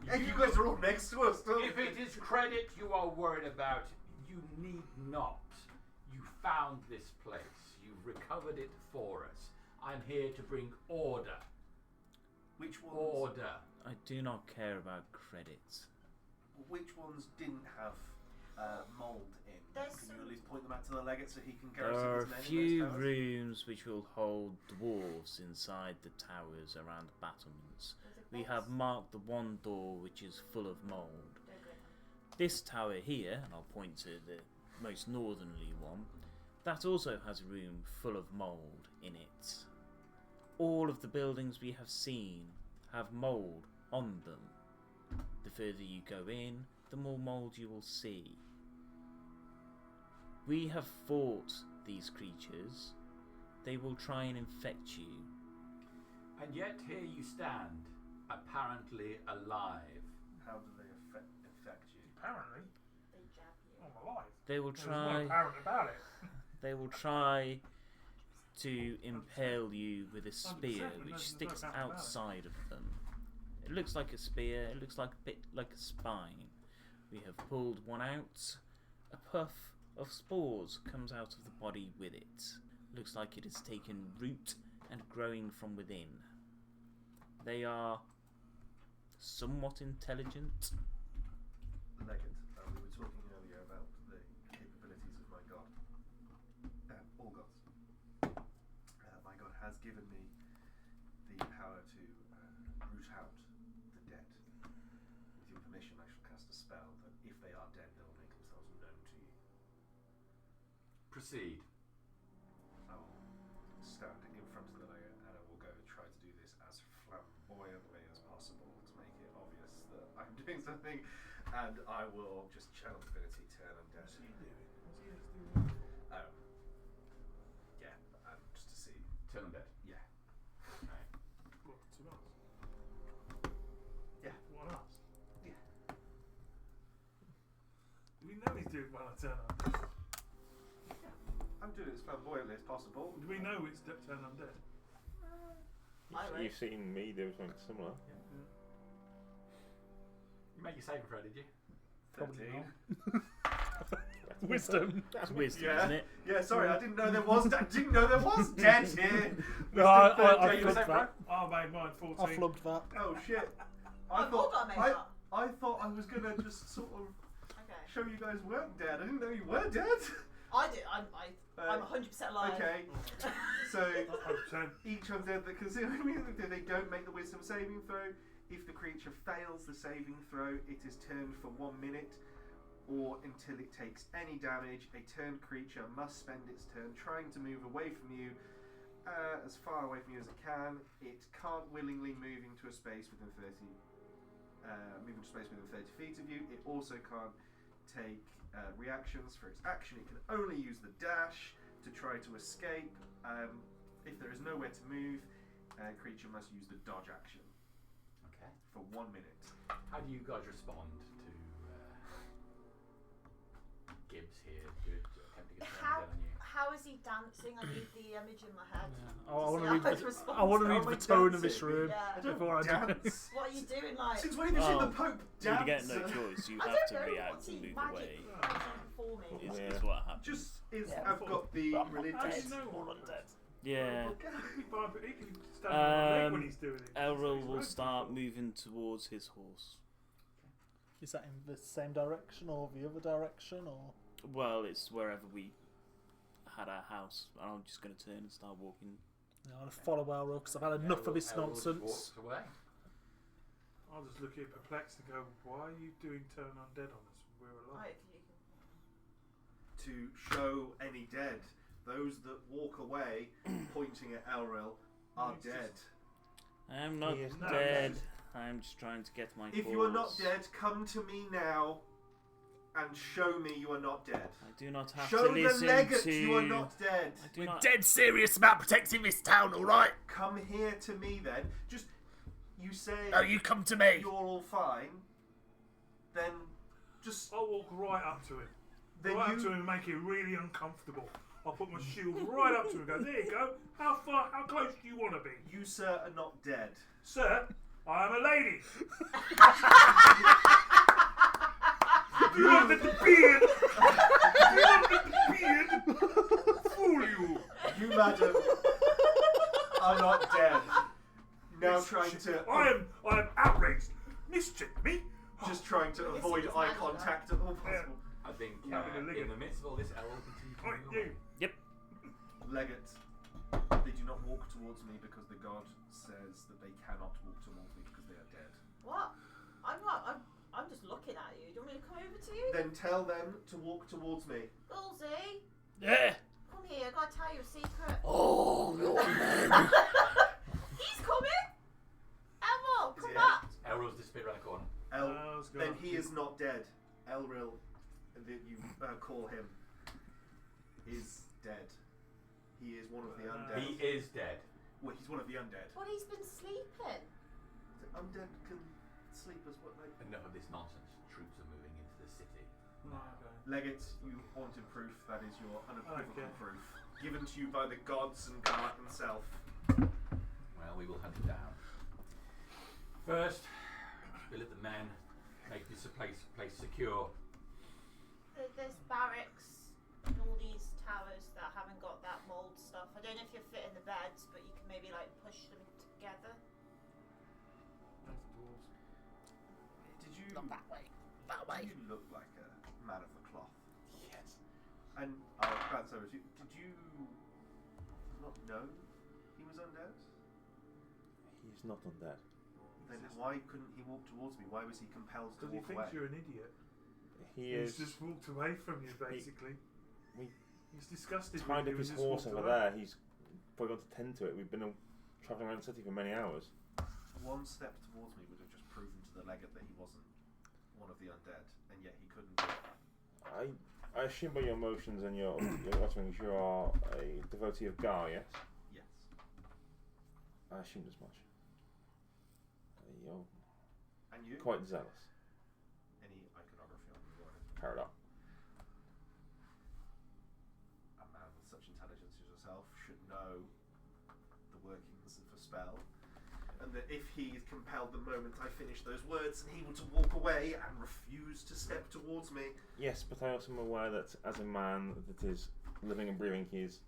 Hey, you guys are all next to us, don't If it is credit you are worried about, you need not. You found this place. You've recovered it for us. I'm here to bring order. Which ones? Order. I do not care about credits. Which ones didn't have mould in? There's Can some- you at least point them out to the Legate so he can There garrison are his a men in few those towers? rooms which will hold dwarves inside the towers around the battlements. There's a We base. have marked the one door which is full of mould. Don't go in there. This tower here, and I'll point to the most northerly one, that also has a room full of mould in it. All of the buildings we have seen have mould on them. The further you go in, the more mould you will see. We have fought these creatures. They will try and infect you. And yet here you stand, apparently alive. How do they affect you? Apparently, They jab you. I'm alive. They will There's no try. apparent about it. They will try to impale you with a 100%, spear there's no which sticks doubt about it. outside of them. It looks like a spear, it looks like a bit like a spine. We have pulled one out. A puff of spores comes out of the body with it. Looks like it has taken root and growing from within. They are somewhat intelligent. Legate, we were talking earlier about the capabilities of my god. All gods. My god has given me the power to root out the dead. With your permission, I shall cast a spell that if they are dead, they will make themselves known to you. Proceed. I will stand in front of the Legate and I will go try to do this as flamboyantly as possible to make it obvious that I'm doing something, and I will just channel divinity, turn undead. What's he doing? What's he has to do with it? Oh. Yeah, just to see. Turn them dead. Yeah. Okay. What, to us? Yeah. What us? Yeah. Do we know he's doing well at turn up? I'm doing it as flamboyantly as possible. Do we know it's turn undead? You've seen me do something similar. You made your saving throw, did you? Probably 13. Wisdom. It's wisdom, Yeah. isn't it? Yeah, sorry, I didn't know there was dead here. No, I you flubbed say, that. I made mine 14. I flubbed that. Oh shit. I thought I made that. I thought I was gonna just sort of Okay. show you guys weren't dead. I didn't know you were dead. I do. I'm 100% alive. Okay. So 100%. each undead that considering they don't make the wisdom saving throw, if the creature fails the saving throw, it is turned for 1 minute or until it takes any damage. A turned creature must spend its turn trying to move away from you, as far away from you as it can. It can't willingly move into a space within 30 feet of you. It also can't take reactions for its action. It can only use the dash to try to escape. If there is nowhere to move, a creature must use the dodge action Okay. for 1 minute. How do you guys respond to Gibbs here attempting to turn How on you. how is he dancing? I need the image in my head. Oh, I want See to read how his the, response I want to is. read How the am I tone of this dancing? room Yeah. I don't before I do it. dance. What are you doing, like? Since when have you seen the Oh, Pope You dance? get no choice. You I have don't to know. react What's and he move magic away. for me? Is, Yeah. is what happens. Just is Yeah, I've got the How do religious. you know all of that? Yeah. He can stand on one leg when he's doing it. Elril He's will right start before. moving towards his horse. Is that in the same direction or the other direction, or? Well, it's wherever we had our house, and I'm just going to turn and start walking. Yeah, I'm gonna follow Elro because I've had enough of this Elrond nonsense. walks away. I'll just look at it perplexed and go, why are you doing turn undead on us? We're alive. Right, you can- To show any dead, those that walk away, pointing at Elril, are He's dead. I'm not He is not dead. dead. I'm just trying to get my If horse. you are not dead, come to me now, and show me you are not dead. I do not have Show to the listen legate to... you are not dead. I do We're not... dead serious about protecting this town, alright? Come here to me then. Just you say No, you come to me. you're all fine. Then just I'll walk right up to him. then Right up to you him and make it really uncomfortable. I'll put my shield right up to him and go, there you go. How close do you want to be? you sir are not dead. Sir, I am a lady. Do you not let the beard? Do you not let the beard fool you? You madam are not dead. Now trying to I am outraged. Mischeck me. just trying to This avoid is eye magic. contact at all possible. I think Having a lick in at- the midst of all this, Elle will continue to Right, move you. away. Legate, they do not walk towards me because the god says that they cannot walk towards me because they are dead. What? I'm not. I'm just looking at you. Do you want me to come over to you? Then tell them to walk towards me. Goolsy, Yeah. come here. I gotta tell you a secret. Oh, your man. He's coming. Elmo, Is come he back. Elrond's disappeared around the corner. Let's go. Then he is not dead. Elril, that you call him, is dead. He is one of the undead. He is dead. Well, he's one of the undead. Well, he's been sleeping. The undead can sleep as well. Like, Enough of this nonsense. Troops are moving into the city. Okay. Legate, you wanted proof. That is your unequivocal Okay. proof, given to you by the gods and Garlic himself. Well, we will hunt him down. First, billet the men. Make this place secure. There's barracks and all these towers that haven't got that mould stuff. I don't know if you're fitting the beds, but you can maybe like push them together. That's the dwarves. Did you? Not that way. That way. You look like a man of the cloth. Yes. And that's over. Did you not know he was undead? He's not undead. Then why couldn't he walk towards me? Why was he compelled to Because he walk thinks away? you're an idiot. He He's is just walked away from you, basically. we- He's disgusted tied with up you his and just horse walked over away. there. He's probably gone to tend to it. We've been travelling around the city for many hours. One step towards me would have just proven to the legate that he wasn't one of the undead, and yet he couldn't do it. I assume by your emotions and your utterings you are a devotee of Gar, yes? Yes. I assumed as much. You're And you? quite zealous. Any iconography on the wall? Powered up. A man with such intelligence as yourself should know the workings of a spell, and that if he is compelled the moment I finish those words and he were to walk away and refuse to step towards me. Yes, but I also am aware that as a man that is living and breathing, he is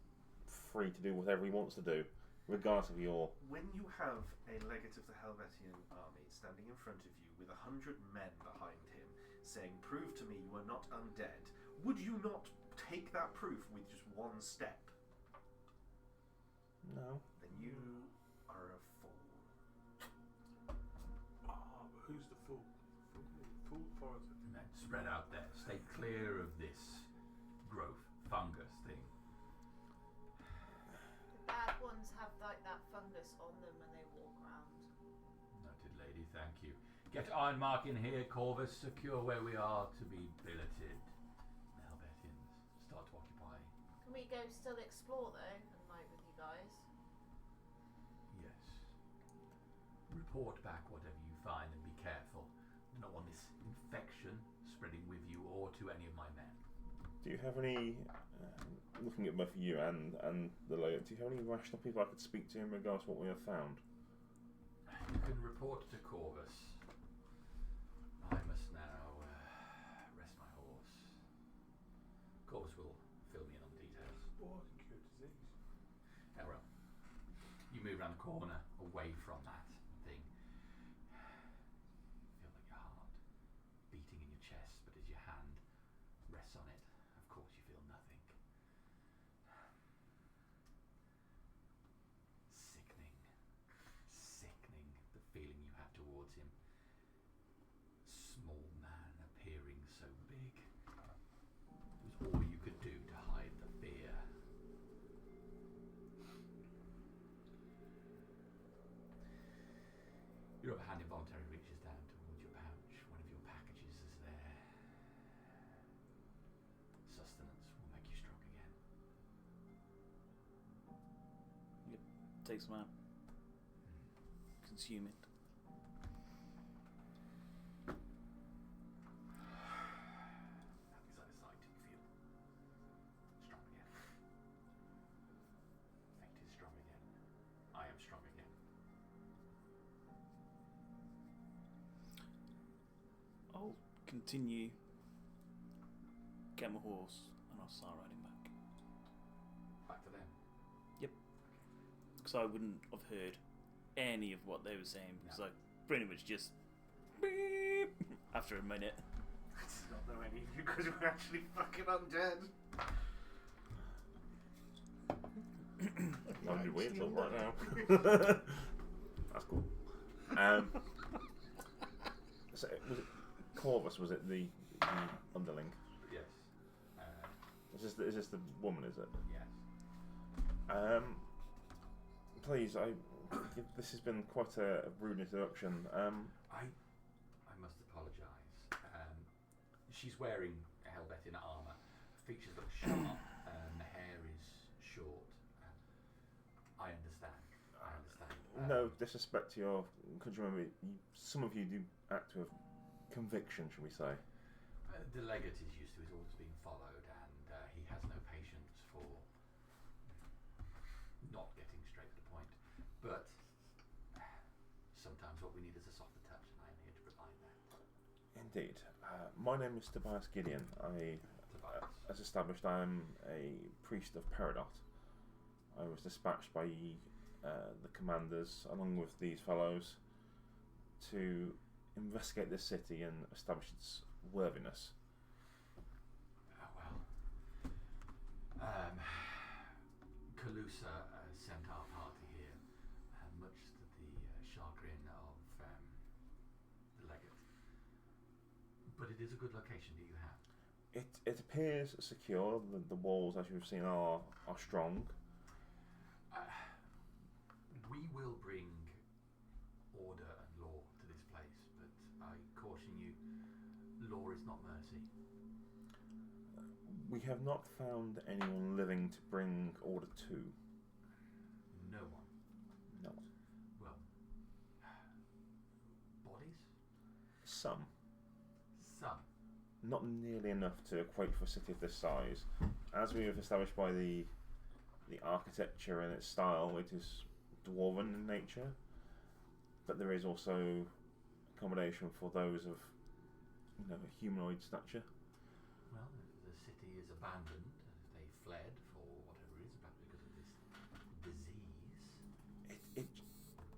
free to do whatever he wants to do, regardless of your... When you have a legate of the Helvettian army standing in front of you with 100 men behind him saying, "Prove to me you are not undead," would you not take that proof with just one step? No. Then you are a fool. Ah, but who's the fool? Fool forest. And then spread out there. Stay clear of this growth, fungus thing. The bad ones have like that fungus on them when they walk around. Noted, lady. Thank you. Get Ironmark in here, Corvus. Secure where we are to be billeted. Helvettians, start to occupy. Can we go still explore though, and like with you guys? Yes. Report back whatever you find and be careful. I don't want this infection spreading with you or to any of my men. Do you have any, looking at both you and the lawyer, do you have any rational people I could speak to in regards to what we have found? You can report to Corvus. I must now rest my horse. Corvus will fill me in on the details. Or cure disease. Yeah, well, you move around the corner away from that thing. Feel like your heart beating in your chest, but as your hand rests on it, of course you feel nothing. Sickening, the feeling you had towards him. Small man appearing so big. It was all you could do to hide the fear. Your other hand involuntarily reaches down towards your pouch. One of your packages is there. Sustenance will make you strong again. Take some out. Consume it. That is out of sight. You feel strong again. Fate is strong again. I am strong again. I'll continue. Get my horse, and I'll start riding back. Back to them. Because I wouldn't have heard any of what they were saying, because I pretty much just beep after a minute. I did not know any of you because we're actually fucking undead. I'm going to wait until right now. That's cool. So was it Corvus? Was it the underling? Yes. Is this the woman? Is it? Yes. Please, this has been quite a rude introduction. I must apologise. She's wearing a Helvettian armour. Features look sharp. The hair is short. I understand. No disrespect to your countrymen. Some of you do act with conviction, shall we say? The legate is used to his orders being followed, and he has no patience for not getting straight to the point. But sometimes what we need is a softer touch, and I am here to provide that. Indeed. My name is Tobias Gideon. As established, I am a priest of Peridot. I was dispatched by the commanders, along with these fellows, to investigate this city and establish its worthiness. Calusa sent our party here, much to the chagrin of the legate. But it is a good location that you have. It appears secure. The walls, as you've seen, are strong. We will bring order and law to this place, but I caution you, law is not mercy. We have not found anyone living to bring order to. No one. No. Well, bodies? Some. Some. Not nearly enough to equate for a city of this size. As we have established by the architecture and its style, it is dwarven in nature, but there is also accommodation for those of humanoid stature. Well, if the city is abandoned, if they fled for whatever reason, perhaps because of this disease. It,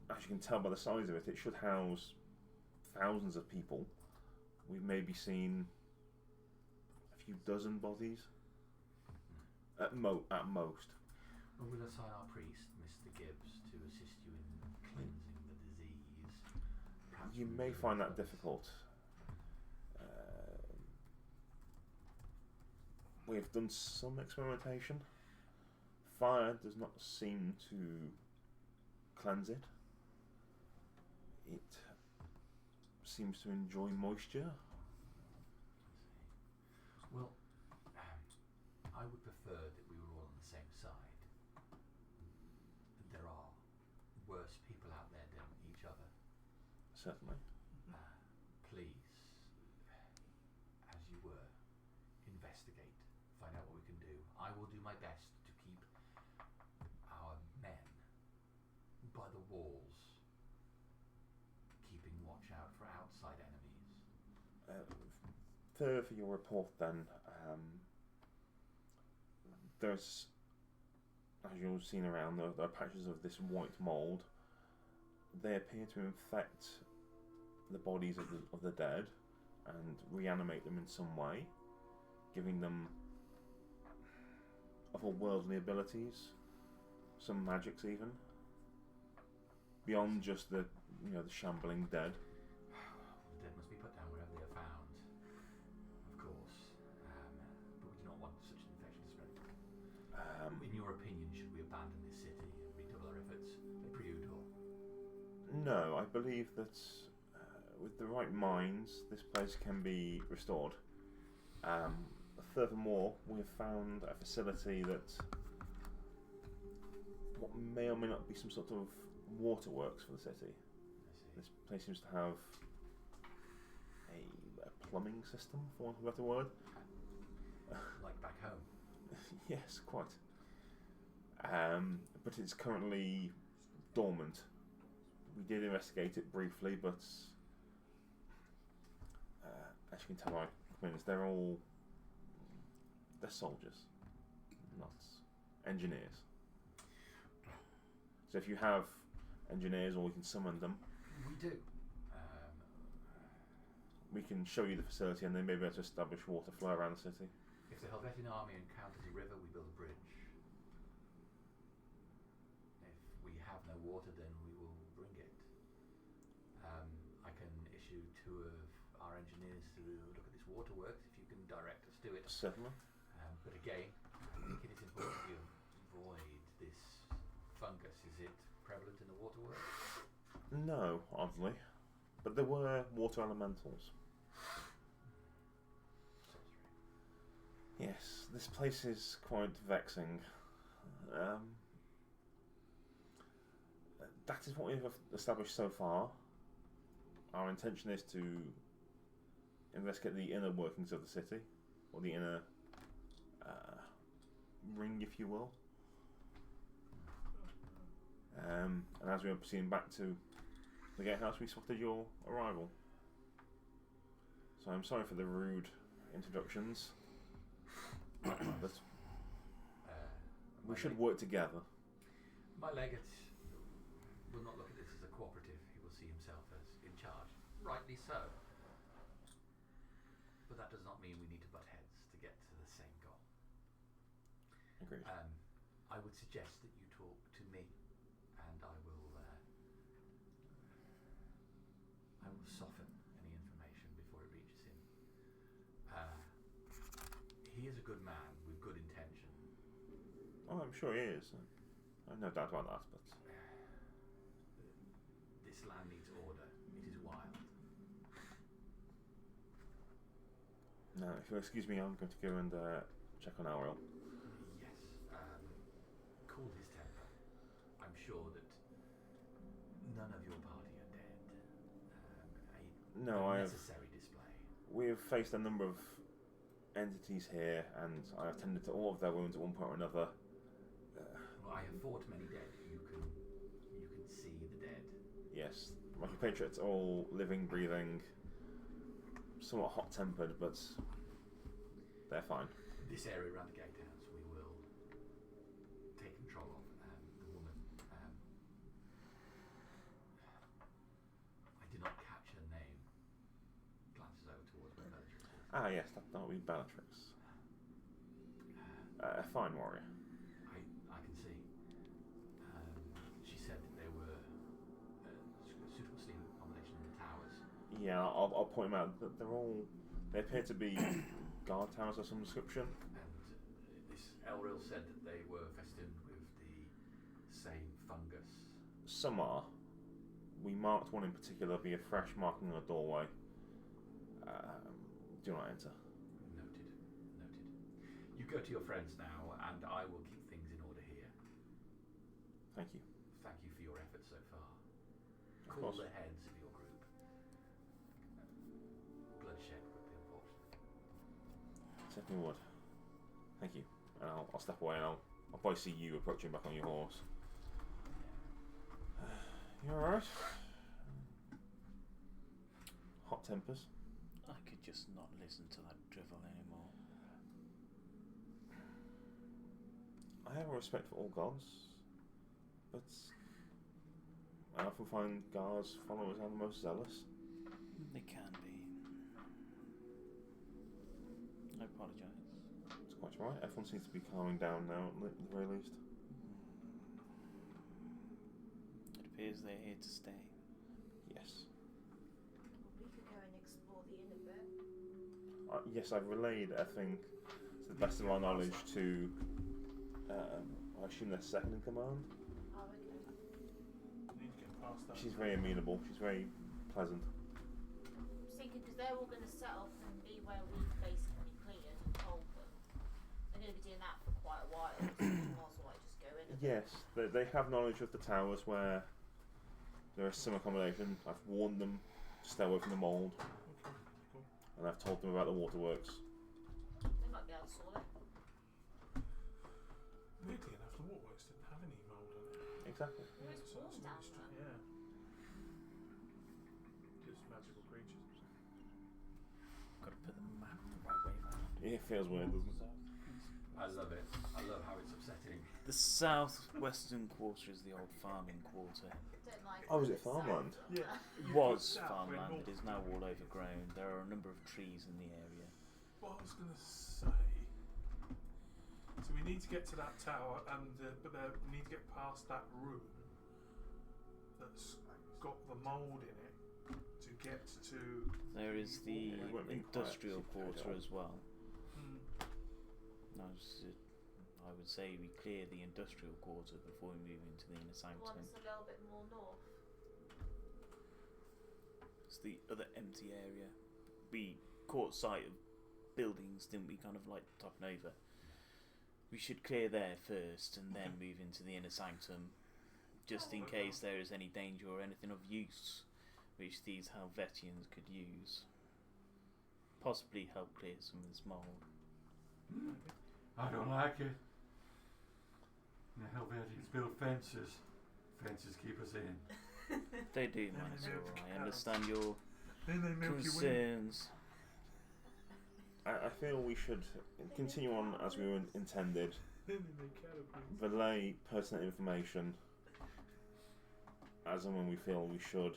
as you can tell by the size of it, it should house thousands of people. We've maybe seen a few dozen bodies at most. Well, we'll assign our priest, Mr. Gibbs, to assist you in cleansing the disease. Perhaps You we may could find that first- difficult. We have done some experimentation. Fire does not seem to cleanse it. It seems to enjoy moisture. Well, I would prefer that we were all on the same side. There are worse people out there than each other. Certainly. Please, as you were, investigate outside enemies? Further for your report then, there's, as you've seen around, there are patches of this white mould. They appear to infect the bodies of the dead and reanimate them in some way, giving them otherworldly abilities, some magics even, beyond just the shambling dead. The dead must be put down wherever they are found, of course, but we do not want such an infection to spread. In your opinion, should we abandon this city and redouble our efforts at Briudor? No, I believe that with the right minds, this place can be restored. Furthermore, we have found a facility that what may or may not be some sort of waterworks for the city. This place seems to have a plumbing system, for want of a better word. Like back home? Yes, quite. But it's currently dormant. We did investigate it briefly, but as you can tell by complaints, they're soldiers, not engineers. So if you have engineers, or we can summon them, We do. we can show you the facility, and they may be able to establish water flow around the city. If the Helvettian army encounters a river, we build a bridge. If we have no water, then we will bring it. I can issue 2 of our engineers to look at this waterworks if you can direct us to it. Certainly. But again, I think it is important to avoid this fungus. Is it prevalent in the waterworks? No, oddly. But there were water elementals. Yes, this place is quite vexing. That is what we've established so far. Our intention is to investigate the inner workings of the city, or the inner ring, if you will. And as we were proceeding back to the gatehouse, we spotted your arrival. So I'm sorry for the rude introductions, but we should work together. My legate will not look at this as a cooperative. He will see himself as in charge. Rightly so. But that does not mean we need to butt heads to get to the same goal. Agreed. I would suggest that you talk to me, and I will soften any information before it reaches him. He is a good man with good intention. Oh, I'm sure he is. I have no doubt about that, but this land needs order. It is wild. now, if you'll excuse me, I'm going to go and check on Aurel. Yes. Cool his temper. I'm sure that none of your party are dead. No, A necessary display. We have faced a number of entities here, and I have tended to all of their wounds at one point or another. Well, I have fought many dead. You can see the dead. Yes, my compatriots are all living, breathing, somewhat hot-tempered, but they're fine. This area around the gatehouse we will take control of. The woman, I did not catch her name. Glances over towards my Bellatrix. Ah, yes, that will be Bellatrix. A fine warrior. I can see. She said that there were suitable sleep accommodation in the towers. Yeah, I'll point them out. They appear to be guard towers of some description. And this Elril said that they were festooned with the same fungus. Some are. We marked one in particular, be a fresh marking on a doorway. Do not enter. Noted. You go to your friends now, and I will keep things in order here. Thank you. Thank you for your efforts so far. Of Call course. the heads of your group. Bloodshed would be unfortunate. Certainly would. Thank you. And I'll step away, and I'll probably see you approaching back on your horse. You alright? hot tempers. I could just not listen to that drivel anymore. I have a respect for all gods, but I often find Gar's followers are the most zealous. They can be. I apologise. It's quite right. Everyone seems to be calming down now, at the very least. It appears they're here to stay. Yes. We could go and explore the inn a bit. Yes, I've relayed, I think, to the best of our knowledge, to I assume their second in command. Oh, okay. Need to get past that. She's very amenable. She's very pleasant. I'm thinking because they're all going to set up and be where we've basically cleared and told them. They're going to be doing that for quite a while. So we might as well just go in. A bit. Yes, they have knowledge of the towers where there is some accommodation. I've warned them to stay away from the mould, Okay, cool. and I've told them about the waterworks. They might be able to sort it. Weirdly enough, the waterworks didn't have any mould in it. Exactly. Well, it's So warm it's down really there. yeah. Just magical creatures. Got to put the map the right way round. It feels weird, doesn't it? I love it. I love how it's upsetting. The southwestern quarter is the old farming quarter. Don't like Oh, is the it farmland? sound of Yeah. that. Was South, we're farmland. north. It is now all overgrown. There are a number of trees in the area. What I was going to say. So we need to get to that tower, and we need to get past that room that's got the mould in it to get to. There is the Yeah, it won't be industrial quite quarter secret. as well. Hmm. I would say we clear the industrial quarter before we move into the inner The sanctum. one that's a little bit more north. It's the other empty area. We caught sight of buildings, didn't we? Kind of like topping over. We should clear there first and then move into the inner sanctum, just in case there is any danger or anything of use which these Helvettians could use. Possibly help clear some of this mould. I don't like it. The Helvettians build fences. Fences keep us in. They do, Yeah, Manasor. they milk I cows. understand your Then they milk you in. concerns. I feel we should continue on as we were intended. Then they make cattle queens. Relay pertinent information as and when we feel we should.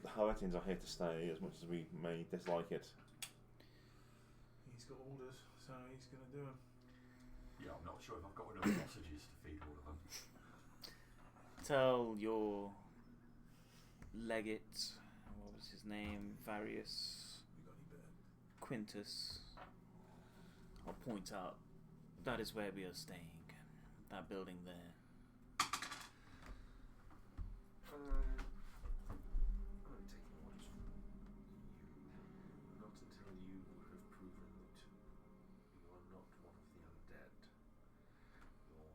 The Helvettians are here to stay, as much as we may dislike it. He's got orders, so he's going to do them. Yeah, I'm not sure if I've got enough sausages to feed all of them. Tell your legate, what was his name? Varius You got any better? Quintus. I'll point out that is where we are staying. That building there. I'm taking orders from you. Not until you have proven that you are not one of the undead. Your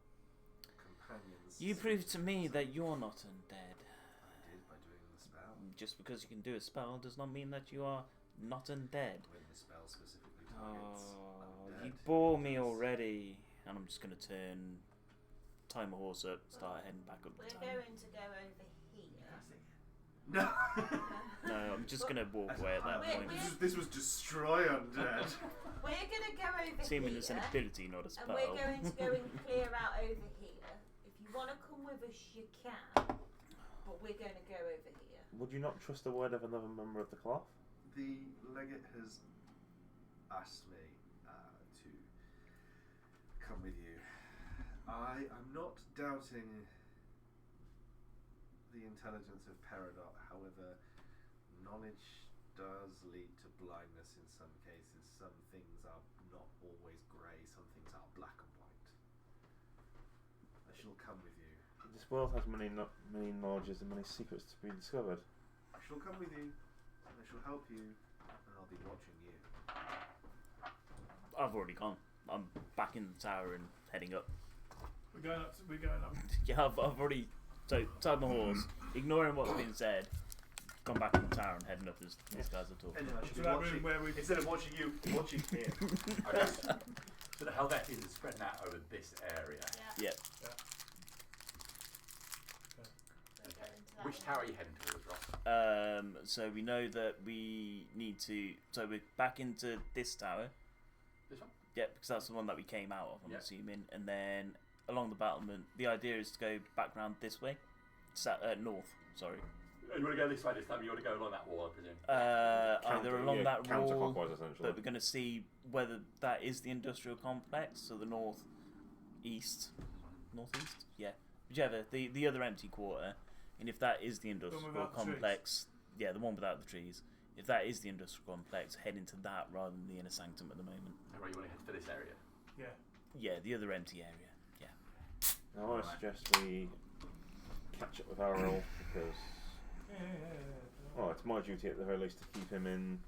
companions. You proved to me that you're not undead. I did by doing the spell. Just because you can do a spell does not mean that you are not undead. When the spell specifically targets Oh, undead, you bore me it does. already. And I'm just going to tie my horse up, start heading back up the We're town. going to go over here. No. No, I'm just going to walk away at that Wait, point. This was destroy undead. We're going to go over Seeming here. it's an ability, not a And spell. we're going to go and clear out over here. If you want to come with us, you can. But we're going to go over here. Would you not trust the word of another member of the cloth? The legate has asked me to come with you. I am not doubting the intelligence of Peridot. However, knowledge does lead to blindness in some cases. Some things are not always grey, some things are black and white. I shall come with you. This world has many knowledges and many secrets to be discovered. I shall come with you, and I shall help you, and I'll be watching you. I've already gone. I'm back in the tower and heading up. We're going up. Yeah, I've already tied my horse, ignoring what's been said, gone back in the tower and heading up as these guys are talking. And then I To should be that watching, room where we. instead of watching you, watching here. Okay. So the Helvettians are spreading out over this area. Yeah. Yep. We're going to Which tower are you heading towards, Ross? So we know that we need to. So we're back into this tower. This one? Yeah, because that's the one that we came out of. I'm Yep. assuming, and then along the battlement. The idea is to go back round this way, north. Sorry. You want to go this way this time? You want to go along that wall, I presume? Either along that wall, counterclockwise, essentially. but we're going to see whether that is the industrial complex, so the northeast, yeah, whichever, the other empty quarter, and if that is the industrial without the complex, yeah, the one without the trees. If that is the industrial complex, head into that rather than the inner sanctum at the moment. Alright, you want to head for this area? Yeah. Yeah, the other empty area. Yeah. Now I suggest we catch up with Ariel because, well, it's my duty at the very least to keep him in,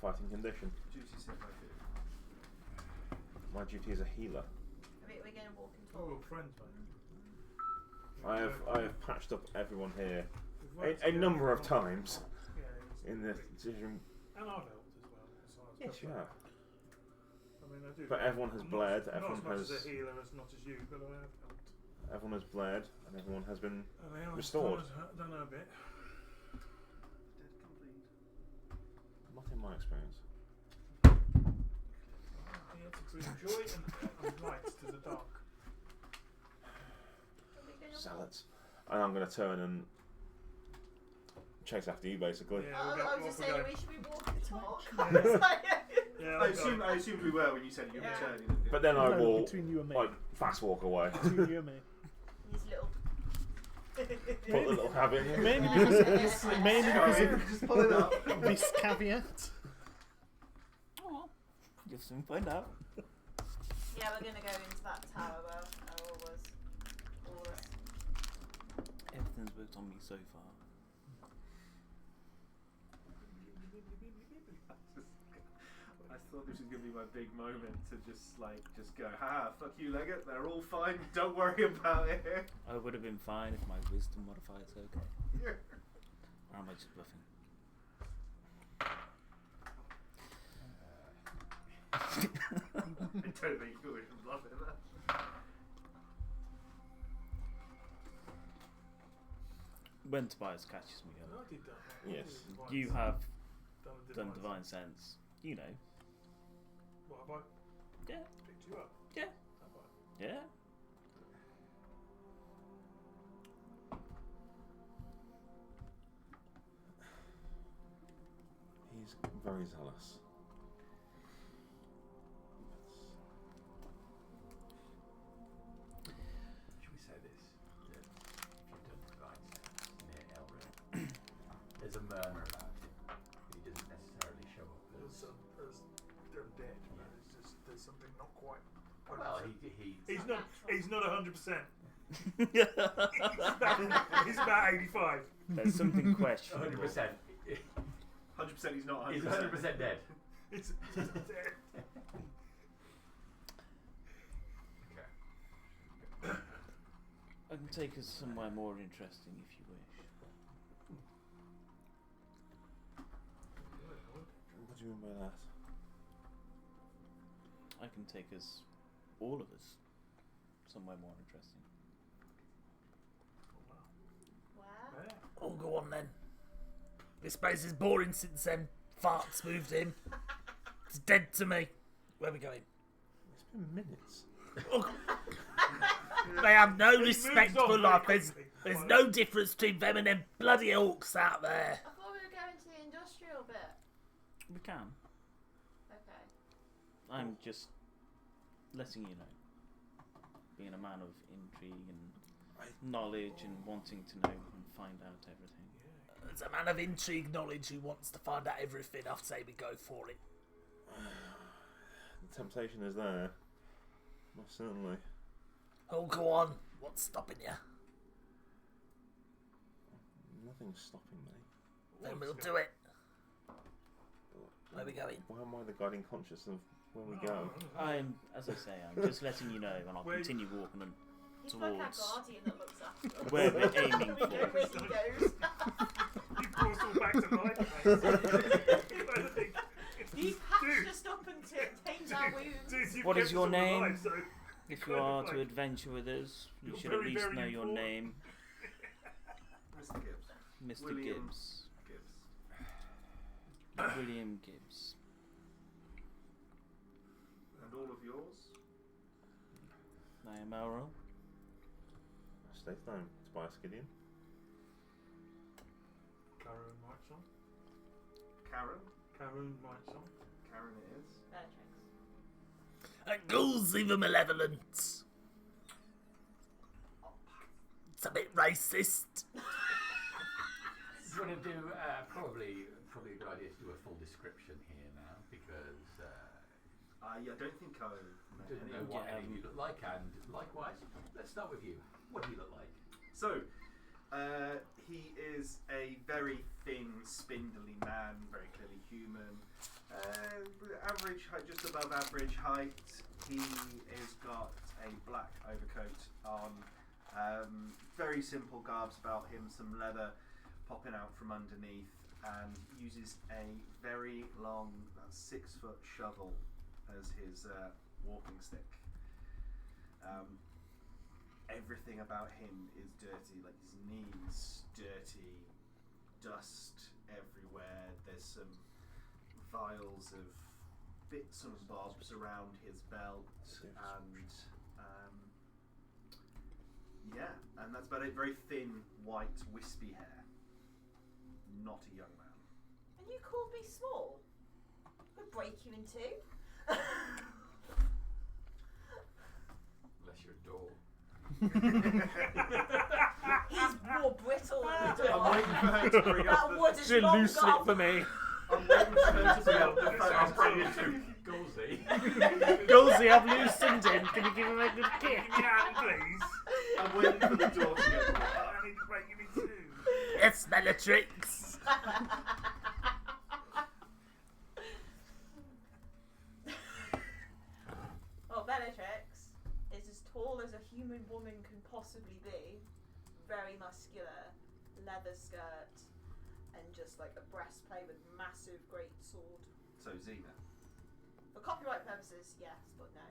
fighting condition. Juicy said my food. My duty as a healer. We're going to walk and We're all talk. friends, mate. I have patched up everyone here We've worked a together number of for a long times time. Yeah, in the decision. and I've helped as well. Besides Yes, you Pepper. have. I mean, I do. But everyone has I'm bled. Not Everyone as much has. as a healer as not as you, but I have helped. Everyone has bled, and everyone has been. And I Restored. Done a bit. Dead complete. Not in my experience. Here to bring joy and light to the dark. Salads. And I'm going to turn and chase after you, basically. Yeah, I we'll was just saying, going. we should be walking and talk. Yeah, I assumed we were when you said you were Yeah. returning. But then I No, will, between you and me. like, fast walk away. Between you and me. His little. Put the little cabin in. Mainly because of this. Mainly because Sorry, of just pull it up. this caveat. Oh, you'll soon find out. Yeah, we're going to go into that tower where Errol was. Everything's worked on me so far. I thought this was going to be my big moment to just go, ha, fuck you, Leggett, they're all fine, don't worry about it. I would have been fine if my wisdom modifier's okay. Or am I just bluffing? I don't think you would love it. When Tobias catches me No, up, I did that. Yes. you have done done divine sense. You know. What have I Yeah. picked you up? Yeah. Have I? Yeah. He's very zealous. Should we say this? That if you've done divine sense near Elrin, there's a murmur about him. He doesn't necessarily show up as. They're dead, but it's just there's something not quite. Well, He's not 100%. There's He's about 85. something questionable. 100%. 100% he's not 100%. He's 100% dead. It's just dead. Okay. I can take us somewhere more interesting if you wish. What do you mean by that? I can take us, all of us, somewhere more interesting. Where? Yeah. Oh, go on then. This place is boring since them farts moved in. It's dead to me. Where are we going? It's been minutes. Oh, they have no He respect moves on for very life. quickly. There's no difference between them and them bloody orcs out there. I thought we were going to the industrial bit. We can. Okay. I'm just letting you know. Being a man of intrigue and knowledge and wanting to know and find out everything. As a man of intrigue knowledge who wants to find out everything, I'd say we go for it. The temptation is there. Most certainly. Oh, go on. What's stopping you? Nothing's stopping me. Then we'll do it. Where are we going? Why am I the guiding conscience of where we go? I'm, as I say, I'm just letting you know, and I'll continue walking on He's like our towards guardian that looks after us. where we're aiming We go for. where he goes. You brought us all back to life, mate. He patched us up and tamed our wounds. You've What is kept your us all name? alive, so If You're you are kind to of adventure with us, you you're should at very, least very know your important. name. Mr. William Gibbs. Gibbs. William Gibbs. And all of yours? I am Elro. State's name, Tobias Gideon. Karen Mightson. Karen? Karen Mightson. Karen it is. Bellatrix. And Goolsy the Malevolent. It's a bit racist. You want to do probably a good idea to do a full description here now because I don't think I don't know what any of you look like, and likewise, let's start with you. What do you look like? So, he is a very thin, spindly man, very clearly human. Average height, just above average height. He has got a black overcoat on. Very simple garbs about him, some leather popping out from underneath, and uses a very long, 6-foot shovel as his walking stick. Everything about him is dirty, like his knees dirty, dust everywhere. There's some vials of bits and bobs around his belt, and yeah, and that's about it. Very thin, white, wispy hair. Not a young man. And you called me small? I'd break you in two. Unless you're a door. He's more brittle than the I'm door. waiting for her to bring up That the... wood is She long loosely gone. for me. I'm waiting for her to bring up the phone. I'm bringing you to Goolsy. Goolsy, I've loosened him. Can you give him a good kick? Yeah, please. I'm waiting for the door to get I need to break you in two. Yes, Bellatrix. Well, Bellatrix is as tall as a human woman can possibly be. Very muscular, leather skirt, and just like a breastplate with massive great sword. So Xena. For copyright purposes, yes, but no.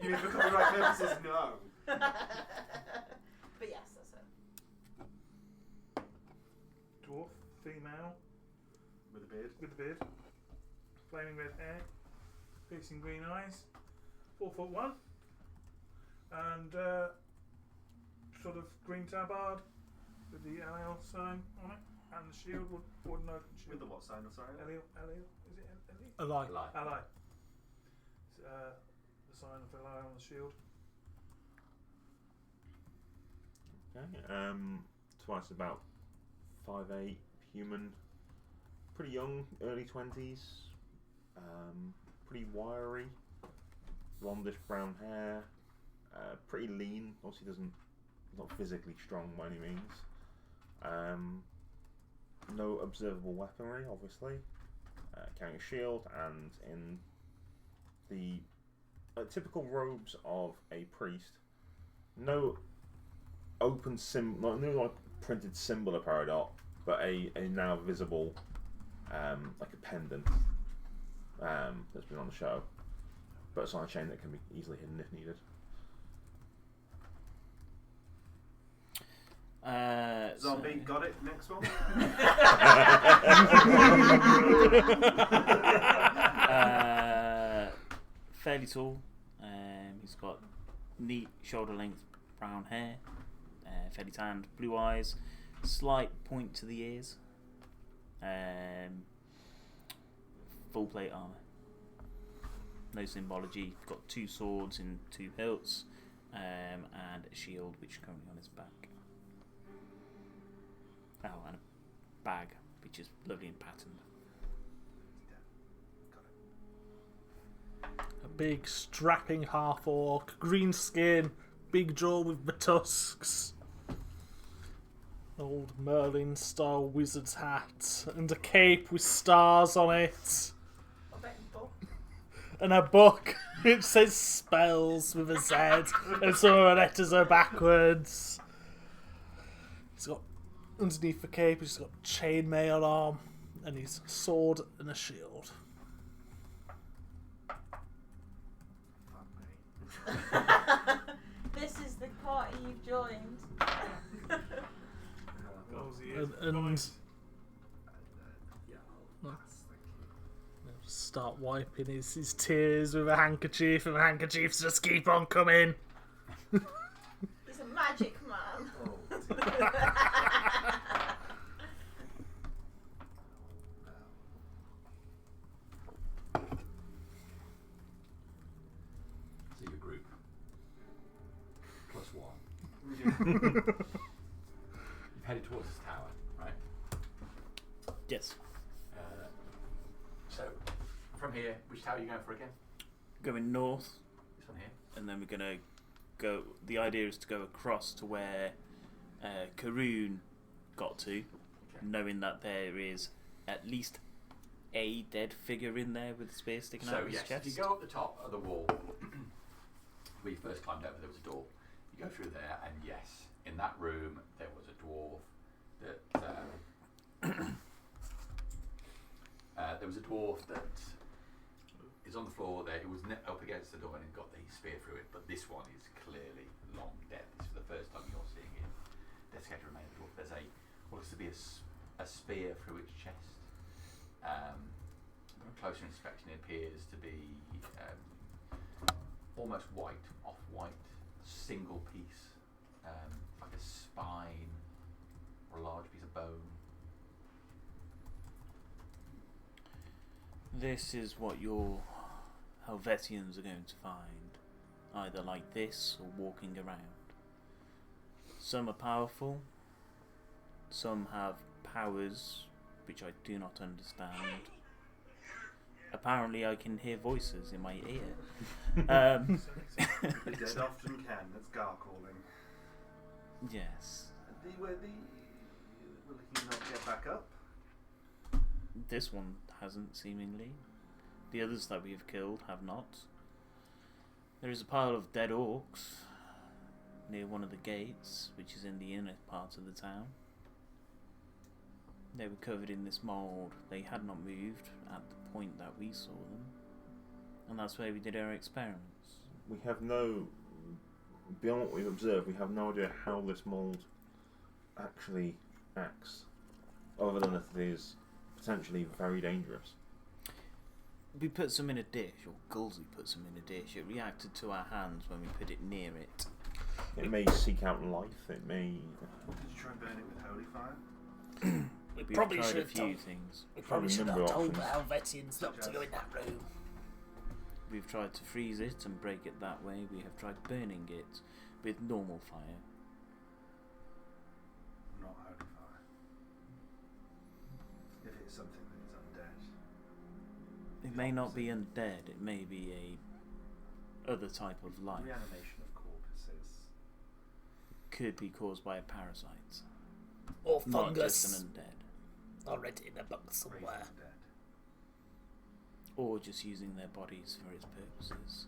You mean for copyright purposes? No. But yes, that's it. Dwarf, female, With a beard. with a beard, flaming red hair, piercing green eyes, 4'1", and sort of green tabard with the LL sign on it, and the shield, wooden oaken With shield. the what sign? I'm sorry. Ellie, is it Ellie? Alive. Lie. Ally. The sign of Ally on the shield. Okay. Twice about 5'8", human, pretty young, early 20s, pretty wiry, blondish brown hair, pretty lean. Obviously, not physically strong by any means. No observable weaponry, obviously. Carrying a shield and in the typical robes of a priest. No open symbol, no like printed symbol of Peridot, but a now visible like a pendant that's been on the show, but it's on a chain that can be easily hidden if needed. Zombie, got it. Next one. Fairly tall. He's got neat shoulder length brown hair, fairly tanned, blue eyes, slight point to the ears, full plate armour. No symbology. Got 2 swords in 2 hilts, and a shield which is currently on his back. Oh, and a bag which is lovely and patterned. A big strapping half orc, green skin, big jaw with the tusks, old Merlin style wizard's hat, and a cape with stars on it, and a book which says spells with a Z, and some of the letters are backwards. He's got underneath the cape, he's got chainmail on, and his sword and a shield. This is the party you've joined. Goalsy and Yeah, No. I'll pass, thank you. start wiping his tears with a handkerchief, and the handkerchiefs just keep on coming. He's a magic man. Oh, So your group. +1. dear. You've headed towards this tower, right? Yes. So, from here, which tower are you going for again? Going north, This one here? and then we're gonna go. The idea is to go across to where Karoon got to, Okay. knowing that there is at least a dead figure in there with a spear sticking out So, of his yes, chest. if you go up the top of the wall, we first climbed over, there was a door. You go through there, and yes, in that room, there was a dwarf that. There was a dwarf that is on the floor there. It was up against the door and it got the spear through it. But this one is clearly long dead. This is the first time you're seeing it. Desiccated remain of the dwarf. There's what looks to be a spear through its chest. On closer inspection, it appears to be almost white, off-white, single piece, like a spine or a large piece of bone. This is what your Helvettians are going to find, either like this or walking around. Some are powerful, some have powers which I do not understand. Apparently I can hear voices in my ear. The dead often can. That's gargling. Yes. Will he not get back up? This one hasn't, seemingly. The others that we have killed have not. There is a pile of dead orcs near one of the gates, which is in the inner part of the town. They were covered in this mould. They had not moved at the point that we saw them. And that's where we did our experiments. We have no, beyond what we've observed, we have no idea how this mould actually acts, other than that it is potentially very dangerous. We put some in a dish, or Gulsey put some in a dish. It reacted to our hands when we put it near it. It may seek out life, it may... Did you try and burn it with holy fire? We We've probably tried should a have few told. things. We probably should number have of told the options. Helvettians not to go in that room. We've tried to freeze it and break it that way. We have tried burning it with normal fire. Not holy fire. If it's something that is undead. It may not be undead. It may be a other type of life. Reanimation of corpses. Could be caused by a parasite, Or not just fungus. an undead, I read it in a book Raised somewhere. dead. or just using their bodies for its purposes.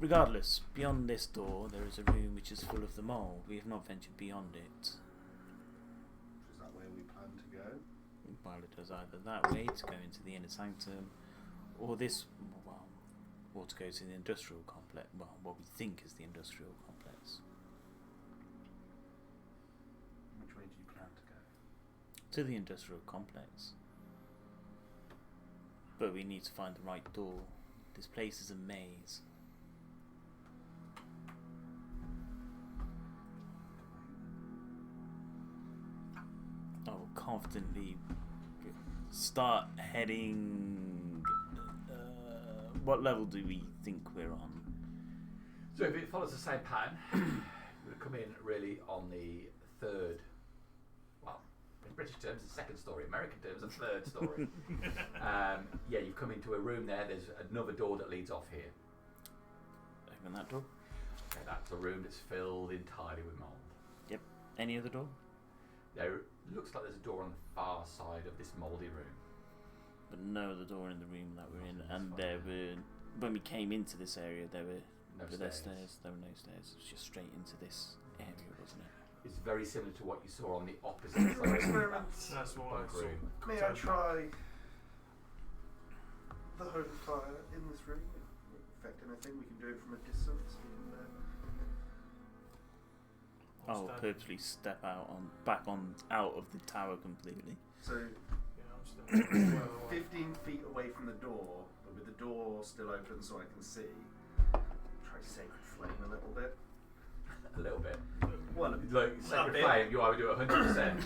Regardless, beyond this door there is a room which is full of the mole. We have not ventured beyond it. Is that where we plan to go? While it does either that way to go into the inner sanctum, or this, well, or to go to the industrial complex. Well, what we think is the industrial complex. Which way do you plan to go? To the industrial complex. But we need to find the right door. This place is a maze. I will confidently start heading. What level do we think we're on? So if it follows the same pattern, we'll come in really on the third, well, in British terms, the second story, American terms, the third story. Yeah, you've come into a room there, there's another door that leads off here. Open that door. Okay, that's a room that's filled entirely with mould. Yep. Any other door? There looks like there's a door on the far side of this mouldy room. But no other door in the room that we're in. And there were, when we came into this area, there were No were there stairs. stairs. There were no stairs. It was just straight into this area, wasn't it? It's very similar to what you saw on the opposite side of Experiments. That's what I bunk saw. room. May I try the holy fire in this room? If it affect anything, we can do it from a distance. We can, I'll purposely step out back out of the tower completely. So, Yeah, I'm still 15 feet away from the door, but with the door still open so I can see. Try Sacred Flame a little bit. A little bit. Well, Like Sacred Flame, you either do 100%.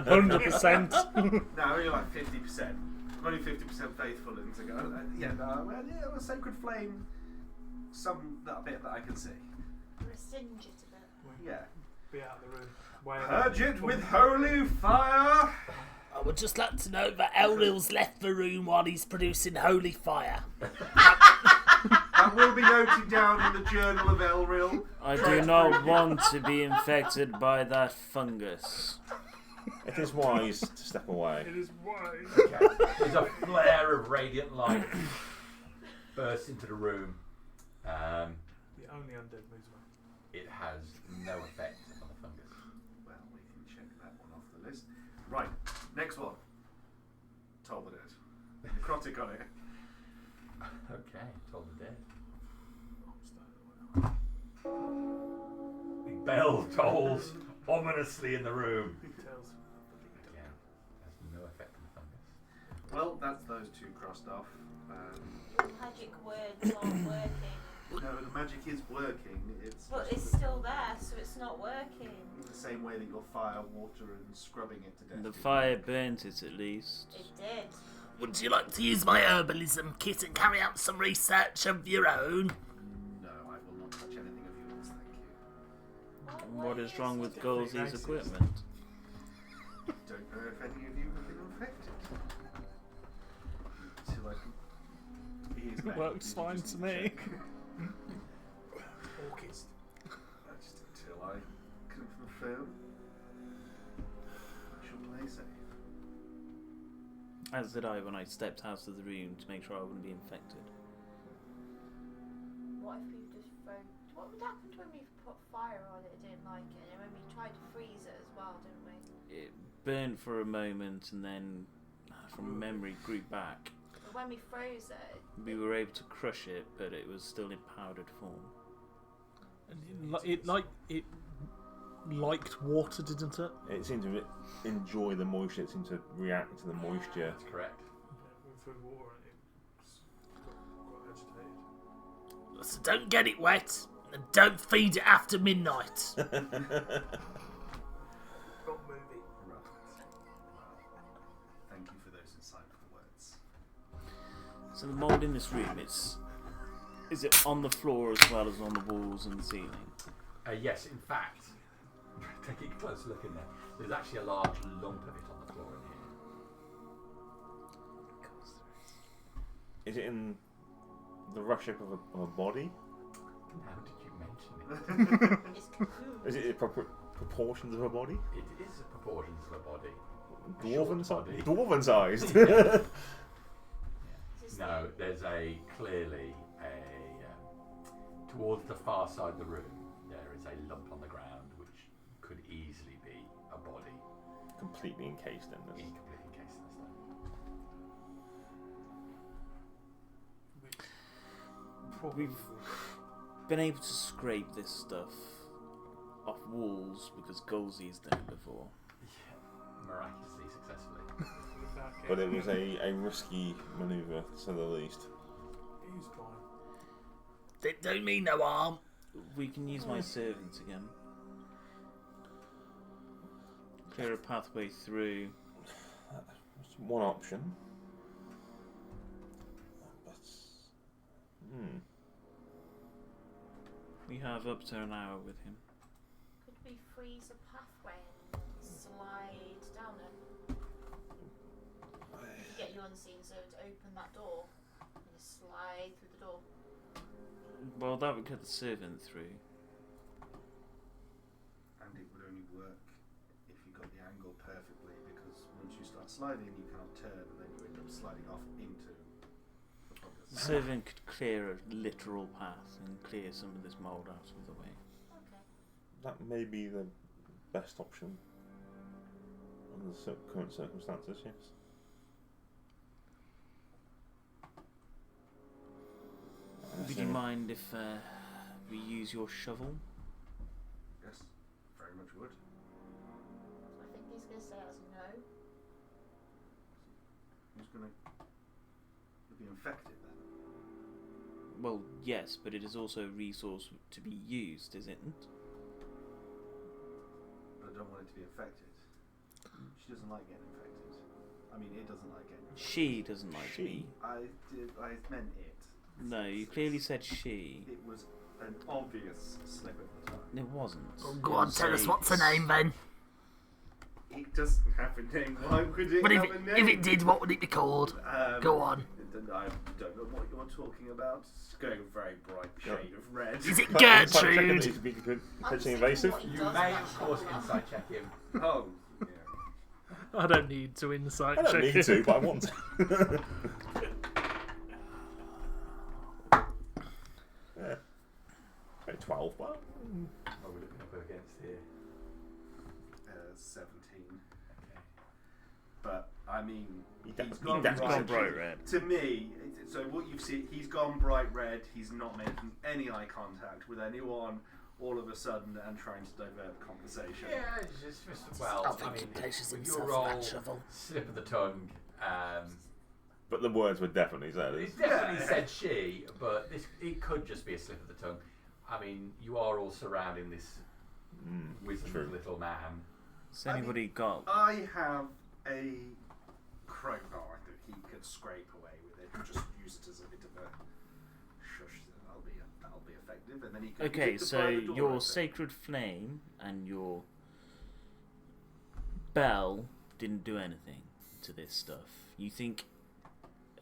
100%. no, only like 50%. I'm only 50% faithful into go. Well, Sacred Flame, that bit that I can see. Singe it a bit. Yeah. be out of the room. Purge it with holy fire. I would just like to note that Elril's left the room while he's producing holy fire. That will be noted down in the journal of Elril. I do not want to be infected by that fungus. It is wise to step away. It is wise. Okay. There's a flare of radiant light bursts into the room. The only undead moves away. It has no effect on the fungus. Well, we can check that one off the list. Right, next one. Toll the Dead. Necrotic on it. Okay, told the dead. I'm The bell tolls ominously in the room. Big tails. Again, has no effect on the fungus. Well, that's those two crossed off. Your magic words aren't working. No, the magic is working. But it's still there, so it's not working. in the same way that your fire, water, and scrubbing it to death. The fire burnt it at least. It did. Would you like to use my herbalism kit and carry out some research of your own? No, I will not touch anything of yours, thank you. What is wrong with It's Golsey's racist. equipment? Don't know if any of you have been infected. Until I can... He is back. Works He's fine just to in me. check. Orchist. Just until I can confirm. I shall play safe. As did I when I stepped out of the room to make sure I wouldn't be infected. What if you just throw... What would happen when we put fire on it? It didn't like it. And when we tried to freeze it as well, didn't we? It burnt for a moment and then, from memory, grew back. But when we froze it... We were able to crush it, but it was still in powdered form. And it liked water, didn't it? It seemed to enjoy the moisture. It seemed to react to the moisture. That's correct. Went through water and it got agitated. So don't get it wet, and don't feed it after midnight. Got movie. Right. Thank you for those insightful words. So the mould in this room, is it on the floor as well as on the walls and the ceiling? Yes, in fact, taking a close look in there, there's actually a large lump of it on the floor in here. Is it in the rough shape of a body? How did you mention it? It's cocoon. Is it the proper proportions of a body? It is the proportions of a body. Dwarven Short body. sized. Dwarven sized. No, there's clearly towards the far side of the room, there is a lump on the ground which could easily be a body Completely encased in this. completely encased in the stone. We've been able to scrape this stuff off walls because Golsey's done it before. Yeah, miraculously successfully. But it was a risky manoeuvre, to say the least. He was fine. They don't mean no harm. We can use my servants again. Clear a pathway through. That's one option. But, We have up to an hour with him. Could we freeze a pathway and slide down it? Get your unseen servant to open that door and just slide through the door. Well, that would get the servant through. And it would only work if you got the angle perfectly, because once you start sliding, you can't turn, and then you end up sliding off into the fungus. The servant could clear a literal path and clear some of this mould out of the way. Okay. that may be the best option under the current circumstances, yes. Would you mind if we use your shovel? Yes. very much would. I think he's going to say as no. Who's going to be infected then? Well, yes, but it is also a resource to be used, isn't it? But I don't want it to be infected. She doesn't like getting infected. I mean, it doesn't like getting infected. She doesn't like me. I meant it. No, you clearly said she. It was an obvious slip of the tongue. It wasn't. Oh, go on, tell us what's her name then. It doesn't have a name. Why would it But have a name? if it did, what would it be called? Go on. I don't know what you're talking about. It's going a very bright shade of red. Is it Insight check Gertrude? to be I'm potentially just invasive. thinking You what he may, does of course, insight check him. Oh, yeah. I don't need to insight I don't check need it. to, but I want to. Yeah. About 12, well. What are we looking up against here? 17. Okay. But I mean, He's he's gone gone bright red. To me, so what you've seen, he's gone bright red. He's not making any eye contact with anyone. All of a sudden, and trying to divert the conversation. Yeah, it's just well. I I think he mean, places with himself your with roll, that shovel. slip of the tongue. But the words were definitely said. It definitely said she, but it could just be a slip of the tongue. I mean, you are all surrounding this wizened true. little man. Has anybody got? I have a crowbar that he could scrape away with it and just use it as a bit of a shush. That'll be effective, and then he can. Okay, get to so pry the door your open. sacred flame and your bell didn't do anything to this stuff. You think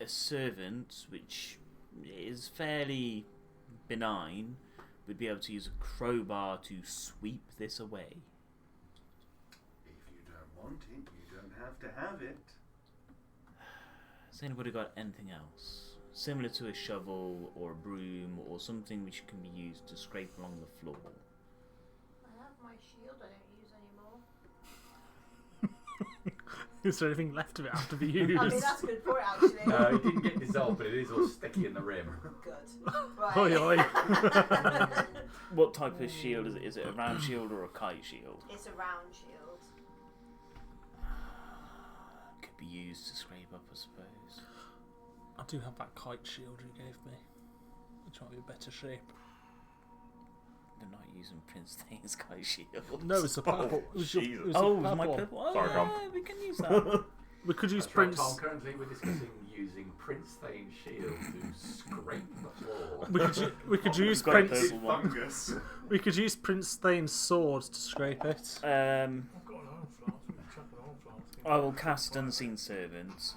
a servant, which is fairly benign, would be able to use a crowbar to sweep this away? If you don't want it, you don't have to have it. Has anybody got anything else? Similar to a shovel or a broom or something which can be used to scrape along the floor? I have my shield I don't use anymore. Is there anything left of it after the use? I mean, that's a good point, actually. No, it didn't get dissolved, but it is all sticky in the rim. Good. Right. Oi, oi. What type of shield is it? Is it a round shield or a kite shield? It's a round shield. Could be used to scrape up, I suppose. I do have that kite shield you gave me, which might be a better shape. They're not using Prince Thane's kite shield. No, it's a purple. It was your, Jesus. it was Oh, a it was my purple. purple. Oh, Sorry, Tom. yeah, we can use that. We could use That's right, Prince. Tom. Currently, we're discussing using Prince Thane's shield to scrape the floor. We could use got a Prince. purple one. Fungus. We could use Prince Thane's sword to scrape it. I've got an oil flask. We can chuck an oil flask in. I will cast Unseen Servant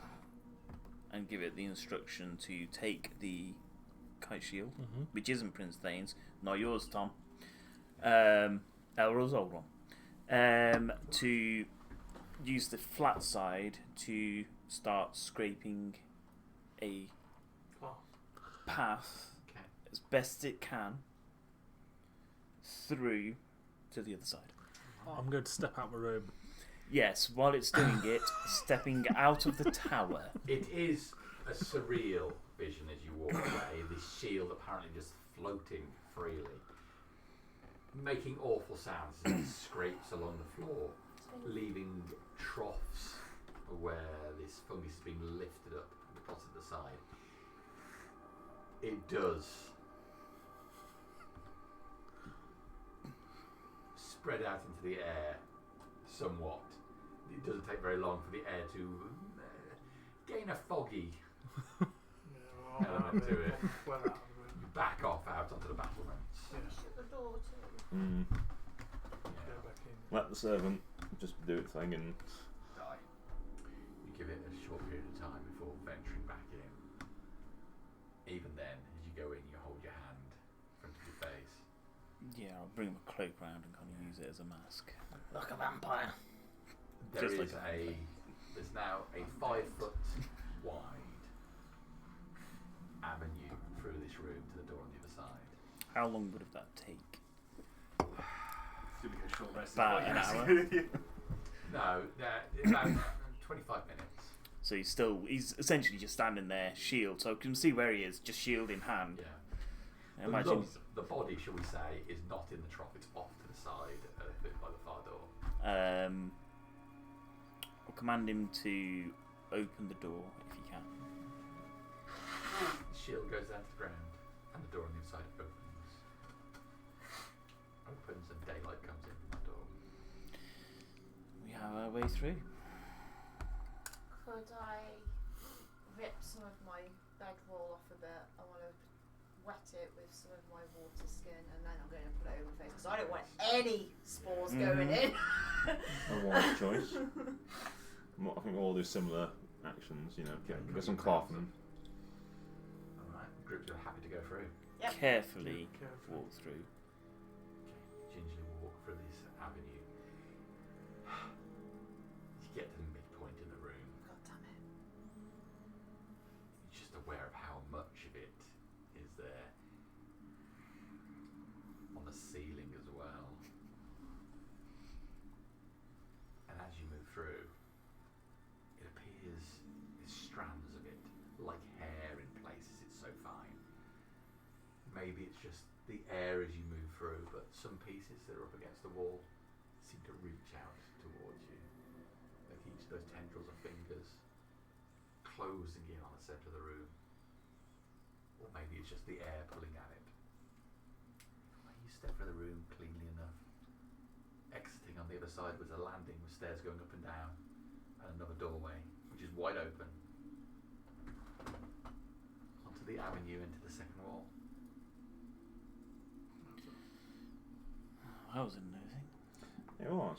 and give it the instruction to take the kite shield, which isn't Prince Thane's, not yours, Tom. Elro's old one. To use the flat side to start scraping a Glass. path Okay. as best it can through to the other side. I'm going to step out my room. Yes, while it's doing it, stepping out of the tower. It is a surreal vision as you walk away. This shield apparently just floating freely, making awful sounds as it scrapes along the floor, leaving troughs where this fungus is being lifted up across the side. It does spread out into the air somewhat. It doesn't take very long for the air to gain a foggy Yeah, well, element to it. well out of the room. You back off out onto the battlements. Shut the door too. Go back in. Let the servant just do its thing and Die. You give it a short period of time before venturing back in. Even then, as you go in, you hold your hand in front of your face. Yeah, I'll bring my cloak round and kind of use it as a mask. Like a vampire. There Just is like there's now a 5 foot wide avenue through this room to the door on the other side. How long would that take? It's gonna be a short rest. About an hour. No, about 25 minutes. So he's essentially just standing there, shield, so I can see where he is, just shield in hand. Yeah. Imagine. The body, shall we say, is not in the trough. It's off to the side, a bit by the far door. I'll command him to open the door if he can. The shield goes down to the ground, and the door on the inside opens. And daylight comes in from that door. We have our way through. Could I rip some of my bedroll off a bit? I want to wet it with some of my water skin, and then I'm going to put it over my face because I don't want any spores going in. A wise choice. I think we'll all do similar actions. You know, get some cloth and. All right, the groups are happy to go through. Yep. Carefully walk through. Gingerly walk through this avenue. You get to the midpoint in the room. God damn it. You're just aware of how much of it is there on the ceiling as well. And as you move through, it appears there's strands of it, like hair in places. It's so fine. Maybe it's just the air as you move through, but some pieces that are up against the wall seem to reach out towards you. Like each of those tendrils are fingers closing in on the centre of the room. Or maybe it's just the air pulling at it. When you step through the room cleanly enough, exiting on the other side was a landing with stairs going up and down, and another doorway, which is wide open, onto the avenue into the second wall. That was amazing. It was.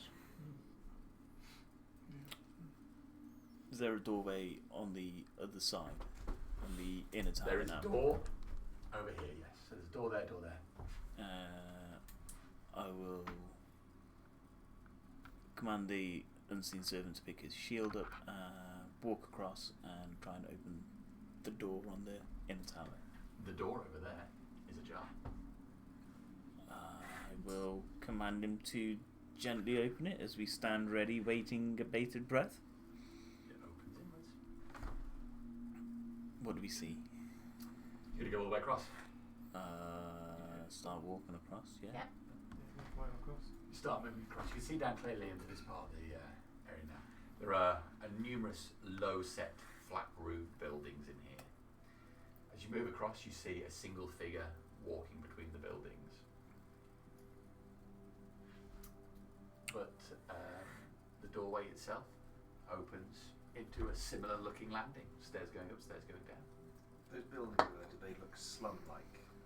Is there a doorway on the other side? On the inner tower There is now? a door over here, yes. So there's a door there, I will command the unseen servant to pick his shield up, walk across and try and open the door on the inner tower. The door over there is ajar. I will command him to gently open it as we stand ready, waiting a bated breath. It opens inwards. What do we see? You're going to go all the way across? Start walking across, yeah. Yep. You start moving across. You can see down clearly into this part of the area now. There are numerous low-set, flat-roofed buildings in here. As you move across, you see a single figure walking between the buildings. But the doorway itself opens into a similar-looking landing. Stairs going up, stairs going down. Those buildings, do they look slum-like?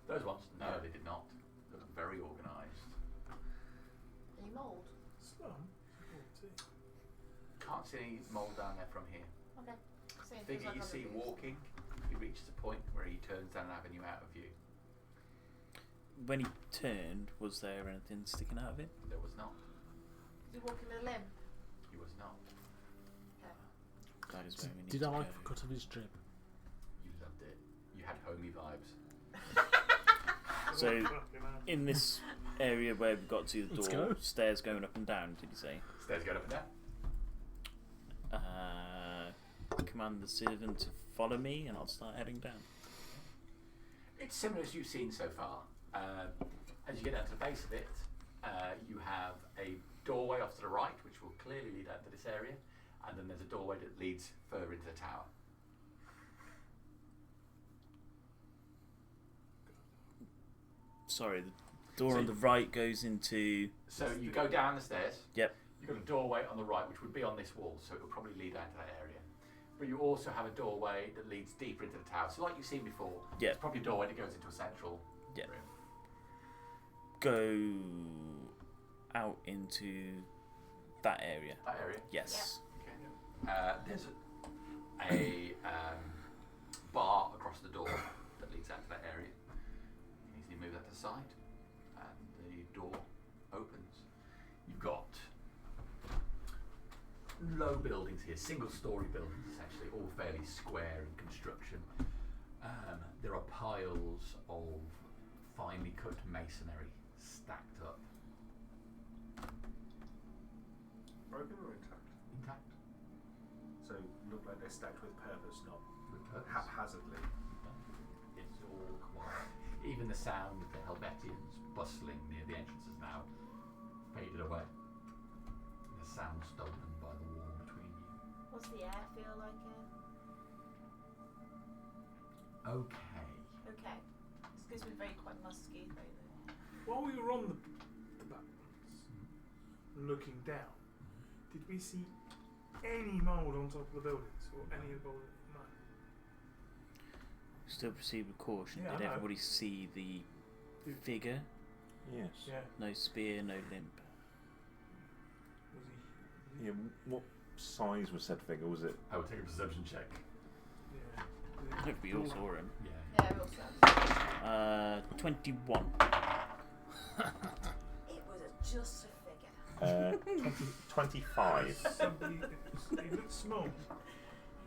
Those ones? No, they did not. They look very organised. Any mould? Can't see any mould down there from here. Okay. See, it feels Figure like you I'm see confused. walking, he reaches a point where he turns down an avenue out of view. When he turned, was there anything sticking out of it? There was not. Is he walking with a limp? He was not. Okay. That is where we need Did to I like go. the cut of his drip? You loved it. You had homey vibes. So, in this area where we got to the Let's door, go. stairs going up and down, did you say? Stairs going up and down. Command the servant to follow me and I'll start heading down. It's similar as you've seen so far. As you get down to the base of it, you have a doorway off to the right, which will clearly lead out to this area, and then there's a doorway that leads further into the tower. Sorry, the door on the right goes into... So you go down the stairs. Yep. You've got a doorway on the right, which would be on this wall, so it will probably lead out to that area. But you also have a doorway that leads deeper into the tower. So like you've seen before, Yep. it's probably a doorway that goes into a central Yep. room. Go out into that area. That area? Yes. Okay. There's a bar across the door that leads out to that area. You can easily move that to the side, and the door opens. You've got low buildings here, single-story buildings essentially, all fairly square in construction. There are piles of finely cut masonry stacked up. Broken or intact? Intact. So look like they're stacked with purpose, not With purpose. haphazardly. It's all quite. even the sound of the Helvettians bustling near the entrance has now faded away. The sound stolen by the wall between you. What's the air feel like here? Okay. Okay. It's because we're very quite musky lately. While we were on the battlements, looking down, did we see any mould on top of the buildings or any of the buildings? No. Still proceed with caution. Yeah, Did I know. everybody see the figure? Yes. Yeah. No spear, no limp. Was he? Yeah. What size was said figure? Was it? I will take a perception check. Yeah. Hope we all saw him. Yeah. Yeah, we also. 21. It was just a figure. 25. Somebody, he looked small. It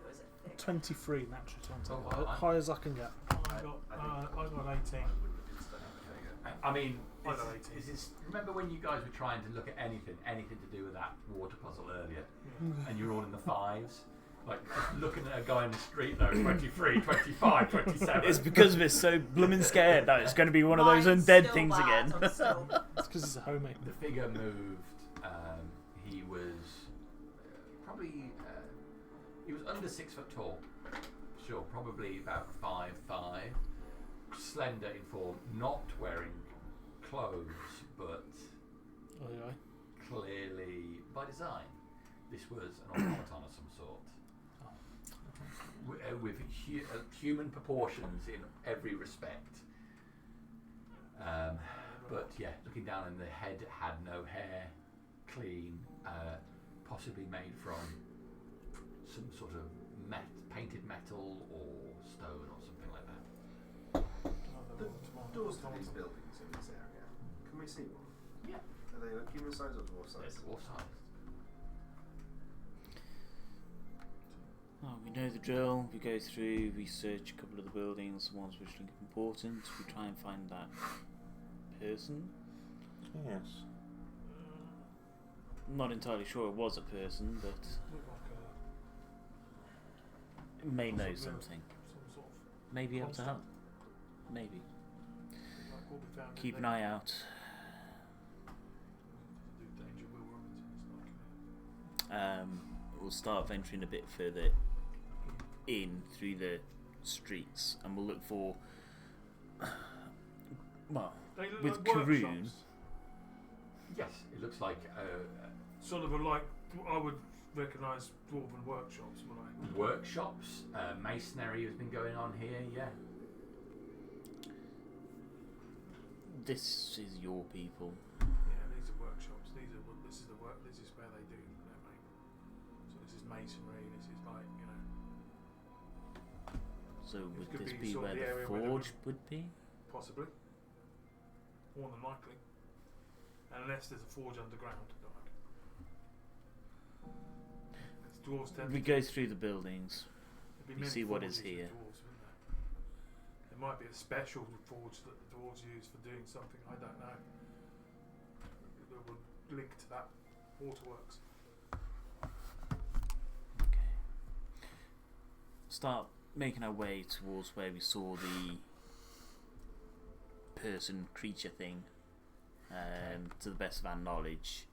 was a figure. 23, naturally 20. Oh, wow. High as I can get. I got 18. I mean, I got 18. is this, remember when you guys were trying to look at anything to do with that water puzzle earlier, and you're all in the 5s? Like, just looking at a guy in the street though, 23, 25, 27. It's because we're so blooming scared that it's going to be one of those Mine's undead still things bad, again. I'm still- It's because it's a homemade. The figure moved. He was probably he was under 6 foot tall. Sure, probably about 5'5". Slender in form, not wearing clothes, but Aye, aye. clearly by design. This was an automaton of some sort. With human proportions in every respect. But yeah, looking down, and the head had no hair, clean, possibly made from some sort of painted metal or stone or something like that. The doors to these buildings in this area, can we see one? Yeah. Are they like human size or dwarf size? It's dwarf-sized. Oh, we know the drill. We go through, we search a couple of the buildings, the ones which look important. We try and find that person. Yes. I'm not entirely sure it was a person, but Looked like it may know Possibly. something. some sort of. May be able to help. Maybe. Like what we found in Keep an the- eye out. Do danger Will Robinson. It's like We'll start venturing a bit further in through the streets, and we'll look for. Well, they look with like Karoon. workshops. Yes, it looks like Sort of like I would recognise dwarven workshops when I. workshops. Masonry has been going on here. Yeah. this is your people. Yeah, these are workshops. This is the work. This is where they do their main. So this is masonry. This is like So would could this be be sort where of the the area where they forge would be? possibly more than likely, unless there's a forge underground. Because dwarves tend We to go through the buildings. there'd be we many see what is forges with here. Dwarves, wouldn't there? There might be a special forge that the dwarves use for doing something. I don't know. That would link to that waterworks. Okay. Start making our way towards where we saw the person, creature thing, to the best of our knowledge.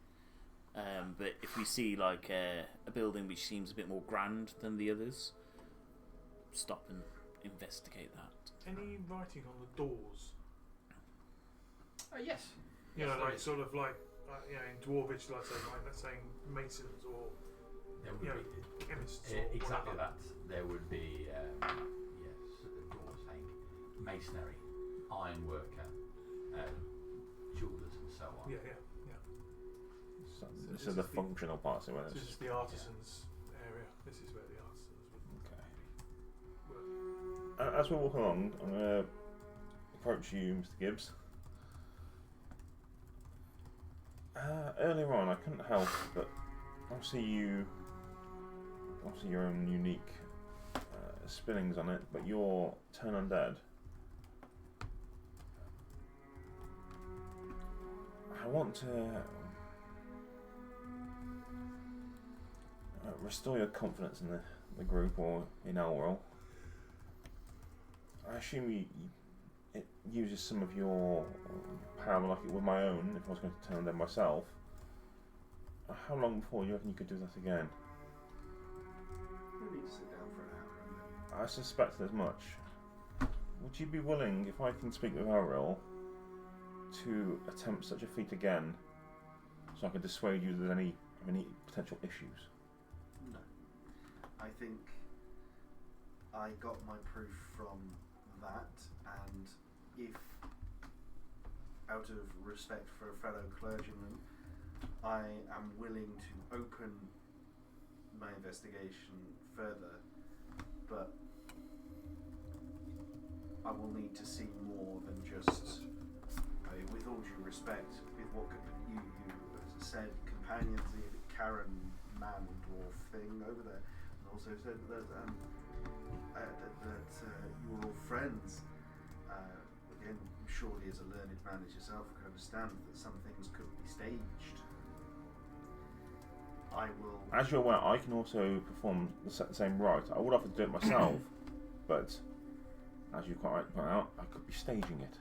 But if we see like a building which seems a bit more grand than the others, stop and investigate that. Any writing on the doors? Yes. You Yes, know, there like is. sort of like you know, in dwarvish, let's say masons or There would you know, be chemists or exactly whatever. that. There would be yes, the door saying masonry, ironworker, jewelers, and so on. Yeah. So, So this this is the is the- functional parts where This it's is the artisans' area. This is where the artisans would okay. work. As we walk along, I'm going to approach you, Mr. Gibbs. Earlier on, I couldn't help but obviously your own unique spinnings on it, but you're turn undead. I want to restore your confidence in the group or in Elrol. I assume it uses some of your power like it with my own, if I was going to turn them myself, how long before you reckon you could do that again? We need to sit down for an hour and then. I suspected as much. Would you be willing, if I can speak with Ariel, to attempt such a feat again, so I can dissuade you that any potential issues? No. I think I got my proof from that, and if, out of respect for a fellow clergyman, I am willing to open my investigation further, but I will need to see more than just, with all due respect, with what you as I said, companions, the Karen man dwarf thing over there, and also said that you were all friends. Again, surely as a learned man as yourself can understand that some things could be staged. I will. As you're aware, I can also perform the same rite. I would have to do it myself, but as you quite rightly point out, I could be staging it.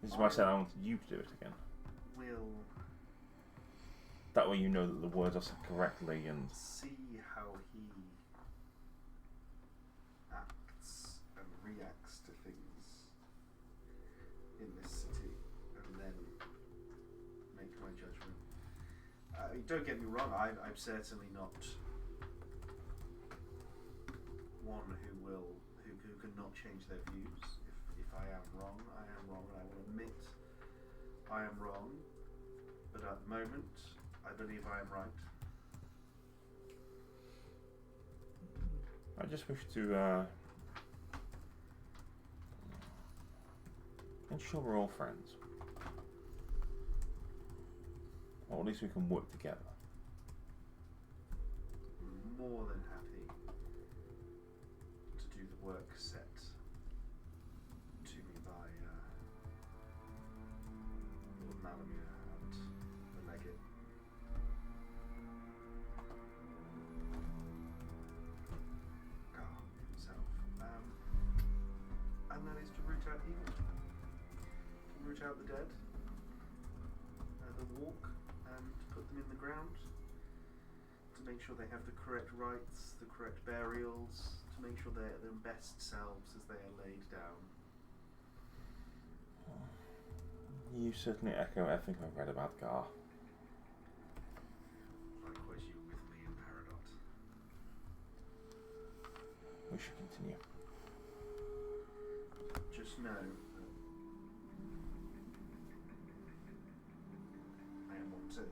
This is why I said I wanted you to do it again. Will That way you know that the words are said correctly and... see how he acts and reacts to things in this city, and then make my judgment. Don't get me wrong, I'm certainly not one who cannot change their views. If I am wrong, I am wrong, and I will admit I am wrong. But at the moment, I believe I am right. I just wish to ensure we're all friends. Or at least we can work together. More than happy to do the work set to me by Lord Malamir and the legate. God himself. And that is to root out evil. To root out the dead. The walk. And put them in the ground. To make sure they have the correct rites, the correct burials, to make sure they're their best selves as they are laid down. You certainly echo everything I've read about Gar. Likewise, you with me in Paradot. We should continue. Just know that I am one to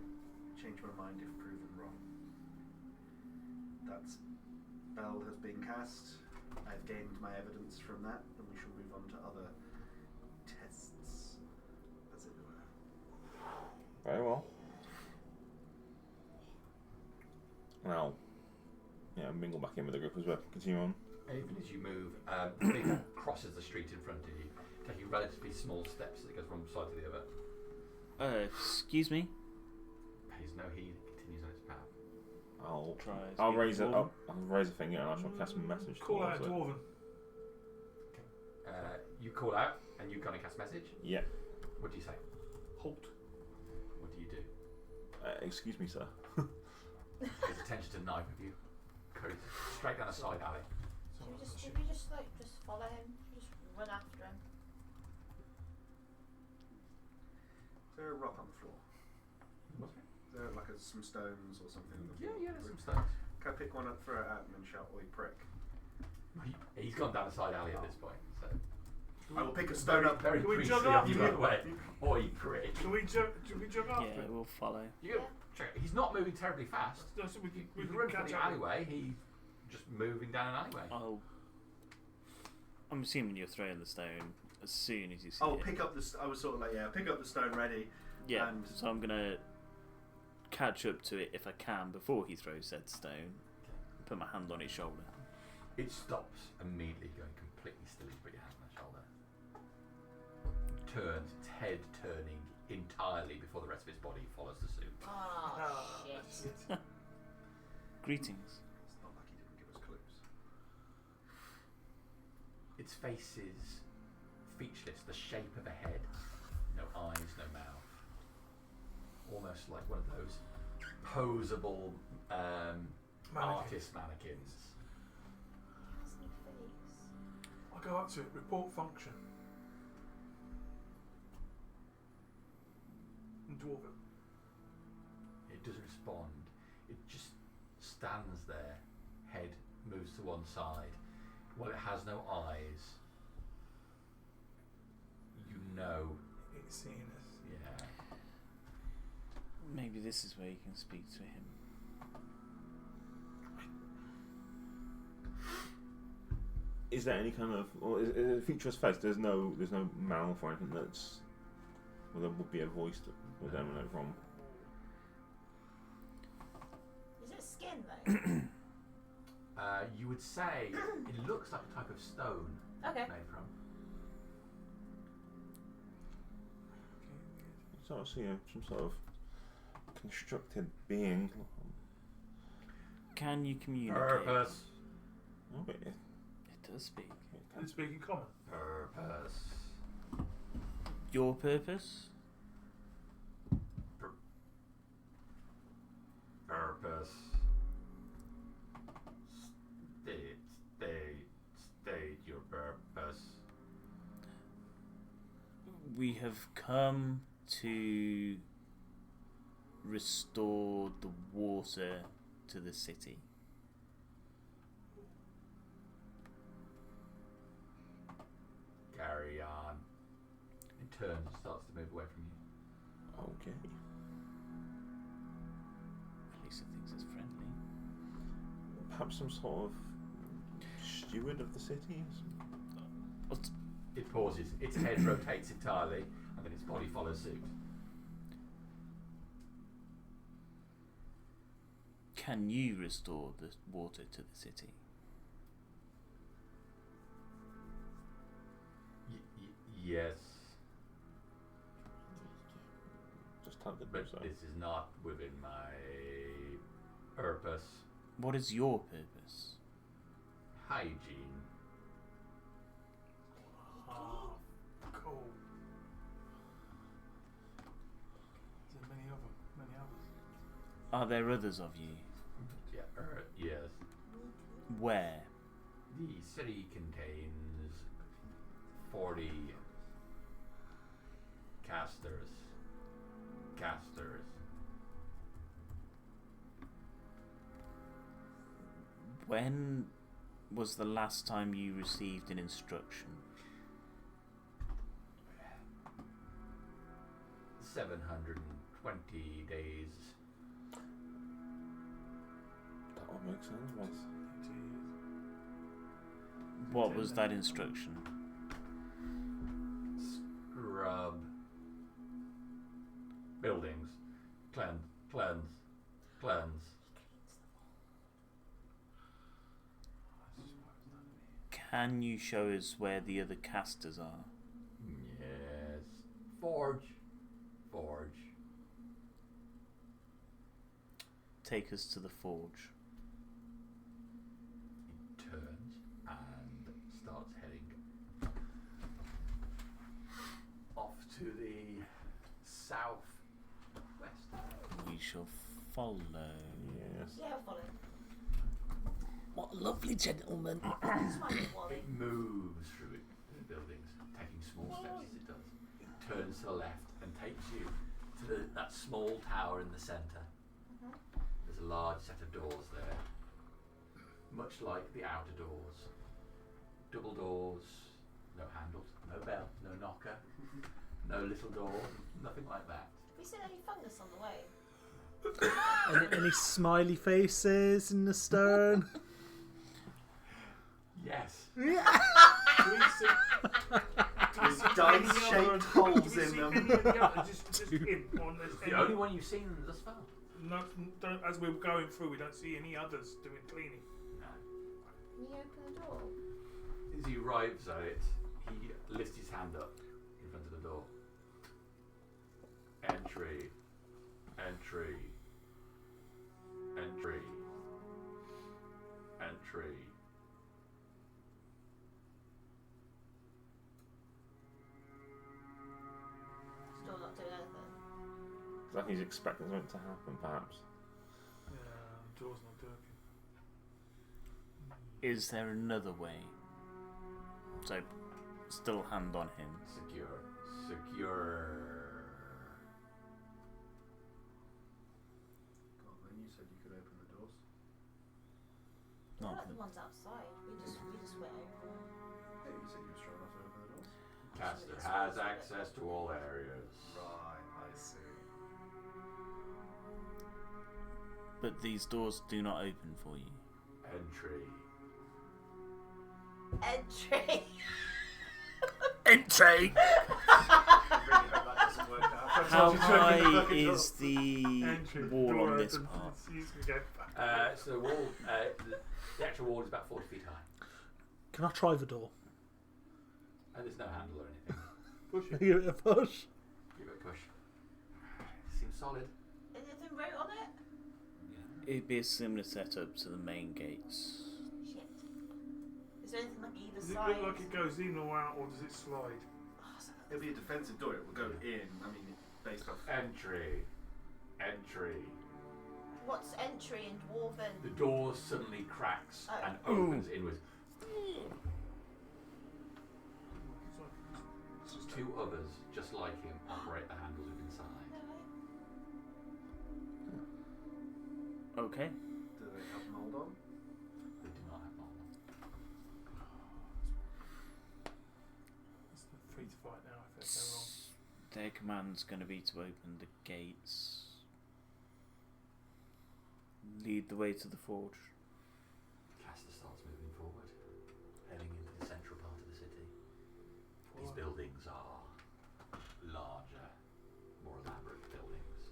change my mind if proven wrong. That spell has been cast. I've gained my evidence from that, and we shall move on to other tests, as it were. Very well. And I'll mingle back in with the group as well. Continue on. Even as you move, the figure crosses the street in front of you, taking relatively small steps as it goes from one side to the other. Excuse me? Pays no heed, continues on its path. I'll raise a finger and I shall cast a message. Call out a towards it. dwarven. You call out and you kind of cast message. Yeah. What do you say? Halt. What do you do? Excuse me, sir. Pays attention to neither of you. Goes straight down a side alley. Should we just follow him? Just run after him? Is there a rock on the floor? What's it? Is there some stones or something on the floor? Yeah, there's some stones. Can I pick one up, throw it at him and shout, "Oi, prick"? He's gone down a side alley at this point, so. I will pick a stone up. Very Can we priestly jog of after you, by him? the way. Oi, prick. Do we jog after Yeah, him? we'll follow. You check. He's not moving terribly fast. No, so we You can can run from catch the up. alleyway. He's just moving down an alleyway. I'm assuming you're throwing the stone as soon as you see Oh, it. pick up the. I was sort of like, yeah, pick up the stone ready. Yeah, and so I'm gonna catch up to it if I can before he throws said stone. Put my hand on his shoulder. It stops immediately, going completely still. You put your hand on the shoulder. Turns, its head turning entirely before the rest of its body follows the suit. Oh, shit. Greetings. It's not like he didn't give us clues. Its face is featureless, the shape of a head, no eyes, no mouth. Almost like one of those posable artist mannequins. I'll go up to it. Report function. And dwarf it. It doesn't respond. It just stands there. Head moves to one side. Well, it has no eyes. You know. It's seeing us. Yeah. Maybe this is where you can speak to him. Is there any kind of, or is it a featureless face? There's no mouth or anything that's, well, there would be a voice that would emanate from. Is it skin though? You would say it looks like a type of stone Okay. made from. So I see some sort of constructed being. Can you communicate? Purpose. Oh, It does speak. Can it speak in common? Purpose. Your purpose? Purpose. State your purpose. We have come to restore the water to the city. Carry on. It turns and starts to move away from you. Okay. At least it thinks it's friendly. Perhaps some sort of steward of the city? It pauses. Its head rotates entirely, and then its body follows suit. Can you restore the water to the city? Yes, Just tell the but so. this is not within my purpose. What is your purpose? Hygiene. Ah, cool. Is there many of them? Many others? Are there others of you? Yeah, yes. Where? The city contains 40 casters. When was the last time you received an instruction? 720 days. That would make sense. Yes. What was that instruction? Scrub buildings. Cleanse. Can you show us where the other casters are? Yes. Forge. Take us to the forge. He turns and starts heading off to the southwest. We shall follow. Yes. Yeah, I'll follow. What a lovely gentleman. Smiling Wally. It moves through the buildings, taking small steps as it does. It turns to the left and takes you to that small tower in the centre. There's a large set of doors there, much like the outer doors. Double doors, no handles, no bell, no knocker, no little door, nothing like that. Have you seen any fungus on the way? Any smiley faces in the stone? Yes. With dice-shaped holes in them. Just him on this. The only one you've seen thus far. No, don't, as we're going through, we don't see any others doing cleaning. No. Can you open the door? As he arrives at it, he lifts his hand up in front of the door. Entry. It's like he's expecting something to happen, perhaps. Yeah, the door's not working. Is there another way? So, still hand on him. Secure. God, man, you said you could open the doors. They're Not like the ones outside. We just went over. Hey, you said you were strong enough to open the doors. Caster has access to all areas. Right, I see. But these doors do not open for you. Entry. Entry. Entry! I really hope that doesn't work out. How Sometimes you try and high fucking is the Entry. wall Door on this open. part? He's gonna go back. So the wall, the actual wall is about 40 feet high. Can I try the door? And there's no handle or anything. Push it. Give it a push. Give it a push. Seems solid. Anything wrote on it? It'd be a similar setup to the main gates. Shit. Is there anything like either Does it side? look like it goes in or out, or does it slide? Oh, so It'll be a defensive door. It will go in. I mean, based off. Entry. what's entry in Dwarven? The door suddenly cracks Oh. and opens inwards. Two others, just like him, operate the handles inside. Okay. Do they have mold on? They do not have mold. It's free to fight now if they go wrong. Their command's going to be to open the gates. Lead the way to the forge. Caster starts moving forward, heading into the central part of the city. These Why? buildings are larger, more elaborate buildings.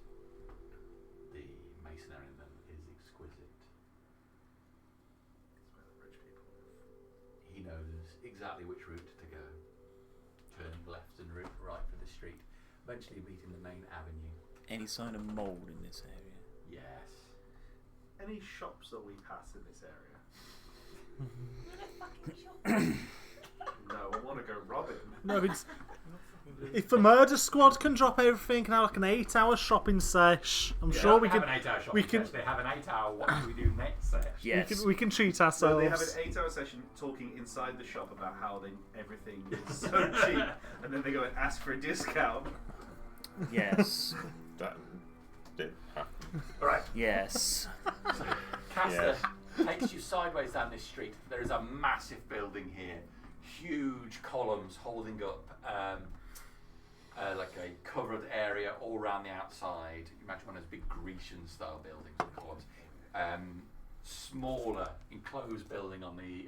The masonry in them is exquisite. That's where the rich people live. He knows exactly which route to go, turning left and right for the street, eventually meeting the main avenue. Any sign of mould in this area? Yes. Any shops that we pass in this area? You're a fucking shop. No, I want to go robbing. No, if the murder squad can drop everything and have like an 8-hour shopping sesh, I'm They sure don't we have can. an 8-hour shopping we can- session. They have an 8-hour what do we do next session. Yes. We can treat So ourselves. they have an 8-hour session talking inside the shop about how everything is so cheap, and then they go and ask for a discount. Yes. That did happen. All right. Yes. Caster takes you sideways down this street. There is a massive building here, huge columns holding up like a covered area all around the outside. You imagine one of those big Grecian-style buildings with columns. Smaller enclosed building on the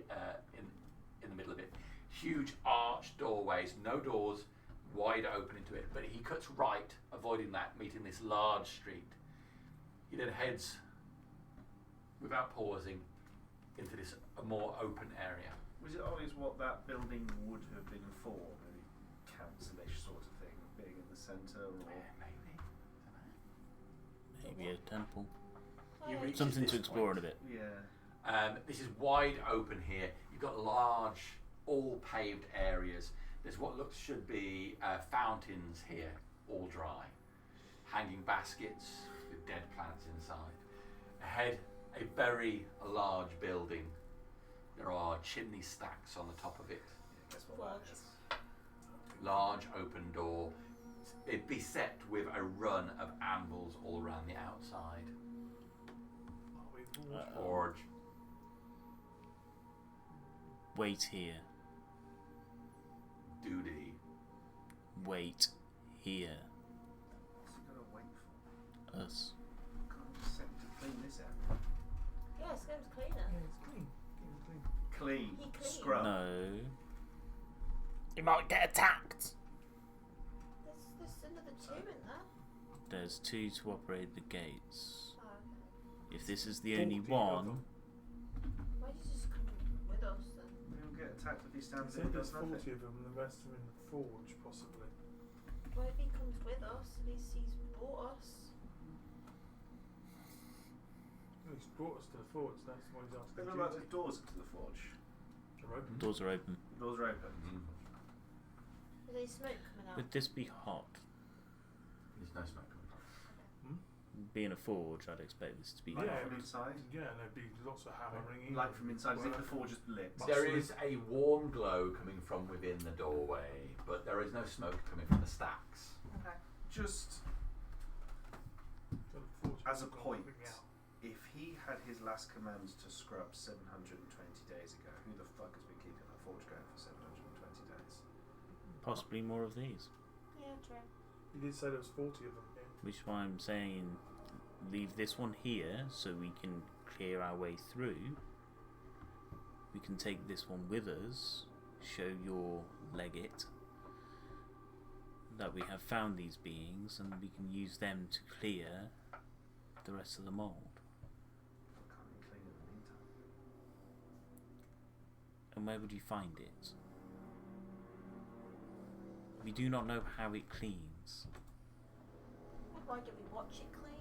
in the middle of it. Huge arched doorways, no doors, wide open into it. But he cuts right, avoiding that, meeting this large street. He then heads, without pausing, into this a more open area. Was it always what that building would have been for? Maybe council-ish sort of thing, being in the centre, or Maybe. Maybe a temple. He reaches Something this to explore in a point. bit. yeah. This is wide open here. You've got large, all paved areas. There's what looks should be fountains here, all dry. Hanging baskets with dead plants inside. Ahead, a very large building. There are chimney stacks on the top of it. Yeah, guess what that is. Large open door. It beset with a run of anvils all around the outside. Forge. Wait here. Duty. Wait here. What's he gonna wait for? Us. Can't just set him to clean this area. Yeah, it's going to cleaner. Yeah, it's clean. It's clean. Clean. He clean. Scrub. No. You might get attacked. There's another two in there. There's 2 to operate the gates. Oh, okay. If this is the 40 only of one, them. Why did you just come with us then? He'll get attacked if he stands Say in and there's does 40 nothing. of them and the rest are in the forge, possibly. Well, if he comes with us, at least he's brought us. Well, he's brought us to the forge, that's why he's asking. They look like the doors to the forge. They're open. doors are open. The doors are open. Is any smoke coming out? Would this be hot? There's no smoke coming from. Okay. being a forge, I'd expect this to be. Like Yeah, from inside? Yeah, and there'd be lots of hammering. Like from inside, as if the forge is lit. There is a warm glow coming from within the doorway, but there is no smoke coming from the stacks. Okay. Just as a point, if he had his last command to scrub 720 days ago, who the fuck has been keeping that forge going for 720 days? Possibly more of these. Yeah, true. You did say there was 40 of them. Yeah. Which is why I'm saying leave this one here so we can clear our way through. We can take this one with us, show your legate that we have found these beings, and we can use them to clear the rest of the mould. Can't we clean in the meantime? And where would you find it? We do not know how it cleans. Why don't we watch it clean?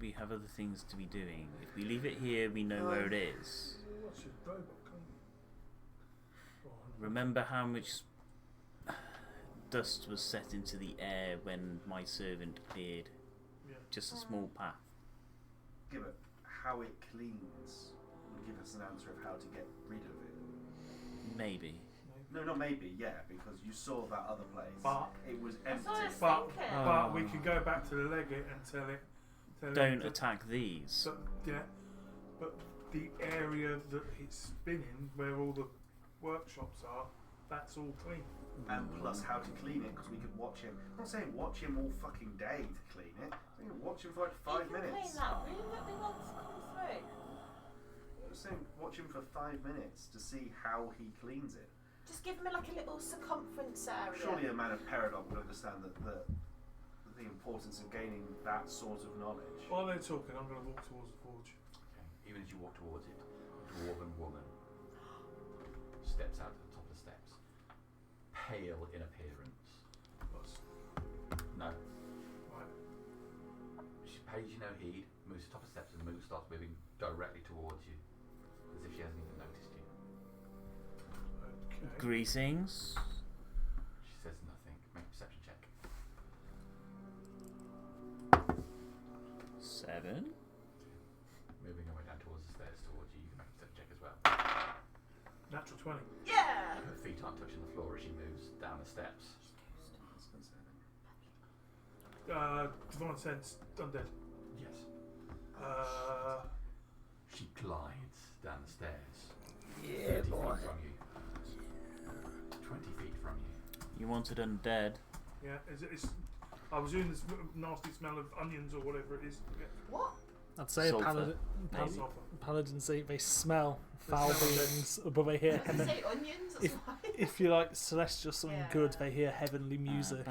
We have other things to be doing. If we leave it here, we know where it is. What's your robot coming? Remember how much dust was set into the air when my servant cleared just a small path? Yeah, but how it cleans will give us an answer of how to get rid of it. Maybe. No, not maybe, yeah, because you saw that other place. But it was That's empty. what I was But, thinking. but we could go back to the legate and tell it. Don't attack these. So, yeah, but the area that it's been in, where all the workshops are, that's all clean. And plus how to clean it, because we could watch him. I'm not saying watch him all fucking day to clean it. I'm saying watch him for like 5 minutes. Clean that room that we want to come through. I'm saying watch him for 5 minutes to see how he cleans it. Just give him like a little circumference area. Surely a man of Peridot would understand that the importance of gaining that sort of knowledge. While they're talking, I'm going to walk towards the forge. Okay. Even as you walk towards it, a dwarven woman steps out to the top of the steps, pale in appearance. Plus, No, right. she pays you no heed, moves to the top of the steps and starts moving directly towards you, as if she hasn't even noticed you. Okay. Greetings. She says nothing. Make a perception check. 7. Moving her way down towards the stairs towards you, you can make a perception check as well. Natural 20. Yeah! Her feet aren't touching the floor as she moves down the steps. Divine sense, undead. Yes. She She glides down the stairs. Yeah, 30 boy. feet from you. 20 feet from you. You wanted undead. Yeah, it's. I was doing this nasty smell of onions or whatever it is. Yeah. What? I'd say Sulphur, maybe. Sulphur. paladins they smell They foul smell beings, but they hear Did you say onions? That's why. if you like celestial something Yeah. good, they hear heavenly music.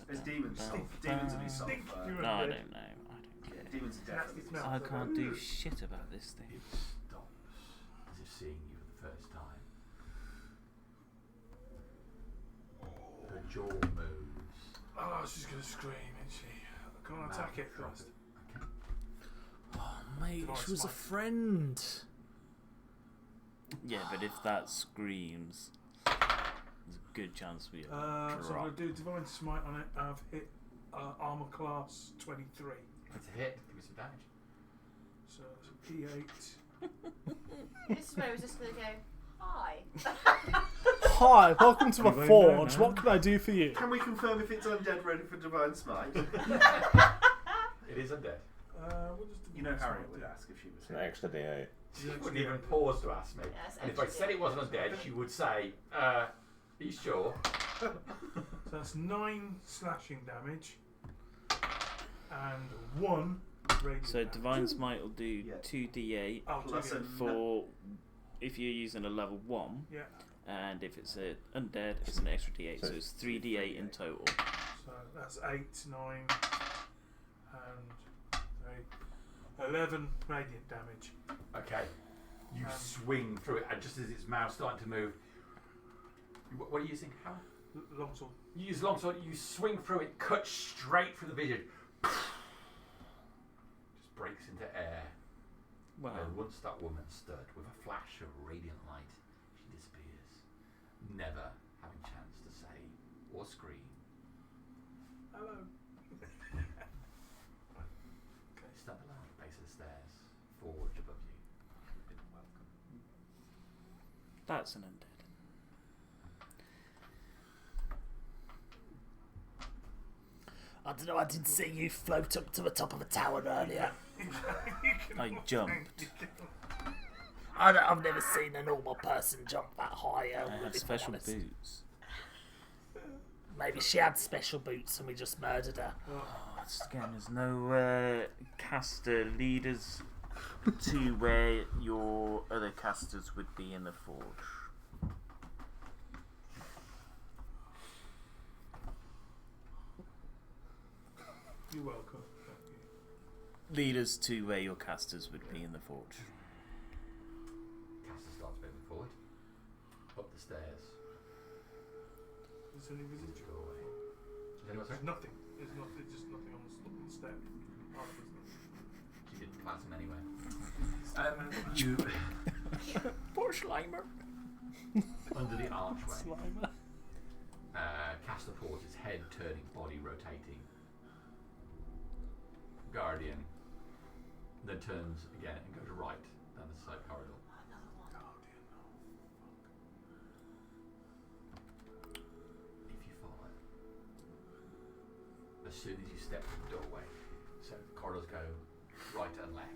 There's demons. Demons will be sulphur. Stink, you're No, I undead. don't know. I don't care. Demons are definitely Nasty smell. I can't do shit about this thing. It stops as if seeing you for the first time. Her jaw moves. Oh, she's going to scream, isn't she? Can I attack it first? Okay. Oh, mate, Nice she was a one. friend. Yeah, but if that screams, there's a good chance we So I'm drop. going to do Divine Smite on it. I've hit armor class 23. It's a hit. Give me some damage. So it's a D8. This is where I was just going to go, hi. Hi, welcome to my You won't forge. know, What can I do for you? Can we confirm if it's undead ready for Divine Smite? It is undead. What does You know Divine Harriet Smite would do? ask if she was An here. extra D8. She wouldn't even pause to ask me. Yes, And if I said it wasn't undead, she would say, are you sure? So that's 9 slashing damage and 1 radiant So damage. Divine Smite will do Yeah. 2d8 Oh, Plus okay. a- for if you're using a level 1, Yeah. and if it's a undead, it's an extra d8, so it's 3d8 in total. So that's 8, 9, and 11 radiant damage. Okay. You swing through it, and just as its mouth's starting to move, what are you using? How? Longsword. You use longsword, you swing through it, cut straight through the vision. Just breaks into air. Wow. Where once that woman stood, with a flash of radiant light, she disappears, never having chance to say or scream Hello. Stand along at the base of the stairs, forge above you. You've been welcome. That's an undead. I don't know, I didn't see you float up to the top of a tower earlier. I jumped. I've never seen a normal person jump that high. I have special boots. Maybe she had special boots and we just murdered her. Oh, again, there's no caster leaders to where your other casters would be in the forge. You're welcome. Leaders to where your casters would be in the forge. Caster starts moving forward. Up the stairs. Is there any residual? Doorway. Is anyone There's sorry? nothing. There's just nothing on the step. Oh, there's nothing. She didn't plant them anywhere. You Poor Slimer. under the archway. Slimer. Caster pauses, head turning, body rotating. Guardian then turns again and goes right down the side corridor. If you follow it, as soon as you step through the doorway, so the corridors go right and left,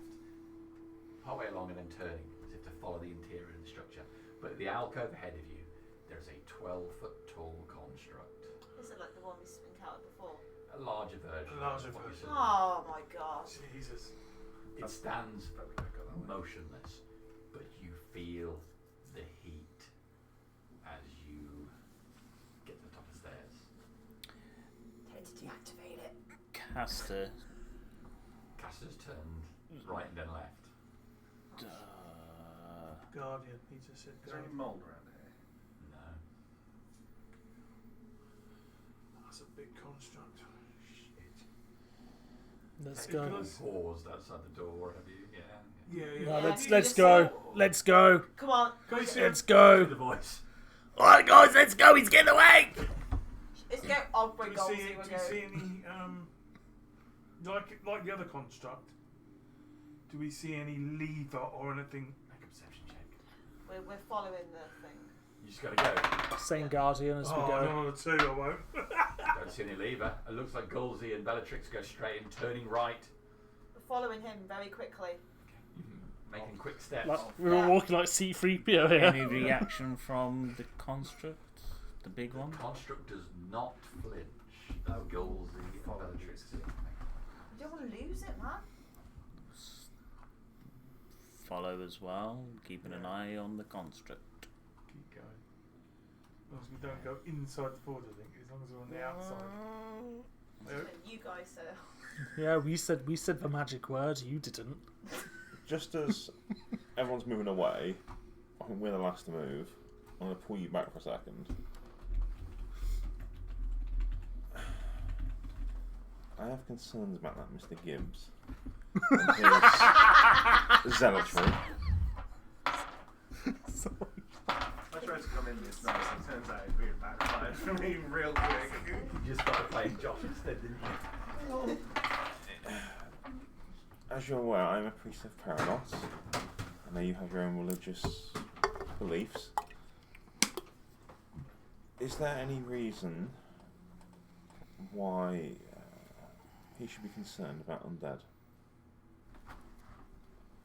partway along and then turning as if to follow the interior of the structure. But at the alcove ahead of you, there's a 12-foot tall construct. Is it like the one we encountered before? A larger version. A larger of what you version. saw. Oh my god. Jesus. It stands motionless, but you feel the heat as you get to the top of the stairs. Time to deactivate it. Caster. Caster's turned right and then left. Guardian. He just said Is there any Guardian. mould around here? No. That's a big construct. Shit. Let's Have you go. paused outside the door, have you? Yeah. Yeah. No, Yeah, let's you just go. saw- Let's go. Come on. Can we see Let's The go. voice. Alright guys, let's go, he's getting away! Let's go. Oh my Do god. you see any like the other construct? Do we see any lever or anything? Make a perception check. We're following the thing. You just gotta go. Same Guardian as we Oh, go. another two, I won't. Don't see any lever. It looks like Gulzy and Bellatrix go straight in, turning right. We're following him very quickly. Making quick steps. Like, we were walking like C-3PO here. Any reaction from the construct? The big one? Construct does not flinch. No Gulzy and Bellatrix. You don't want to lose it, man. Follow as well, keeping an eye on the construct. Keep going. As long as we don't go inside the forge, I think. As long as we're on the outside. You guys said. Yeah, we said the magic word. You didn't. Just as everyone's moving away, I think we're the last to move. I'm going to pull you back for a second. I have concerns about that Mr. Gibbs and his zealotry. I tried to come in this nice and turns out it's being backfired for me real quick. You just started playing Josh instead, didn't you? As you're aware, I'm a priest of Paradox. I know you have your own religious beliefs. Is there any reason why he should be concerned about undead?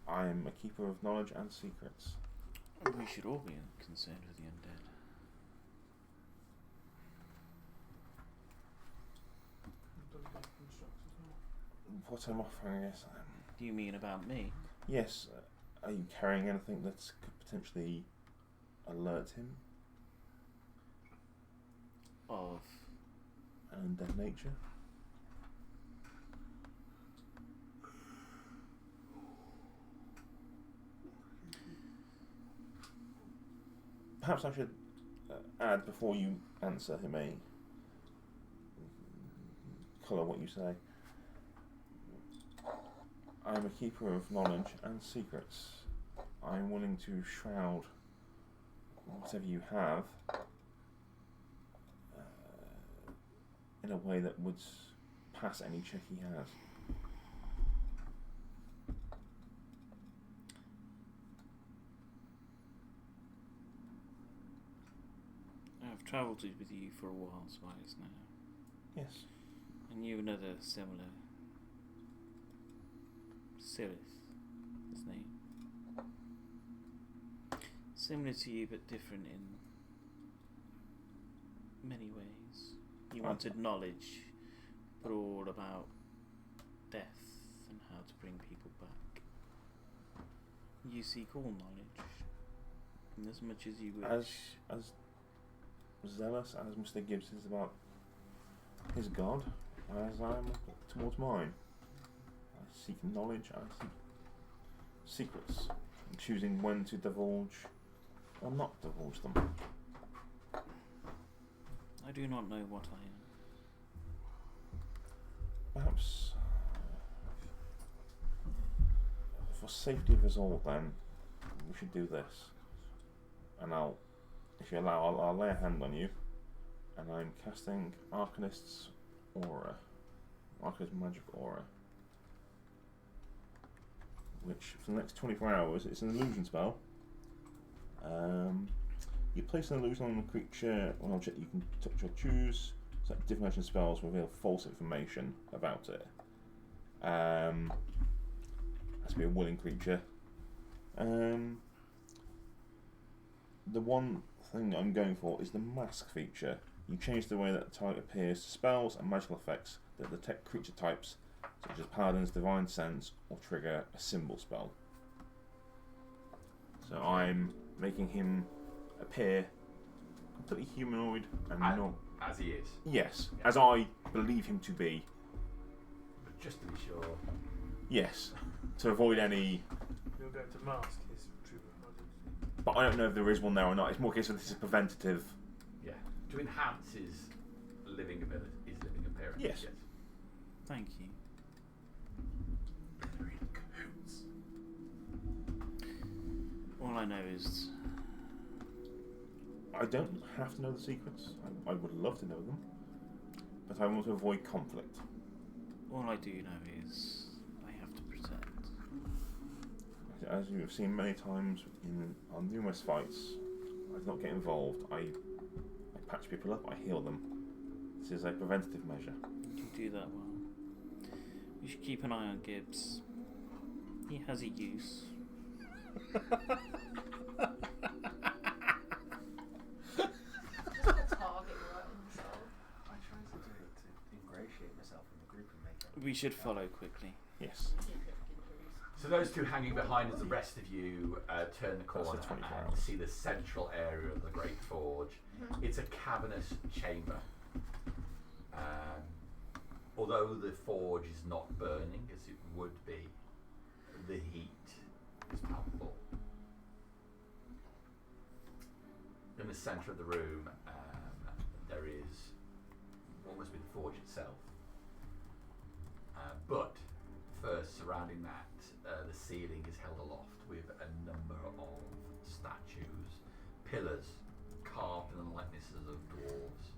I am a keeper of knowledge and secrets. We should all be concerned with the undead. What I'm offering is, Do you mean about me? yes, are you carrying anything that could potentially alert him Of an undead nature? Perhaps I should add before you answer him a colour what you say. I am a keeper of knowledge and secrets. I am willing to shroud whatever you have in a way that would pass any check he has. I've travelled with you for a while, Spice, now. Yes. And you another similar... Silith, his name. Similar to you, but different in many ways. You wanted knowledge, but all about death and how to bring people back. You seek all knowledge, and as much as you wish. As zealous as Mr. Gibbs is about his god, as I am towards mine. I seek knowledge, I seek secrets, and choosing when to divulge or not divulge them. I do not know what I am. Perhaps for safety of us all, then we should do this. And if you allow, I'll lay a hand on you, and I'm casting Arcanist's aura, Arcanist magic aura, which for the next 24 hours, it's an illusion spell. You place an illusion on a creature or an object you can touch or choose. So divination spells reveal false information about it. Has to be a willing creature. The one thing I'm going for is the mask feature. You change the way that the target appears to spells and magical effects that detect creature types, such as Paladin's Divine Sense, or trigger a symbol spell. So I'm making him appear completely humanoid and not... As he is. Yes, as I believe him to be. But just to be sure. Yes, to avoid any... You're going to mask his true identity. But I don't know if there is one there or not. It's more a case of this is preventative. Yeah. To enhance his living ability, his living appearance. Yes. Thank you. All I know is... I don't have to know the secrets. I would love to know them. But I want to avoid conflict. All I do know is I have to protect. As you have seen many times on numerous fights, I do not get involved. I patch people up, I heal them. This is a preventative measure. You do that well. You should keep an eye on Gibbs. He has a use. I try to ingratiate myself in the group and make it. We should follow quickly. Yes. So those two hanging behind as the rest of you turn the corner That's the 24 and hours. see the central area of the Great Forge. It's a cavernous chamber. Although the forge is not burning as it would be, the heat is palpable. In the centre of the room, there is what must be the forge itself. But first, surrounding that, the ceiling is held aloft with a number of statues, pillars carved in the likenesses of dwarves.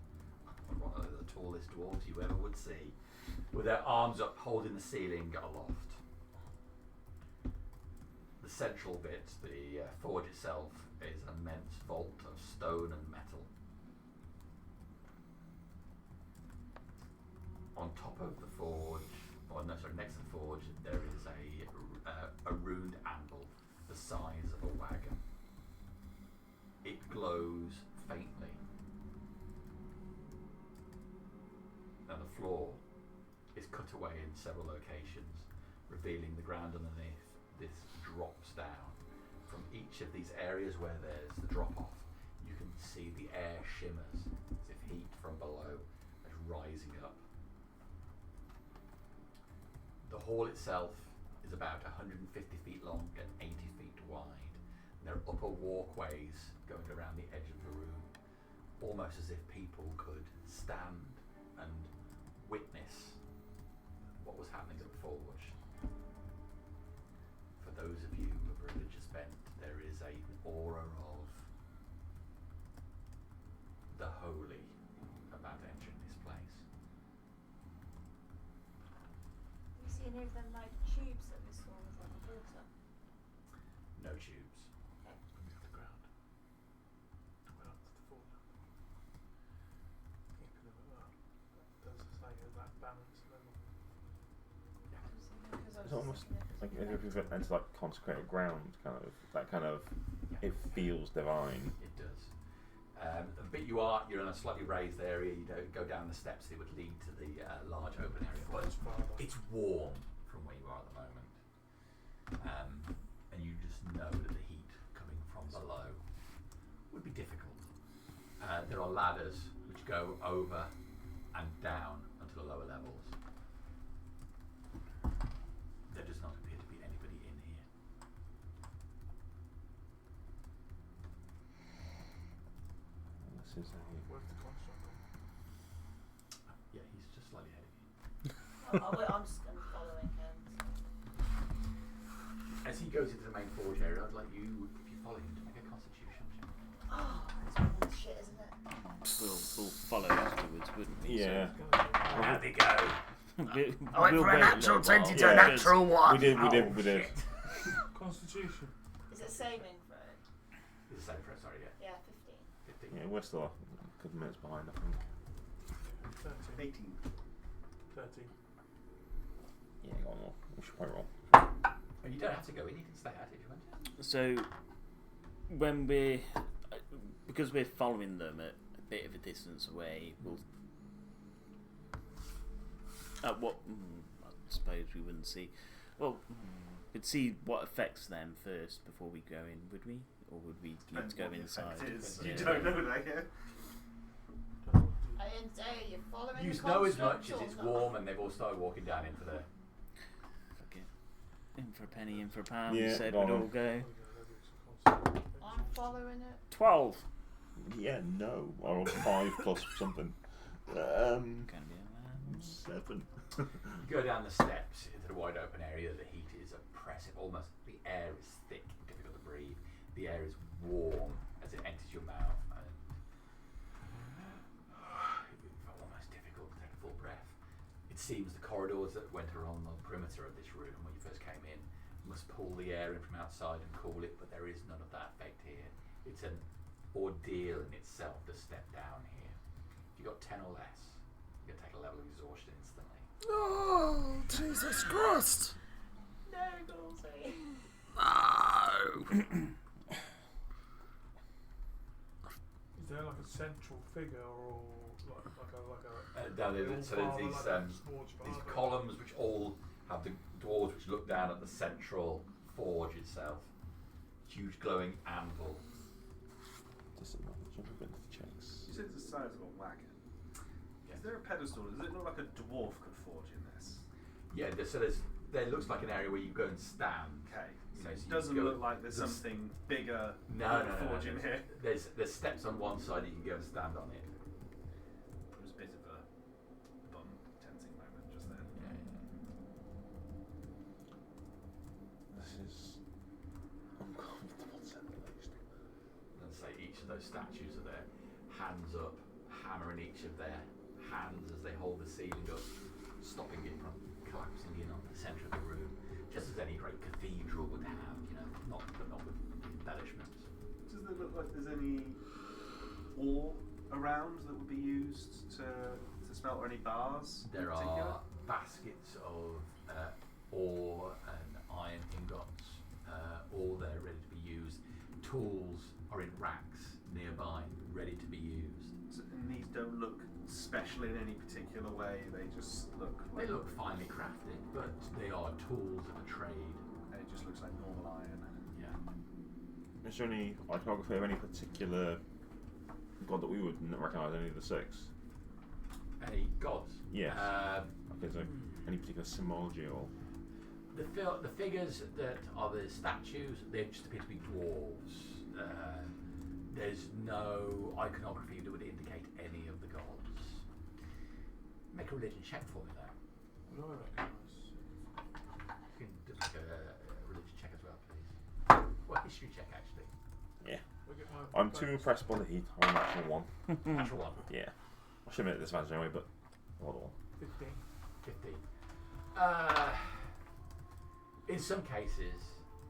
One of the tallest dwarves you ever would see, with their arms up holding the ceiling aloft. The central bit, the forge itself, is an immense vault of stone and metal. On top of the forge, next to the forge, there is a runed anvil the size of a wagon. It glows faintly, and the floor is cut away in several locations, revealing the ground underneath. This drops down. From each of these areas where there's the drop-off, you can see the air shimmers as if heat from below is rising up. The hall itself is about 150 feet long and 80 feet wide. And there are upper walkways going around the edge of the room, almost as if people could stand and witness what was happening at the forge. For those of you of religious bent, there is an aura of the holy about entering this place. any of them like tubes that we saw with like the water? No tubes. Under the ground. Well, to the floor. Keeping them at that. Does say that balance level. It's almost like if you've entered like consecrated ground, it feels divine. It does. The bit you're in a slightly raised area. You don't go down the steps that would lead to the large open area. But it's warm from where you are at the moment, and you just know that the heat coming from below would be difficult. There are ladders which go over and down onto the lower levels. There does not appear to be anybody in here. This is Where's the construct? Yeah, he's just slightly ahead of you. I'm just following him. As he goes into the main forge area, I'd like you, if you follow him, to make a constitution check. Oh, it's really shit, isn't it? We'll follow afterwards, wouldn't we? yeah. How'd they go? I went from a natural 20 to a natural 1. We did. Constitution. Is it saving throw? It's the same for us, sorry, yeah. Yeah, 15. 15. Yeah, we're still a couple minutes behind, I think. 13. 18. 13. Yeah, go on, roll. We should probably roll. Oh, you don't have to go in, you can stay out if you want to. So, when because we're following them at a bit of a distance away, we'll. I suppose we wouldn't see. Well, we'd see what affects them first before we go in, would we? Or would we need to go inside? You don't know that yet. I didn't say you're following You the know as construct much as or it's not? warm and they've all started walking down into the... Fuck it. In for a penny, in for a pound. Yeah, we said go we'd on. all go. I'm following it. 12. Yeah, no. I rolled 5 plus something. Gonna be around. 7. You go down the steps into the wide open area, the heat is oppressive, almost the air is thick, difficult to breathe. The air is warm as it enters your mouth, and it's almost difficult to take a full breath. It seems the corridors that went along the perimeter of this room when you first came in must pull the air in from outside and cool it, but there is none of that effect here. It's an ordeal in itself to step down here. If you got 10 or less, you're going to take a level of exhaustion instantly. Oh, Jesus Christ! No, Gorsey. No! Is there like a central figure or like a Down there, so there's these columns which all have the doors which look down at the central forge itself. Huge glowing anvil. Disadvantage on ability checks. You said it's the size of a wagon. Yeah. Is there a pedestal? Does it look like a dwarf could forge in this? Yeah, so there looks like an area where you go and stand. Okay. You know, So so it you doesn't go- look like there's something bigger No, forge in here. There's steps on one side you can go and stand on it. It was a bit of a bum tensing moment just then. This is uncomfortable to say the least. And say each of those statues are there, hands up, hammer in each of their hands as they hold the ceiling up, stopping it from collapsing in on the centre of the room, just as any great cathedral would have, you know, not with embellishments. Does it look like there's any ore around that would be used to smelt, or any bars? in There particular? are baskets of ore and iron ingots, all there ready to be used. Tools are in racks nearby, ready to be used. And these don't look special in any particular way. They just look like They look finely crafted, but they are tools of a trade. it just looks like normal iron. Yeah. Is there any iconography of any particular god that we would recognise, any of the 6? Any gods? Yes. Okay, so any particular symbology or... The figures that are the statues, they just appear to be dwarves. There's no iconography that would indicate any of the gods. Make a religion check for me, though. What do I recognise? You can do a religion check as well, please. Well, history check, actually. Yeah. Look at my I'm too impressed by the heat. I'm a natural 1. Natural one. Yeah. I should admit this advantage anyway, but... Hold on. 15. 15. In some cases,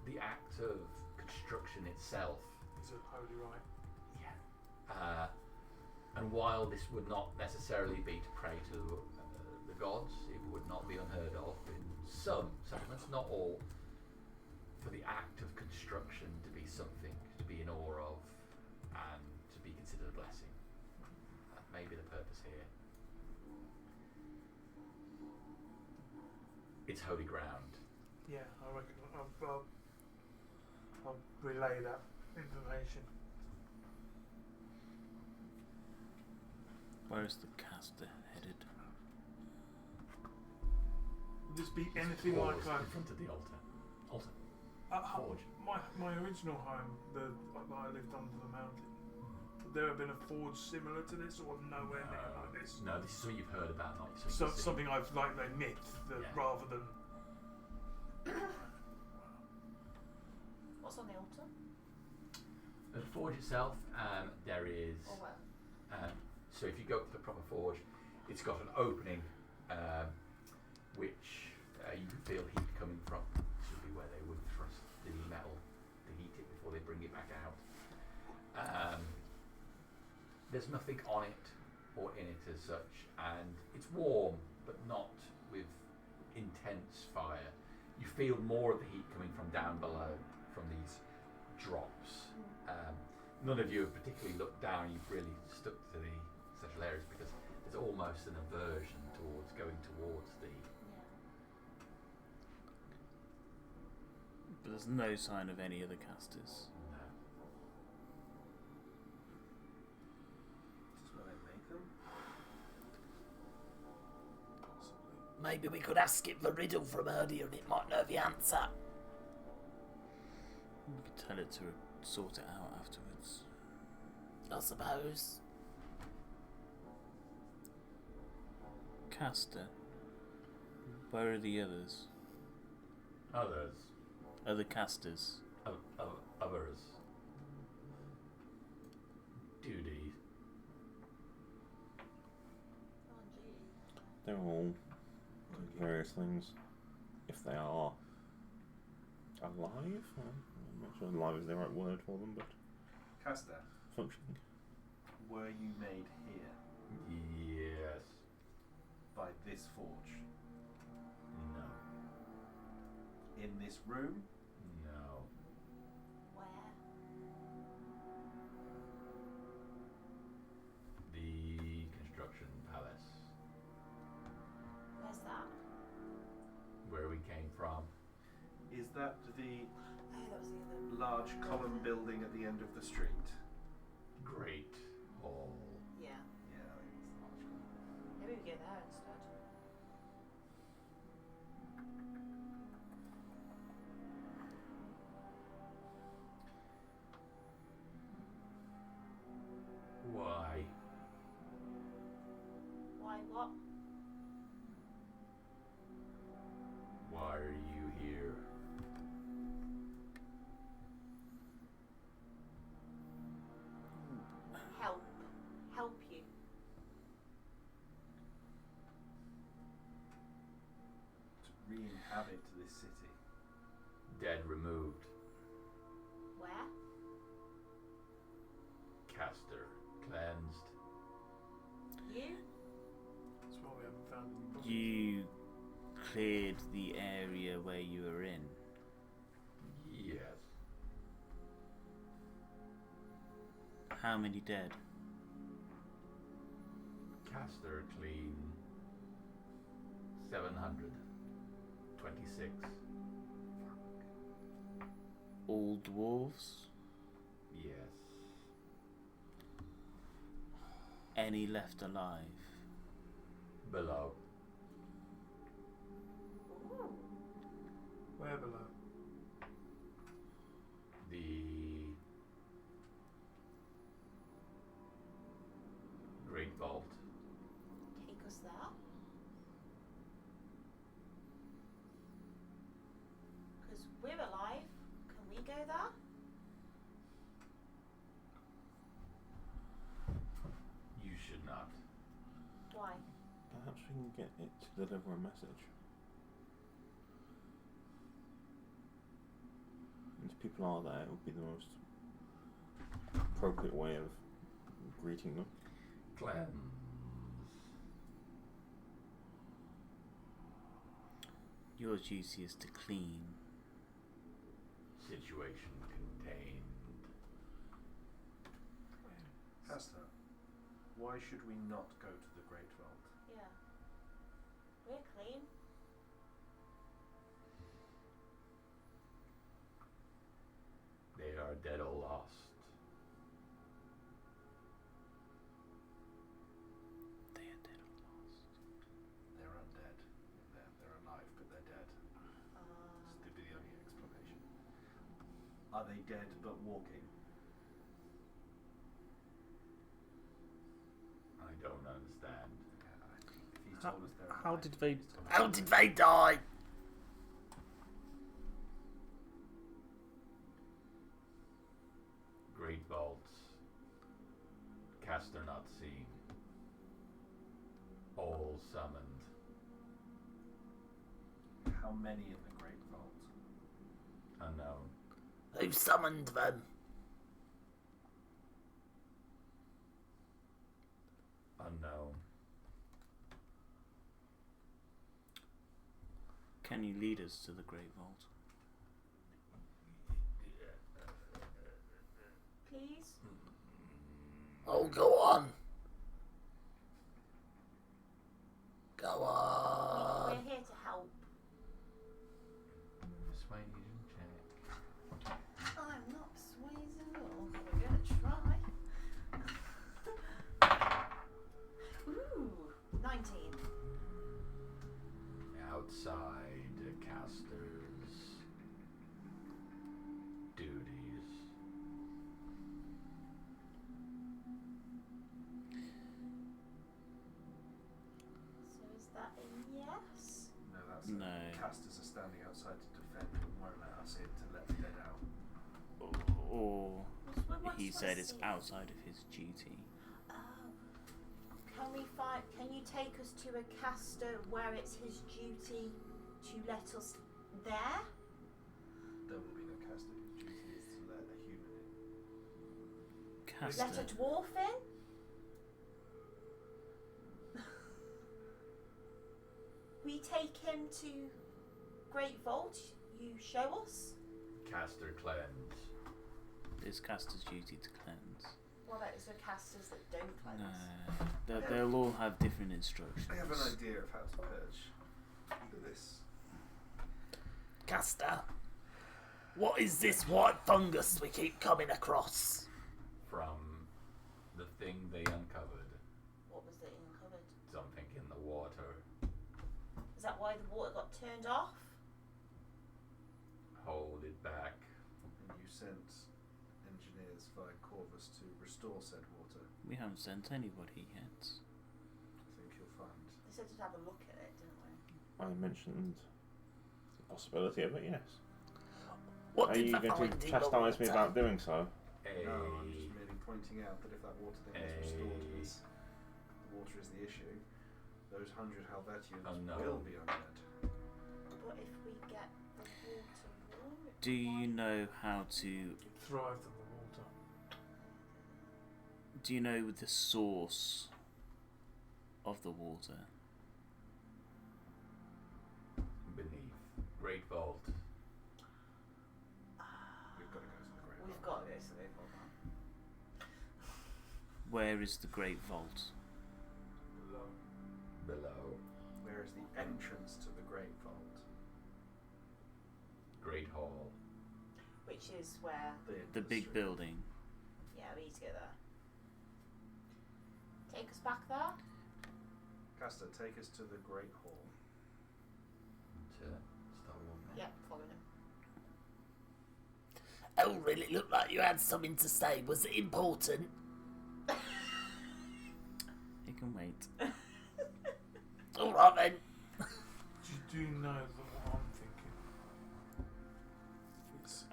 the act of construction itself. It's a holy rite. Yeah. And while this would not necessarily be to pray to the gods, it would not be unheard of in some settlements, not all, for the act of construction to be something to be in awe of and to be considered a blessing. That may be the purpose here. It's holy ground. Yeah, I reckon I'll relay that information. Where is the caster headed? Would this be anything Pause like in front of the altar. Forge. My original home, that I lived under the mountain. Would there have been a forge similar to this, or nowhere near like this? No, this is something you've heard about, not something So, you've seen. something I've like a myth that Yeah. rather than. What's on the altar? The forge itself, there is. Or where? So if you go to the proper forge, it's got an opening which you can feel heat coming from. This would be where they would thrust the metal to heat it before they bring it back out. There's nothing on it or in it as such, and it's warm but not with intense fire. You feel more of the heat coming from down below from these drops. None of you have particularly looked down. You've really stuck to the central areas because there's almost an aversion towards going towards the. But there's no sign of any other casters. No. This is where they make them. Possibly. Maybe we could ask it the riddle from earlier and it might know the answer. We could tell it to sort it out afterwards. I suppose. Caster. Where are the others? Others. Other casters. Others. Duty. Oh, gee. They're all doing various things. If they are alive, I'm not sure alive is the right word for them, but Caster, functioning. were you made here Yes. by this forge? No. In this room? No. Where? The construction palace Where's that? where we came from. Is that the Oh, that was the other. large column building at the end of the street? Great Hall. Yeah. Yeah, it's the large column. Maybe we go there instead. Why? Why what? Why are you here? Help you. To re-inhabit this city. Dead removed. Where? Caster cleansed. You? That's why we haven't found any bodies. You cleared the area where you were in. Yes. How many dead? Caster clean 726. All dwarves? Yes. Any left alive? Below. Ooh. Where below? The Great Vault. Take us there. Because we're alive. Can we go there? You should not. Why? Perhaps we can get it to deliver a message. people are there, it would be the most appropriate way of greeting them. Cleanse. Your duty is to clean. Situation contained. Hasta, why should we not go to the Great Vault? Yeah. We're clean. They are dead or lost. They are dead or lost. They're undead. They're alive, but they're dead. This could be the only explanation. Are they dead but walking? I don't understand. If he told us they're How alive, did they? he's told us How they're did alive. they die? Great vaults. Caster not seen. All summoned. How many in the Great Vault? Unknown. Who summoned them? Unknown. Can you lead us to the Great Vault? Please? Oh, go on. Go on. We're here to help. Persuasion check. I'm not persuading at all, but we're gonna try. Ooh, 19. Outside casters. Duties. So is that a yes? No, that's No. casters are standing outside to defend and won't let us in to let the dead out. Or What's he said it's this? outside of his duty. Oh. Can we find? Can you take us to a caster where it's his duty to let us there? There will be no caster whose duty is to let a human in. Caster. Let a dwarf in? We take him to Great Vault. You show us. Caster cleanse. It's caster's duty to cleanse. What about is there casters that don't cleanse? No, they'll all have different instructions. I have an idea of how to purge. Look at this. Caster, what is this white fungus we keep coming across? From the thing they uncovered. What was it uncovered? Something in the water. Is that why the water got turned off? Hold it back. And you sent engineers via Corvus to restore said water. We haven't sent anybody yet. I think you'll find. They said to have a look at it, didn't we? I mentioned the possibility of it, yes. What Are did you they going find to in chastise the me water? about doing so? No, I'm just merely pointing out that if that water then is restored as the water is the issue, those 100 Helvettians will be undead. But if we get the water warm, it Do you know how to? Thrived on the water. Do you know the source of the water? Beneath. Great vault. We've got to go to the Great we've Vault. got this. So they've got that. Where is the Great Vault? Below. Where is the entrance to the Great Vault? Great hall. Which is where? The big building. Yeah, we need to go there. Take us back there. Caster, take us to the Great Hall. Start walking. Yeah, following him. Oh, really? Looked like you had something to say. Was it important? It can wait. All right then. Do you know that what I'm thinking?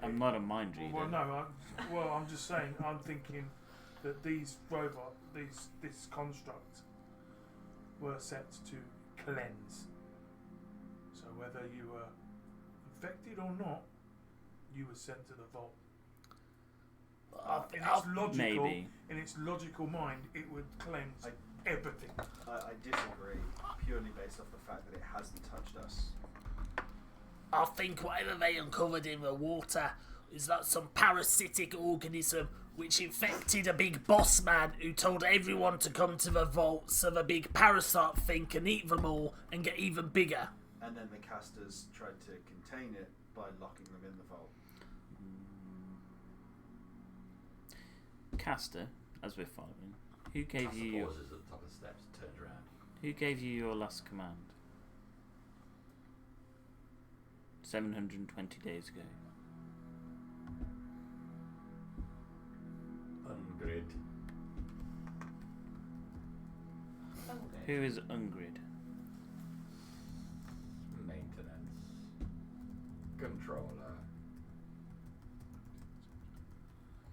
I'm not a mind reader. Well, no. I'm just saying. I'm thinking that these this construct, were set to cleanse. So whether you were infected or not, you were sent to the vault. I Maybe. In its logical mind, it would cleanse everything. I disagree, purely based off the fact that it hasn't touched us. I think whatever they uncovered in the water is like some parasitic organism which infected a big boss man who told everyone to come to the vault so the big parasite thing can eat them all and get even bigger. And then the casters tried to contain it by locking them in the vault. Caster, as we're following, who gave Caster you pauses at the top of the steps, turns around. who gave you your last command? 720 days ago. Ungrid. Who is Ungrid? Maintenance. Controller.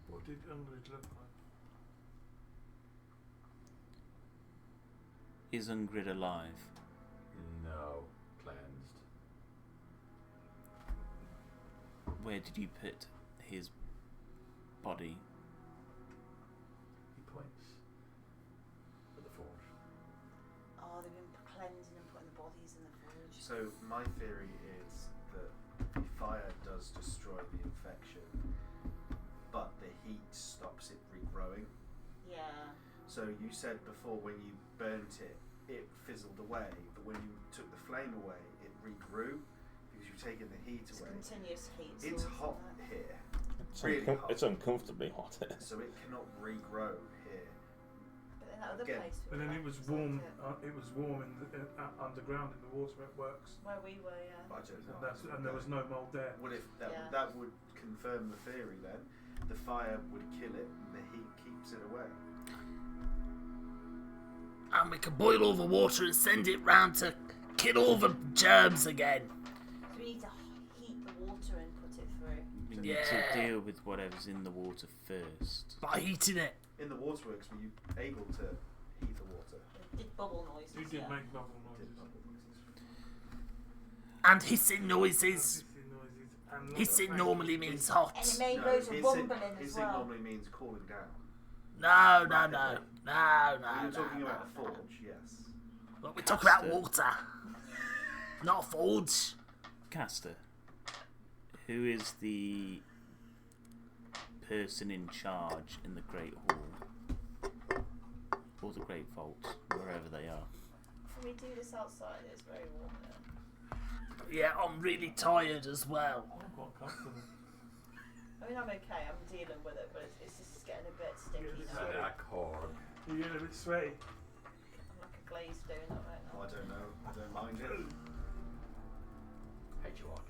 What did Ungrid look like? Is Ungrid alive? No. Cleansed. Where did you put his body? He points at the forge. Oh, they've been cleansing and putting the bodies in the forge. So my theory is that the fire does destroy the infection, but the heat stops it regrowing. Yeah. So you said before when you burnt it, it fizzled away, but when you took the flame away, it regrew because you've taken the heat It's away. continuous heat. It's source, hot isn't it? here, It's, really hot. it's uncomfortably hot. So it cannot regrow here. But then that other Again. place. But then it was warm. It was warm in the, underground in the waterworks, Where we were, yeah. I don't know. and there was no mold there. What if that? Yeah. That would confirm the theory then. The fire would kill it, and the heat keeps it away. And we can boil all the water and send it round to kill all the germs again. So we need to heat the water and put it through. We need Yeah. to deal with whatever's in the water first. By heating it. In the waterworks, were you able to heat the water? It did bubble noises. You did yeah. make bubble Did noises. bubble noises. And hissing noises. And Hissing normally means hot. And it made No, loads of hissing- rumbling as hissing well. normally means cooling down. No. When you're talking No. about a forge, yes. But we're talking about water. Not a forge. Caster, who is the person in charge in the Great Hall? Or the Great Vaults, wherever they are. Can we do this outside? It's very warm there. Yeah, I'm really tired as well. I'm quite comfortable. I mean, I'm okay. I'm dealing with it, but it's just getting a bit sticky Yeah, now. so That cord. You're getting a bit sweaty. I'm like a glazed donut right Oh, now. I don't know. I don't mind it. HORK.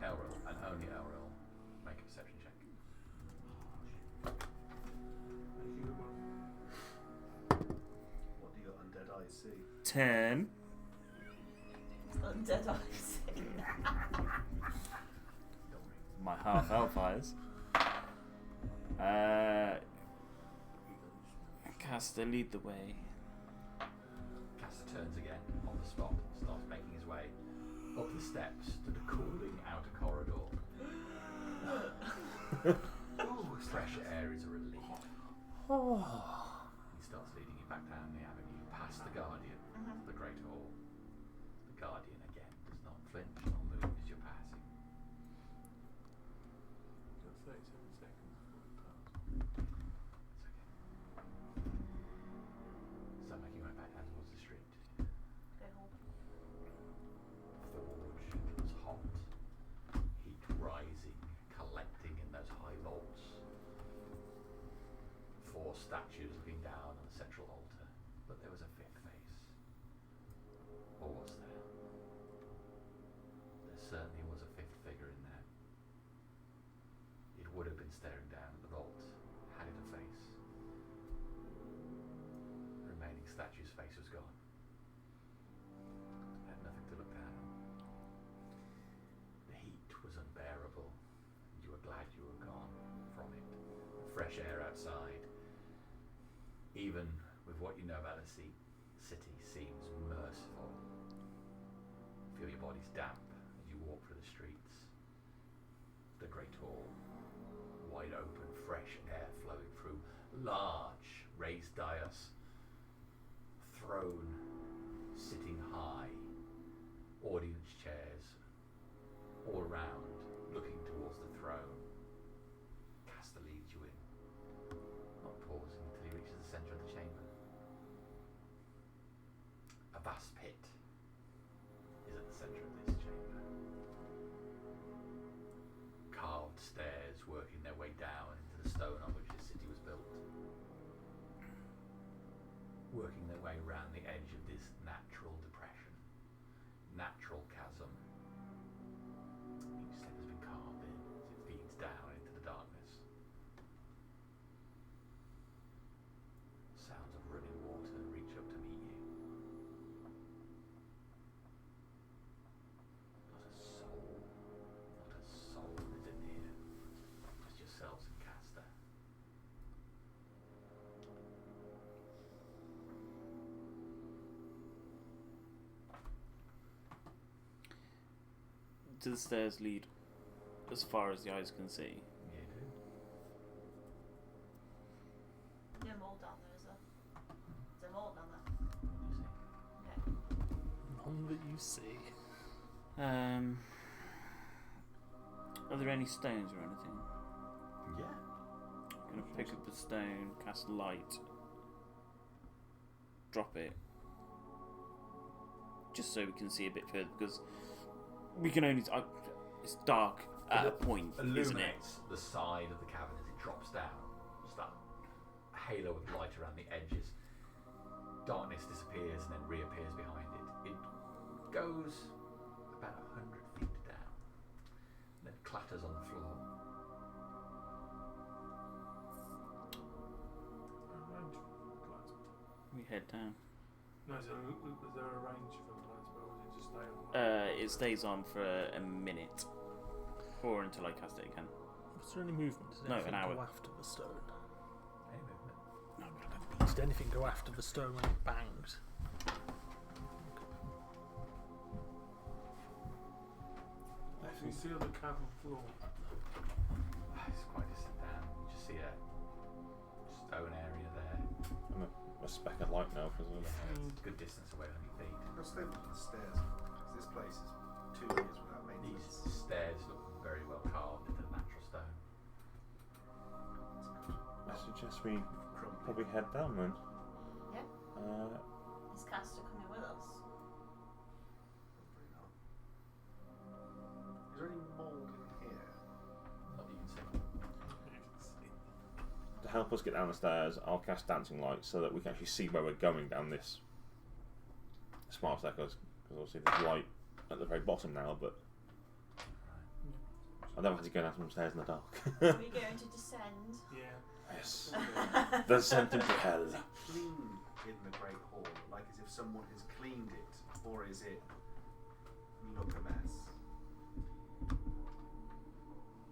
Elril, and only Elril, make a perception check. What do your undead eyes see? 10. Undead eyes. My half elf eyes. Caster, lead the way. Caster turns again on the spot, starts making his way up the steps to the cooling outer corridor. Fresh air is a relief. He starts leading you back down the avenue, past the Guardian, to the Great Hall. The Guardian again does not flinch nor move as you're passing. Got 37 seconds. It's okay. Start making your way back down towards the street. Go home. Forge was hot. Heat rising, collecting in those high vaults. 4 statues looking down on the central altar, but there was a fifth face. Or was there? There certainly was a fifth figure in there. It would have been staring down at the vault, had it a face. The remaining statue's face was gone. Had nothing to look down on. The heat was unbearable. You were glad you were gone from it. The fresh air outside even with what you know about the city, seems merciful. Feel your body's damp as you walk through the streets. The Great Hall, wide open, fresh air flowing through, large raised dais, throne sitting high, audience chairs all around, looking towards the throne. Caster leads you in, not pausing until he reaches the centre of the chamber. A vast pit is at the centre of this chamber. Carved stairs working their way down into the stone on which the city was built. Working their way around the edge of this natural depression, natural chasm. Each step has been carved in as it feeds down into the darkness. Sounds of running water reach up to meet you. Not a soul is in here. Just yourselves and Caster. Do the stairs lead as far as the eyes can see? Yeah, do. No more down there, is there? Is there more down there? What do you see? Okay. None that you see. Are there any stones or anything? Yeah. I'm gonna pick up a stone, cast light, drop it, just so we can see a bit further, because we can only. It's dark at a point, isn't it? Illuminates the side of the cavern as it drops down. Just that halo of light around the edges. Darkness disappears and then reappears behind it. It goes about 100 feet down, and then clatters on the floor. We head down. No, is there a range for the light spell, or does it just stay on? It stays on for a minute, or until I cast it again. Was there any movement? Did No, anything an hour. go after the stone? Any movement? No, but I don't mean, did anything go after the stone when it banged? What do you see on the cavern floor? It's quite distant down. You just see a stone area there. I'm a speck of light now because of It's a good distance away, 100 feet. How stable are the stairs? Because this place is 2 years without These maintenance. stairs look very well carved into the natural stone. I suggest we Crumbly. probably head down then. Yeah. Is Caster coming with us? Probably not. Is there any mould in here? Not that you can see. To help us get down the stairs, I'll cast dancing lights so that we can actually see where we're going down this smart staircase. Because obviously there's light at the very bottom now, but I don't have to go down some stairs in the dark. Are we going to descend? Yeah. Yes. The sentence to hell. Is it clean in the Great Hall? Like as if someone has cleaned it? Or is it look a mess?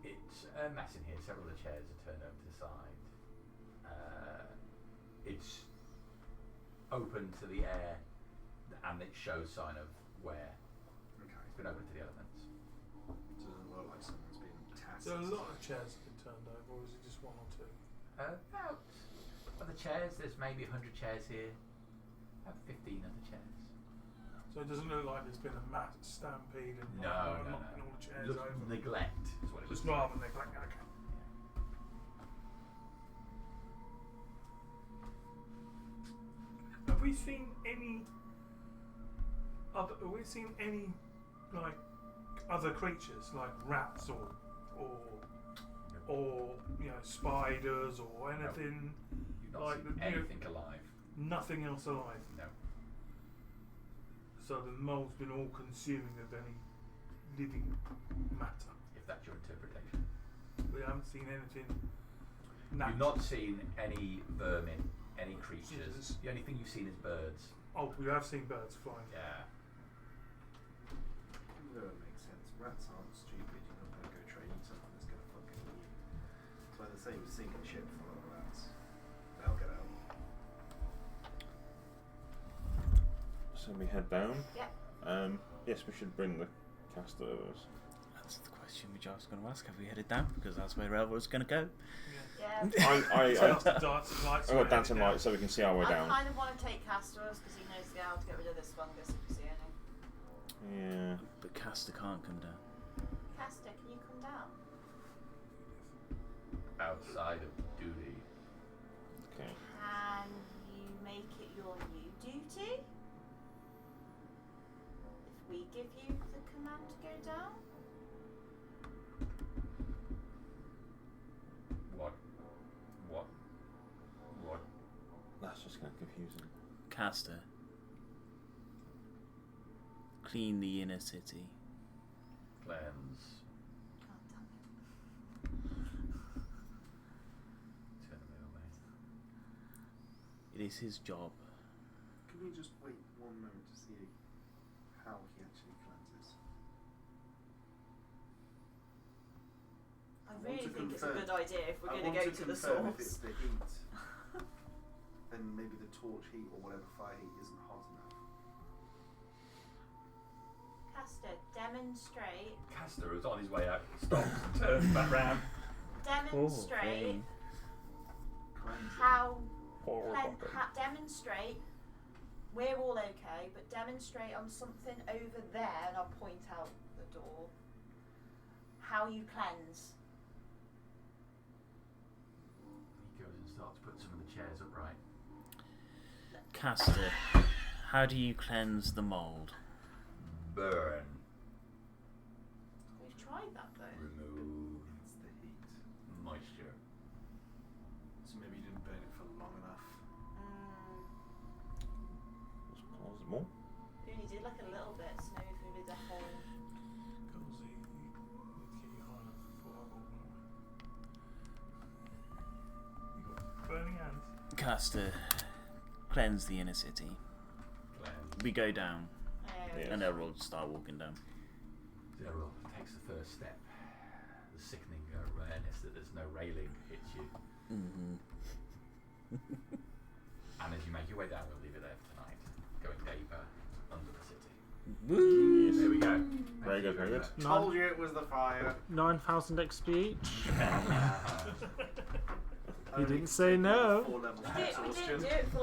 It's a mess in here. Several of the chairs are turned over to the side. It's open to the air, and it shows sign of wear. Okay. It's been open to the elements. So it doesn't look like someone's been tasked. So a lot of chairs have been turned over, or is it just one or two? About of the chairs, there's maybe 100 chairs here. About 15 of the chairs. So it doesn't look like there's been a mass stampede and No. knocking all the chairs Look, over. neglect is what it Just looks like. rather than neglect. Okay. Have we seen any other? Have we seen any like other creatures like rats or spiders or anything? You've not Like seen the- you know- anything alive. Nothing else alive. No. So the mold's been all consuming of any living matter. If that's your interpretation. We haven't seen anything. You've not seen any vermin, any creatures. Jesus. The only thing you've seen is birds. Oh, we have seen birds flying. Yeah. No, it makes sense. Rats aren't stupid. You're not going to go training someone that's going to fucking eat you. It's like the same sinking ship full of rats. They'll get out. So we head down. Yep. Yes, we should bring the caster with us. That's the question which I was going to ask. Have we headed down? Because that's where Elva's going to go. Yeah. I Dancing lights. got dancing lights so we can see our way I down. kind of want to take Castor's because he knows how to get rid of this fungus if we see any. Yeah. But Caster can't come down. Castor, can you come down? Outside of duty. Okay. Can you make it your new duty? If we give you the command to go down? What? That's just kind of confusing. Caster. Clean the inner city. Cleanse. God damn Turn the middle way. It is his job. Can we just wait 1 moment to see how he actually cleanses? I want really to think it's a confirm- good idea if we're I going want to go to the confirm if it's source. the heat, then maybe the torch heat or whatever fire heat isn't hot enough. Castor, demonstrate. Castor is on his way out. Stops and turns back round. Demonstrate Cleansing. how. Horror button. Demonstrate. We're all okay, but demonstrate on something over there, and I'll point out the door. How you cleanse. He goes and starts putting some of the chairs upright. Caster, how do you cleanse the mould? Burn. We've tried that though. Remove It's the heat. moisture. So maybe you didn't burn it for long enough. It's plausible. We only did like a little bit, so maybe if we did the whole. Cozy. Need to get you high enough before I go. You got burning hands. Caster, cleanse the inner city. Cleanse. We go down, Yeah. and everyone will start walking down. Zero takes the first step. The sickening awareness that there's no railing hits you. Mm-hmm. And as you make your way down, we'll leave it there for tonight. Going deeper under the city. Woo! There we go. Very good, very good. Told you it was the fire. 9,000 XP each. much. He didn't say no. 4 levels of We didn't exhaustion. do it for